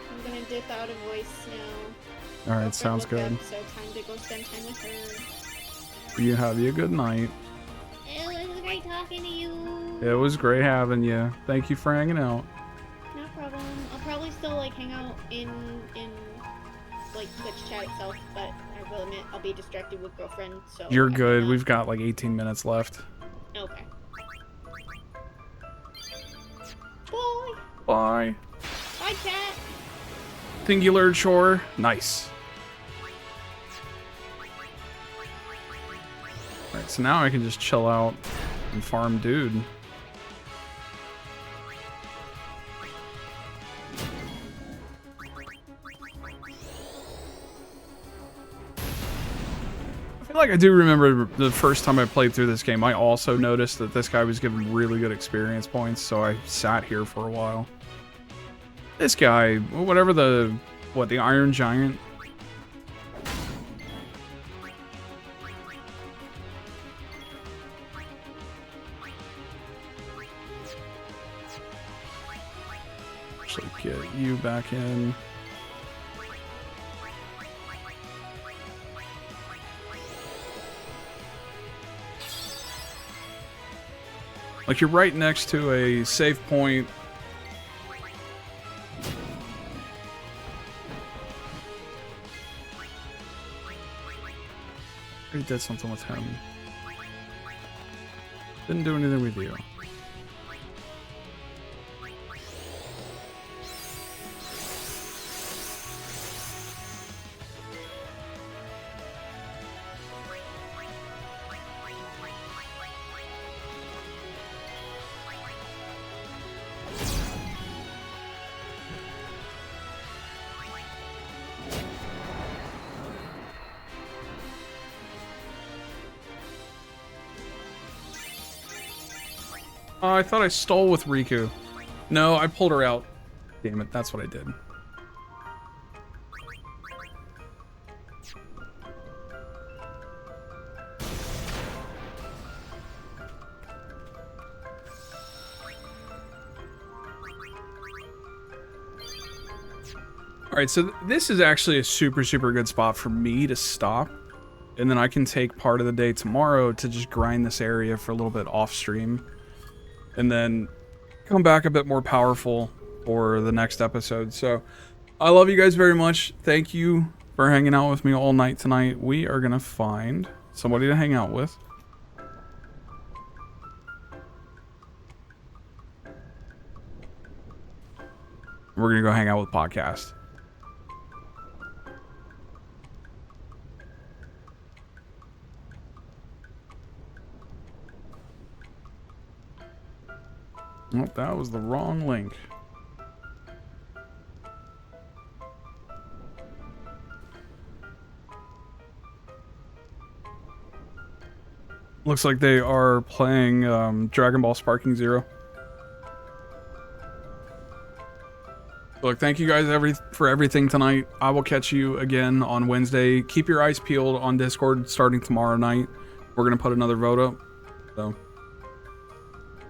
I'm gonna dip out of voice now. All right, sounds good. So time to go spend time with her. You have you a good night. It was great talking to you. It was great having you. Thank you for hanging out. No problem. I'll probably still like hang out in like Twitch chat itself, but I will admit I'll be distracted with girlfriend. So You're good. We've got like 18 minutes left. Okay. Bye. Bye. Bye, chat. Singular chore. Nice. Alright, so now I can just chill out and farm dude. I feel like I do remember the first time I played through this game, I also noticed that this guy was given really good experience points, so I sat here for a while. This guy, whatever the Iron Giant. Actually get you back in. Like, you're right next to a save point. He did something with him. Didn't do anything with you. Oh, I thought I stole with Riku. No, I pulled her out. Damn it, that's what I did. Alright, so this is actually a super good spot for me to stop. And then I can take part of the day tomorrow to just grind this area for a little bit off stream. And then come back a bit more powerful for the next episode. So I love you guys very much. Thank you for hanging out with me all night tonight. We are gonna find somebody to hang out with. We're gonna go hang out with Podcast. Nope, that was the wrong link. Looks like they are playing Dragon Ball Sparking Zero. Look, thank you guys for everything tonight. I will catch you again on Wednesday. Keep your eyes peeled on Discord starting tomorrow night. We're going to put another vote up. So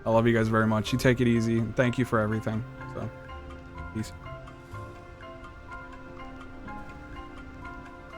I love you guys very much. You take it easy. Thank you for everything. So, peace.